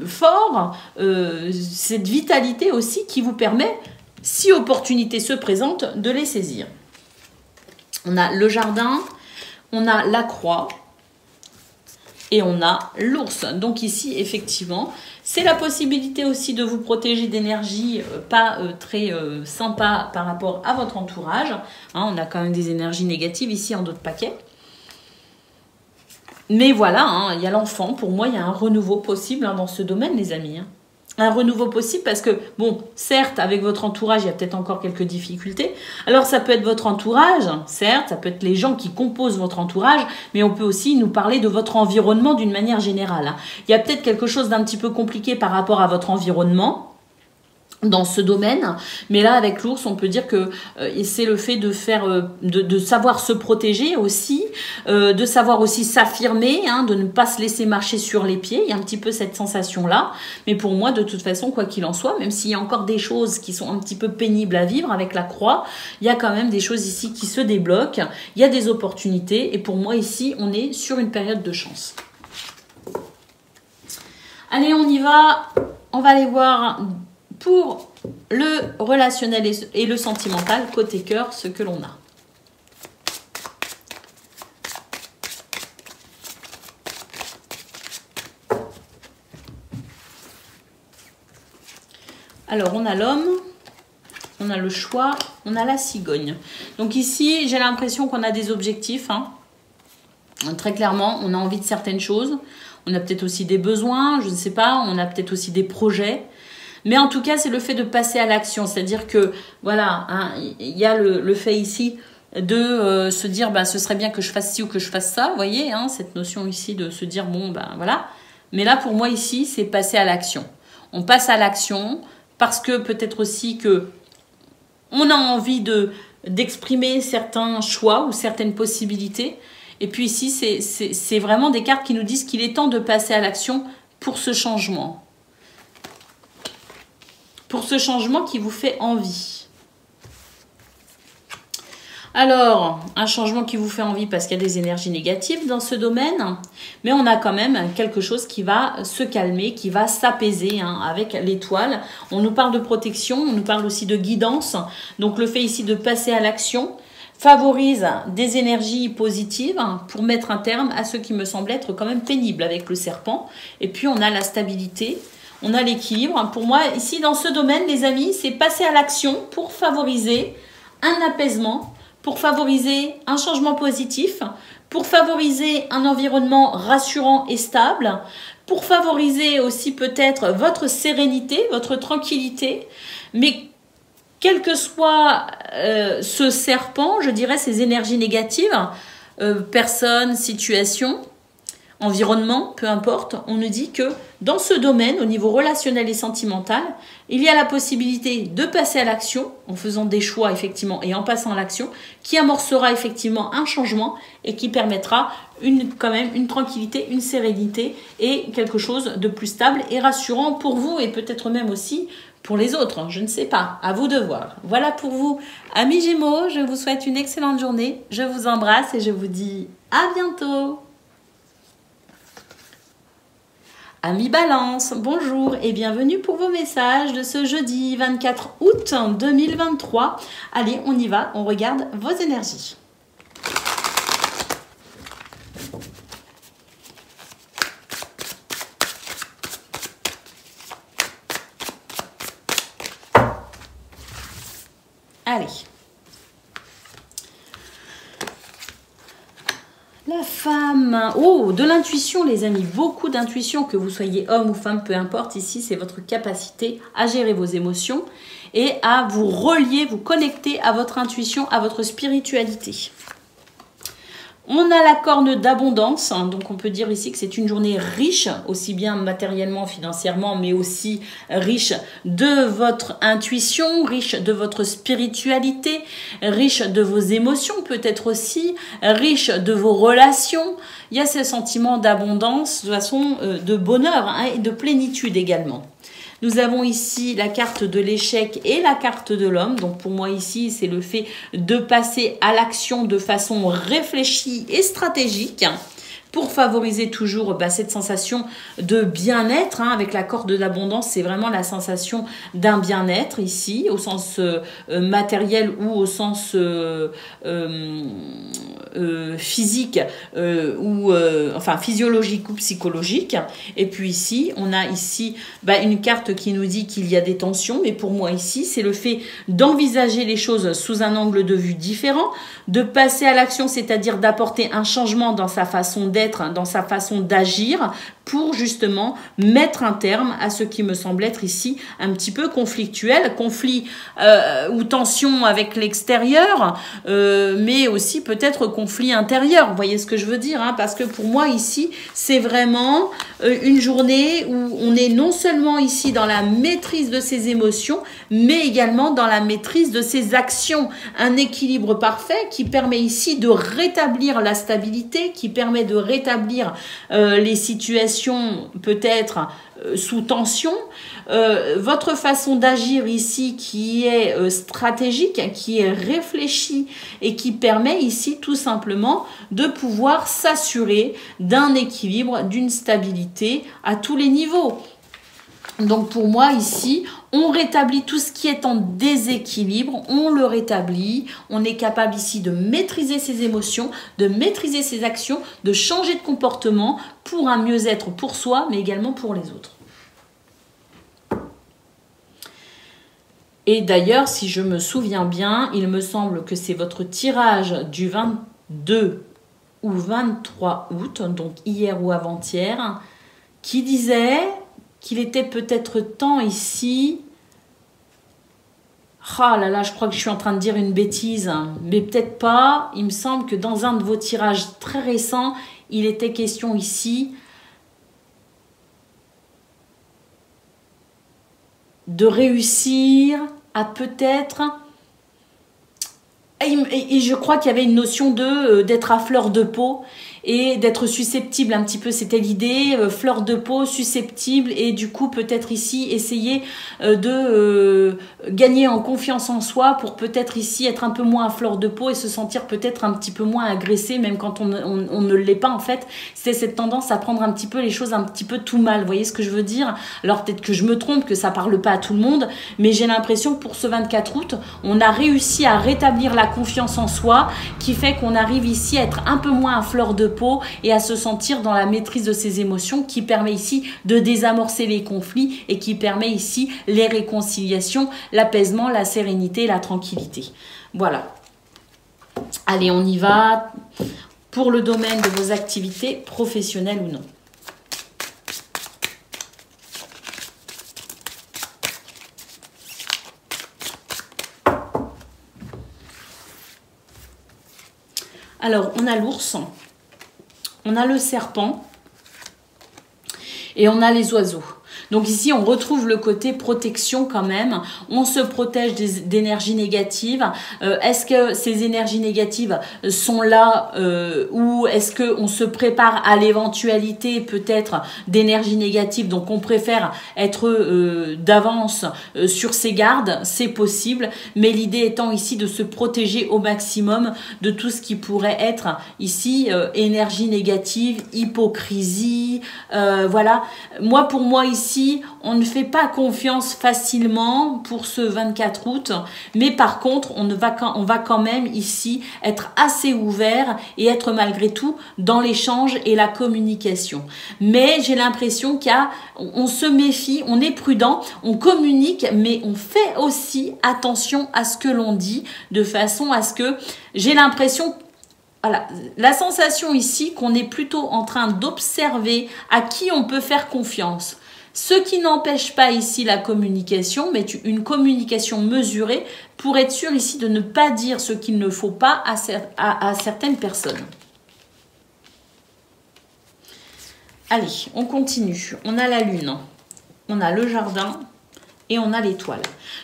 fort, cette vitalité aussi qui vous permet, si opportunité se présente, de les saisir. On a le jardin, on a la croix et on a l'ours. Donc ici effectivement, c'est la possibilité aussi de vous protéger d'énergie pas très sympa par rapport à votre entourage. Hein, on a quand même des énergies négatives ici en d'autres paquets. Mais voilà, il y a l'enfant. Pour moi, il y a un renouveau possible dans ce domaine, les amis. Un renouveau possible parce que, bon, certes, avec votre entourage, il y a peut-être encore quelques difficultés. Alors, ça peut être votre entourage, certes, ça peut être les gens qui composent votre entourage, mais on peut aussi nous parler de votre environnement d'une manière générale. Il y a peut-être quelque chose d'un petit peu compliqué par rapport à votre environnement. dans ce domaine, mais là avec l'ours on peut dire que c'est le fait de faire de savoir se protéger aussi, de savoir aussi s'affirmer, hein, de ne pas se laisser marcher sur les pieds. Il y a un petit peu cette sensation là, mais pour moi de toute façon quoi qu'il en soit, même s'il y a encore des choses qui sont un petit peu pénibles à vivre avec la croix, il y a quand même des choses ici qui se débloquent, il y a des opportunités, et pour moi ici on est sur une période de chance. Allez, on y va, on va aller voir pour le relationnel et le sentimental, côté cœur, ce que l'on a. Alors, on a l'homme, on a le choix, on a la cigogne. Donc ici, j'ai l'impression qu'on a des objectifs, hein. Très clairement, on a envie de certaines choses. On a peut-être aussi des besoins, je ne sais pas, on a peut-être aussi des projets. Mais en tout cas, c'est le fait de passer à l'action. C'est-à-dire que, voilà, hein, il y a le fait ici de se dire, bah, ce serait bien que je fasse ci ou que je fasse ça. Vous voyez, hein, cette notion ici de se dire, bon, ben voilà. Mais là, pour moi, ici, c'est passer à l'action. On passe à l'action parce que peut-être aussi que on a envie d'exprimer certains choix ou certaines possibilités. Et puis ici, c'est vraiment des cartes qui nous disent qu'il est temps de passer à l'action pour ce changement. Pour ce changement qui vous fait envie. Alors, un changement qui vous fait envie parce qu'il y a des énergies négatives dans ce domaine, mais on a quand même quelque chose qui va se calmer, qui va s'apaiser, hein, avec l'étoile. On nous parle de protection, on nous parle aussi de guidance. Donc le fait ici de passer à l'action favorise des énergies positives pour mettre un terme à ce qui me semble être quand même pénible avec le serpent. Et puis on a la stabilité. On a l'équilibre. Pour moi, ici, dans ce domaine, les amis, c'est passer à l'action pour favoriser un apaisement, pour favoriser un changement positif, pour favoriser un environnement rassurant et stable, pour favoriser aussi peut-être votre sérénité, votre tranquillité. Mais quel que soit ce serpent, je dirais ces énergies négatives, personne, situation, environnement, peu importe, on nous dit que dans ce domaine, au niveau relationnel et sentimental, il y a la possibilité de passer à l'action en faisant des choix effectivement et en passant à l'action qui amorcera effectivement un changement et qui permettra quand même une tranquillité, une sérénité et quelque chose de plus stable et rassurant pour vous et peut-être même aussi pour les autres. Je ne sais pas, à vous de voir. Voilà pour vous, amis Gémeaux, je vous souhaite une excellente journée, je vous embrasse et je vous dis à bientôt. Amis Balance, bonjour et bienvenue pour vos messages de ce jeudi 24 août 2023. Allez, on y va, on regarde vos énergies. Allez. La femme, oh, de l'intuition les amis, beaucoup d'intuition, que vous soyez homme ou femme, peu importe, ici c'est votre capacité à gérer vos émotions et à vous relier, vous connecter à votre intuition, à votre spiritualité. On a la corne d'abondance, hein, donc on peut dire ici que c'est une journée riche, aussi bien matériellement, financièrement, mais aussi riche de votre intuition, riche de votre spiritualité, riche de vos émotions peut-être aussi, riche de vos relations. Il y a ce sentiment d'abondance, de façon de bonheur, hein, et de plénitude également. Nous avons ici la carte de l'échec et la carte de l'homme. Donc pour moi ici, c'est le fait de passer à l'action de façon réfléchie et stratégique pour favoriser toujours cette sensation de bien-être. Hein, avec la corde d'abondance, c'est vraiment la sensation d'un bien-être ici, au sens matériel ou au sens physique ou enfin physiologique ou psychologique. Et puis ici, on a ici une carte qui nous dit qu'il y a des tensions, mais pour moi ici, c'est le fait d'envisager les choses sous un angle de vue différent, de passer à l'action, c'est-à-dire d'apporter un changement dans sa façon d'être, dans sa façon d'agir, pour justement mettre un terme à ce qui me semble être ici un petit peu conflictuel, conflit ou tension avec l'extérieur, mais aussi peut-être conflit intérieur. Vous voyez ce que je veux dire, hein, parce que pour moi ici, c'est vraiment une journée où on est non seulement ici dans la maîtrise de ses émotions, mais également dans la maîtrise de ses actions. Un équilibre parfait qui permet ici de rétablir la stabilité, qui permet de rétablir les situations peut-être sous tension. Votre façon d'agir ici qui est stratégique, qui est réfléchie et qui permet ici tout simplement de pouvoir s'assurer d'un équilibre, d'une stabilité à tous les niveaux. Donc pour moi ici, on rétablit tout ce qui est en déséquilibre, on le rétablit, on est capable ici de maîtriser ses émotions, de maîtriser ses actions, de changer de comportement pour un mieux-être pour soi, mais également pour les autres. Et d'ailleurs, si je me souviens bien, il me semble que c'est votre tirage du 22 ou 23 août, donc hier ou avant-hier, qui disait qu'il était peut-être temps ici... Ah là là, je crois que je suis en train de dire une bêtise, mais peut-être pas. Il me semble que dans un de vos tirages très récents, il était question ici de réussir à peut-être... Et je crois qu'il y avait une notion d'être à fleur de peau et d'être susceptible un petit peu, c'était l'idée, fleur de peau, susceptible, et du coup peut-être ici essayer de gagner en confiance en soi pour peut-être ici être un peu moins à fleur de peau et se sentir peut-être un petit peu moins agressé, même quand on ne l'est pas en fait. C'est cette tendance à prendre un petit peu les choses un petit peu tout mal, vous voyez ce que je veux dire? Alors peut-être que je me trompe, que ça parle pas à tout le monde, mais j'ai l'impression que pour ce 24 août, on a réussi à rétablir la confiance en soi, qui fait qu'on arrive ici à être un peu moins à fleur de peau et à se sentir dans la maîtrise de ses émotions, qui permet ici de désamorcer les conflits et qui permet ici les réconciliations, l'apaisement, la sérénité, la tranquillité. Voilà. Allez, on y va pour le domaine de vos activités professionnelles ou non. Alors, on a l'ours, on a le serpent et on a les oiseaux. Donc ici, on retrouve le côté protection quand même. On se protège d'énergies négatives. Est-ce que ces énergies négatives sont là ou est-ce qu'on se prépare à l'éventualité peut-être d'énergies négatives? Donc on préfère être d'avance sur ses gardes. C'est possible. Mais l'idée étant ici de se protéger au maximum de tout ce qui pourrait être ici énergie négative, hypocrisie. Voilà. Pour moi ici, on ne fait pas confiance facilement pour ce 24 août, mais par contre, on va quand même ici être assez ouvert et être malgré tout dans l'échange et la communication. Mais j'ai l'impression qu'on se méfie, on est prudent, on communique, mais on fait aussi attention à ce que l'on dit, de façon à ce que j'ai l'impression... Voilà, la sensation ici qu'on est plutôt en train d'observer à qui on peut faire confiance. Ce qui n'empêche pas ici la communication, mais une communication mesurée pour être sûr ici de ne pas dire ce qu'il ne faut pas à certaines personnes. Allez, on continue. On a la lune, on a le jardin et on a l'étoile.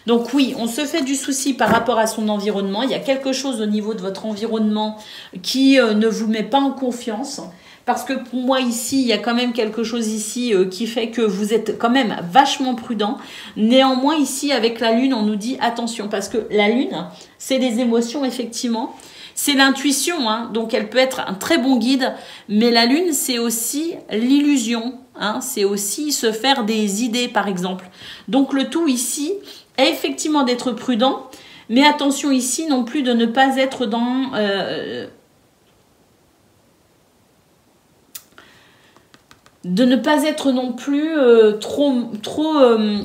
Donc oui, on se fait du souci par rapport à son environnement. Il y a quelque chose au niveau de votre environnement qui ne vous met pas en confiance. Parce que pour moi ici, il y a quand même quelque chose ici qui fait que vous êtes quand même vachement prudent. Néanmoins ici, avec la lune, on nous dit attention. Parce que la lune, c'est des émotions effectivement. C'est l'intuition, hein, donc elle peut être un très bon guide. Mais la lune, c'est aussi l'illusion. Hein, c'est aussi se faire des idées par exemple. Donc le tout ici est effectivement d'être prudent. Mais attention ici non plus de ne pas être dans... de ne pas être non plus trop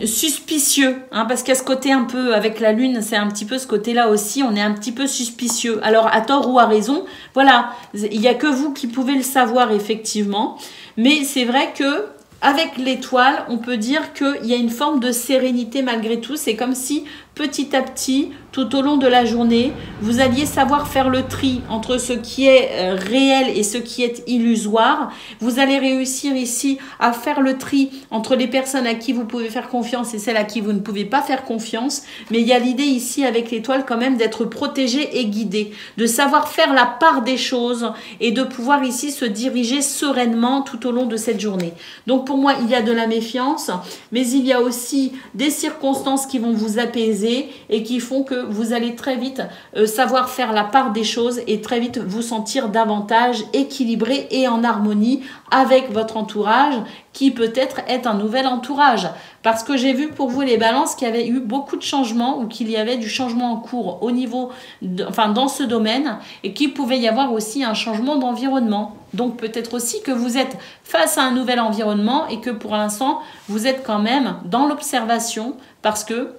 suspicieux, hein, parce qu'à ce côté un peu, avec la lune, c'est un petit peu ce côté-là aussi, on est un petit peu suspicieux. Alors, à tort ou à raison, voilà, il n'y a que vous qui pouvez le savoir, effectivement. Mais c'est vrai que avec l'étoile, on peut dire qu'il y a une forme de sérénité malgré tout. C'est comme si petit à petit, tout au long de la journée, vous alliez savoir faire le tri entre ce qui est réel et ce qui est illusoire. Vous allez réussir ici à faire le tri entre les personnes à qui vous pouvez faire confiance et celles à qui vous ne pouvez pas faire confiance. Mais il y a l'idée ici avec l'étoile quand même d'être protégé et guidé, de savoir faire la part des choses et de pouvoir ici se diriger sereinement tout au long de cette journée. Donc pour moi, il y a de la méfiance, mais il y a aussi des circonstances qui vont vous apaiser et qui font que vous allez très vite savoir faire la part des choses et très vite vous sentir davantage équilibré et en harmonie avec votre entourage qui peut-être est un nouvel entourage. Parce que j'ai vu pour vous les balances qu'il y avait eu beaucoup de changements ou qu'il y avait du changement en cours au niveau, dans ce domaine et qu'il pouvait y avoir aussi un changement d'environnement. Donc peut-être aussi que vous êtes face à un nouvel environnement et que pour l'instant vous êtes quand même dans l'observation parce que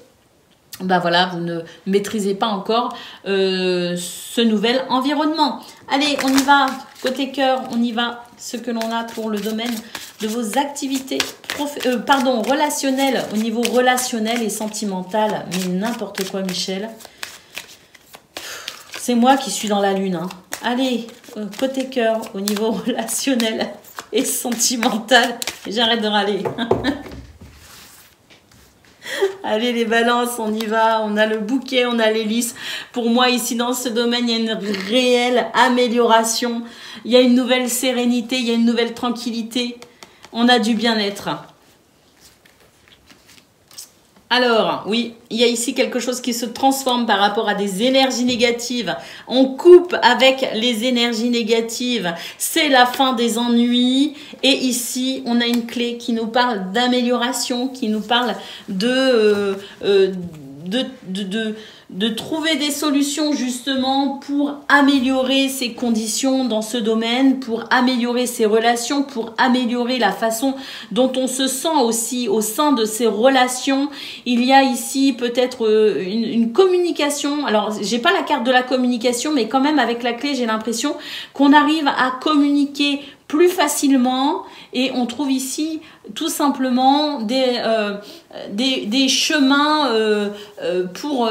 voilà, vous ne maîtrisez pas encore ce nouvel environnement. Allez, on y va. Côté cœur, on y va. Ce que l'on a pour le domaine de vos activités relationnelles, au niveau relationnel et sentimental. Mais n'importe quoi, Michel. C'est moi qui suis dans la lune. Hein. Allez, côté cœur, au niveau relationnel et sentimental. J'arrête de râler. Allez les balances, on y va, on a le bouquet, on a l'hélice. Pour moi ici dans ce domaine, il y a une réelle amélioration. Il y a une nouvelle sérénité, il y a une nouvelle tranquillité. On a du bien-être. Alors, oui, il y a ici quelque chose qui se transforme par rapport à des énergies négatives. On coupe avec les énergies négatives. C'est la fin des ennuis. Et ici, on a une clé qui nous parle d'amélioration, qui nous parle de trouver des solutions justement pour améliorer ses conditions dans ce domaine, pour améliorer ses relations, pour améliorer la façon dont on se sent aussi au sein de ces relations. Il y a ici peut-être une communication. Alors, j'ai pas la carte de la communication, mais quand même avec la clé, j'ai l'impression qu'on arrive à communiquer plus facilement et on trouve ici tout simplement des chemins pour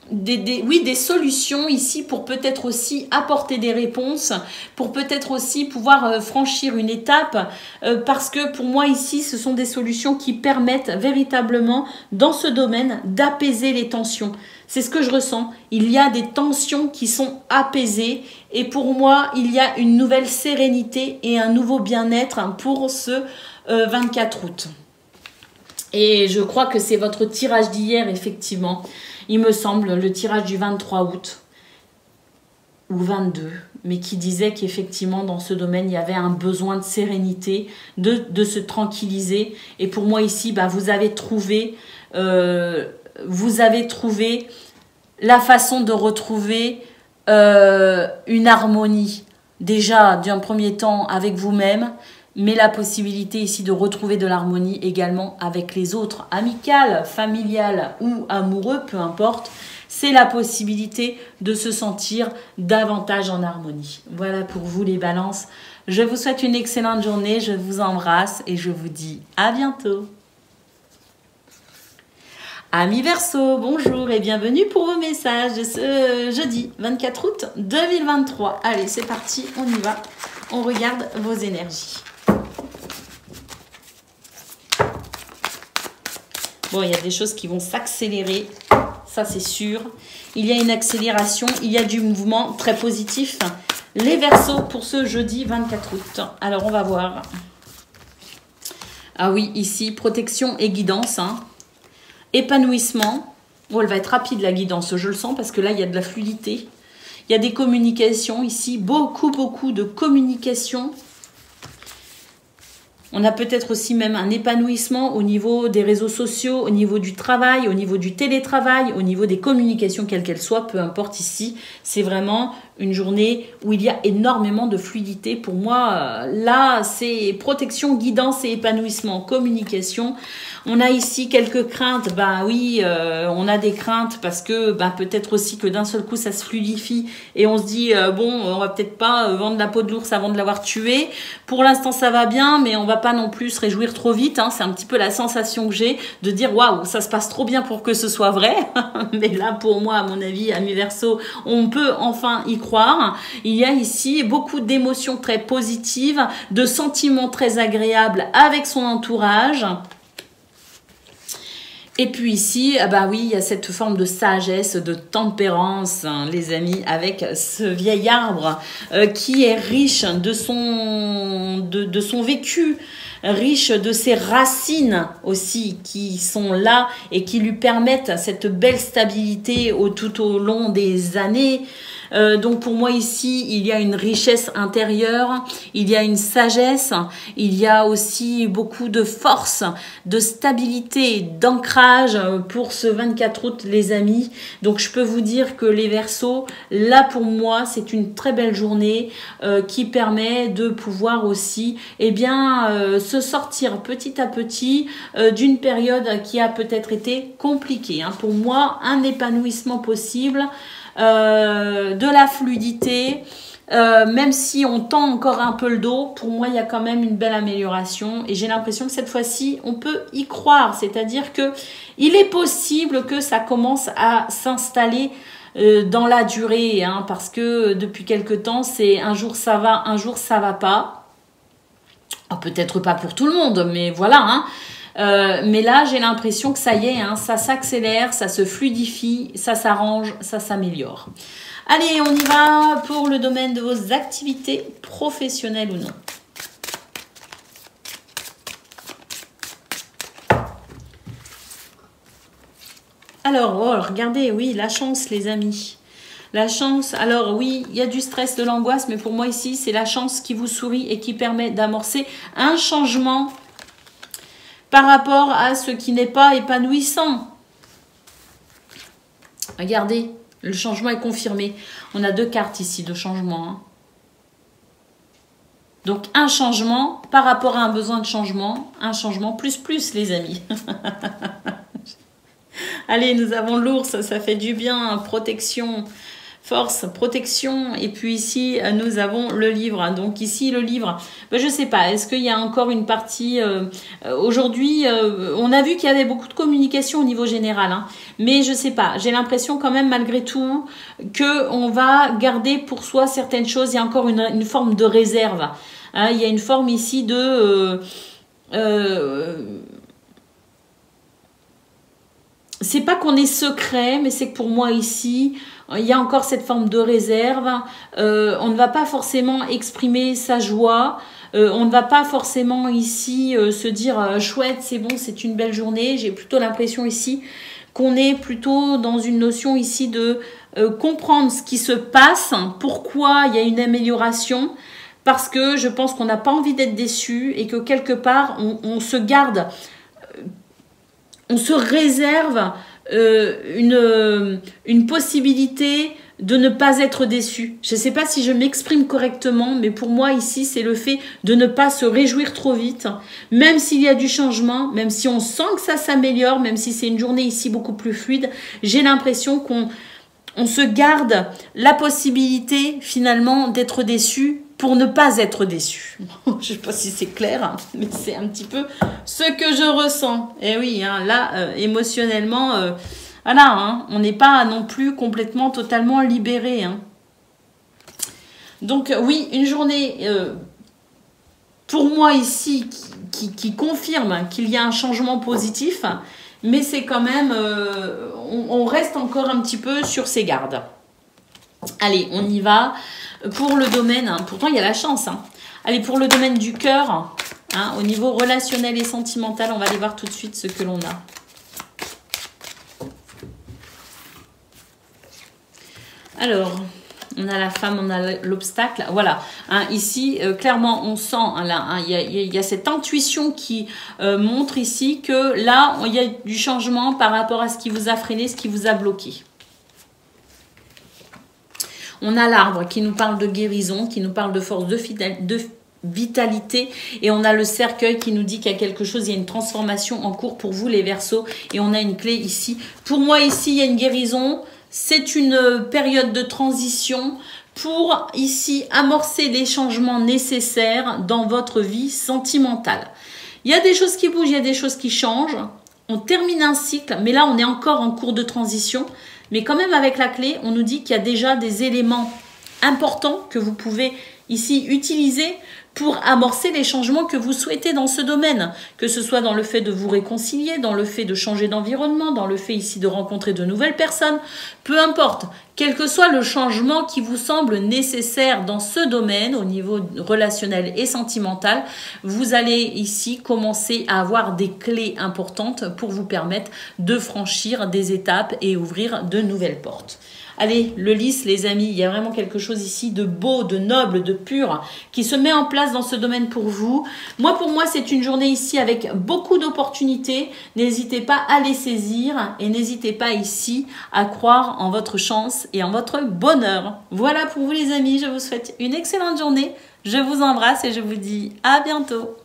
des solutions ici pour peut-être aussi apporter des réponses, pour peut-être aussi pouvoir franchir une étape parce que pour moi ici ce sont des solutions qui permettent véritablement dans ce domaine d'apaiser les tensions. C'est ce que je ressens. Il y a des tensions qui sont apaisées et pour moi, il y a une nouvelle sérénité et un nouveau bien-être pour ce 24 août. Et je crois que c'est votre tirage d'hier, effectivement. Il me semble, le tirage du 23 août ou 22, mais qui disait qu'effectivement, dans ce domaine, il y avait un besoin de sérénité, de se tranquilliser. Et pour moi, ici, vous avez trouvé la façon de retrouver une harmonie. Déjà, d'un premier temps, avec vous-même, mais la possibilité ici de retrouver de l'harmonie également avec les autres, amicales, familiales ou amoureux, peu importe. C'est la possibilité de se sentir davantage en harmonie. Voilà pour vous les balances. Je vous souhaite une excellente journée, je vous embrasse et je vous dis à bientôt. Amis Verseau, bonjour et bienvenue pour vos messages de ce jeudi 24 août 2023. Allez, c'est parti, on y va. On regarde vos énergies. Bon, il y a des choses qui vont s'accélérer, ça c'est sûr. Il y a une accélération, il y a du mouvement très positif. Les Verseaux pour ce jeudi 24 août. Alors, on va voir. Ah oui, ici, protection et guidance. Épanouissement. Oh, elle va être rapide la guidance, je le sens, parce que là, il y a de la fluidité. Il y a des communications ici, beaucoup de communication. On a peut-être aussi même un épanouissement au niveau des réseaux sociaux, au niveau du travail, au niveau du télétravail, au niveau des communications, quelles qu'elles soient, peu importe ici. C'est vraiment une journée où il y a énormément de fluidité. Pour moi, là, c'est protection, guidance et épanouissement, communication. On a ici quelques craintes. Ben oui, on a des craintes parce que peut-être aussi que d'un seul coup, ça se fluidifie et on se dit, bon, on va peut-être pas vendre la peau de l'ours avant de l'avoir tué. Pour l'instant, ça va bien, mais on va pas non plus se réjouir trop vite. Hein. C'est un petit peu la sensation que j'ai de dire, waouh, ça se passe trop bien pour que ce soit vrai. Mais là, pour moi, à mon avis, amis Verseau, on peut enfin y croire. Il y a ici beaucoup d'émotions très positives, de sentiments très agréables avec son entourage. Et puis ici, oui, il y a cette forme de sagesse, de tempérance, hein, les amis, avec ce vieil arbre qui est riche de son vécu, riche de ses racines aussi qui sont là et qui lui permettent cette belle stabilité tout au long des années. Donc pour moi ici, il y a une richesse intérieure, il y a une sagesse, il y a aussi beaucoup de force, de stabilité, d'ancrage pour ce 24 août les amis. Donc je peux vous dire que les Verseaux, là pour moi, c'est une très belle journée qui permet de pouvoir aussi se sortir petit à petit d'une période qui a peut-être été compliquée. Hein. Pour moi, un épanouissement possible. De la fluidité, même si on tend encore un peu le dos, pour moi il y a quand même une belle amélioration et j'ai l'impression que cette fois-ci on peut y croire, c'est-à-dire que il est possible que ça commence à s'installer dans la durée, hein, parce que depuis quelque temps c'est un jour ça va, un jour ça va pas. Peut-être pas pour tout le monde, mais voilà, hein. Mais là, j'ai l'impression que ça y est, hein, ça s'accélère, ça se fluidifie, ça s'arrange, ça s'améliore. Allez, on y va pour le domaine de vos activités professionnelles ou non. Alors, regardez, oui, la chance, les amis. La chance, alors oui, il y a du stress, de l'angoisse, mais pour moi ici, c'est la chance qui vous sourit et qui permet d'amorcer un changement par rapport à ce qui n'est pas épanouissant. Regardez, le changement est confirmé. On a 2 cartes ici de changement. Hein. Donc un changement par rapport à un besoin de changement. Un changement plus les amis. Allez, nous avons l'ours, ça fait du bien. Protection, force, protection. Et puis ici, nous avons le livre. Donc ici, le livre, je ne sais pas. Est-ce qu'il y a encore une partie... Aujourd'hui, on a vu qu'il y avait beaucoup de communication au niveau général. Hein, mais je ne sais pas. J'ai l'impression quand même, malgré tout, qu'on va garder pour soi certaines choses. Il y a encore une forme de réserve. Hein, il y a une forme ici de... c'est pas qu'on est secret, mais c'est que pour moi ici... Il y a encore cette forme de réserve. On ne va pas forcément exprimer sa joie. On ne va pas forcément ici se dire chouette, c'est bon, c'est une belle journée. J'ai plutôt l'impression ici qu'on est plutôt dans une notion ici de comprendre ce qui se passe, pourquoi il y a une amélioration. Parce que je pense qu'on n'a pas envie d'être déçu et que quelque part, on se garde, on se réserve une possibilité de ne pas être déçu. Je ne sais pas si je m'exprime correctement, mais pour moi ici, c'est le fait de ne pas se réjouir trop vite, même s'il y a du changement, même si on sent que ça s'améliore, même si c'est une journée ici beaucoup plus fluide, j'ai l'impression qu'on se garde la possibilité finalement d'être déçu pour ne pas être déçu. Je ne sais pas si c'est clair, hein, mais c'est un petit peu ce que je ressens. Et oui, hein, là, émotionnellement, voilà, hein, on n'est pas non plus complètement, totalement libéré. Hein. Donc oui, une journée, pour moi ici, qui confirme qu'il y a un changement positif, mais c'est quand même, on reste encore un petit peu sur ses gardes. Allez, on y va. Pour le domaine, hein, pourtant il y a la chance. Hein. Allez, pour le domaine du cœur, hein, au niveau relationnel et sentimental, on va aller voir tout de suite ce que l'on a. Alors, On a la femme, on a l'obstacle. Voilà. Hein, ici, clairement, on sent, hein, là, hein, il y a cette intuition qui montre ici que là, il y a du changement par rapport à ce qui vous a freiné, ce qui vous a bloqué. On a l'arbre qui nous parle de guérison, qui nous parle de force, de vitalité, et on a le cercueil qui nous dit qu'il y a quelque chose, il y a une transformation en cours pour vous les Verseaux, et on a une clé ici. Pour moi ici, il y a une guérison, c'est une période de transition pour ici amorcer les changements nécessaires dans votre vie sentimentale. Il y a des choses qui bougent, il y a des choses qui changent. On termine un cycle, mais là on est encore en cours de transition. Mais quand même avec la clé, on nous dit qu'il y a déjà des éléments importants que vous pouvez ici utiliser pour amorcer les changements que vous souhaitez dans ce domaine. Que ce soit dans le fait de vous réconcilier, dans le fait de changer d'environnement, dans le fait ici de rencontrer de nouvelles personnes. Peu importe, quel que soit le changement qui vous semble nécessaire dans ce domaine, au niveau relationnel et sentimental, vous allez ici commencer à avoir des clés importantes pour vous permettre de franchir des étapes et ouvrir de nouvelles portes. Allez, le lys, les amis, il y a vraiment quelque chose ici de beau, de noble, de pur qui se met en place dans ce domaine pour vous. Pour moi, c'est une journée ici avec beaucoup d'opportunités. N'hésitez pas à les saisir et n'hésitez pas ici à croire en votre chance et en votre bonheur. Voilà pour vous les amis, je vous souhaite une excellente journée. Je vous embrasse et je vous dis à bientôt.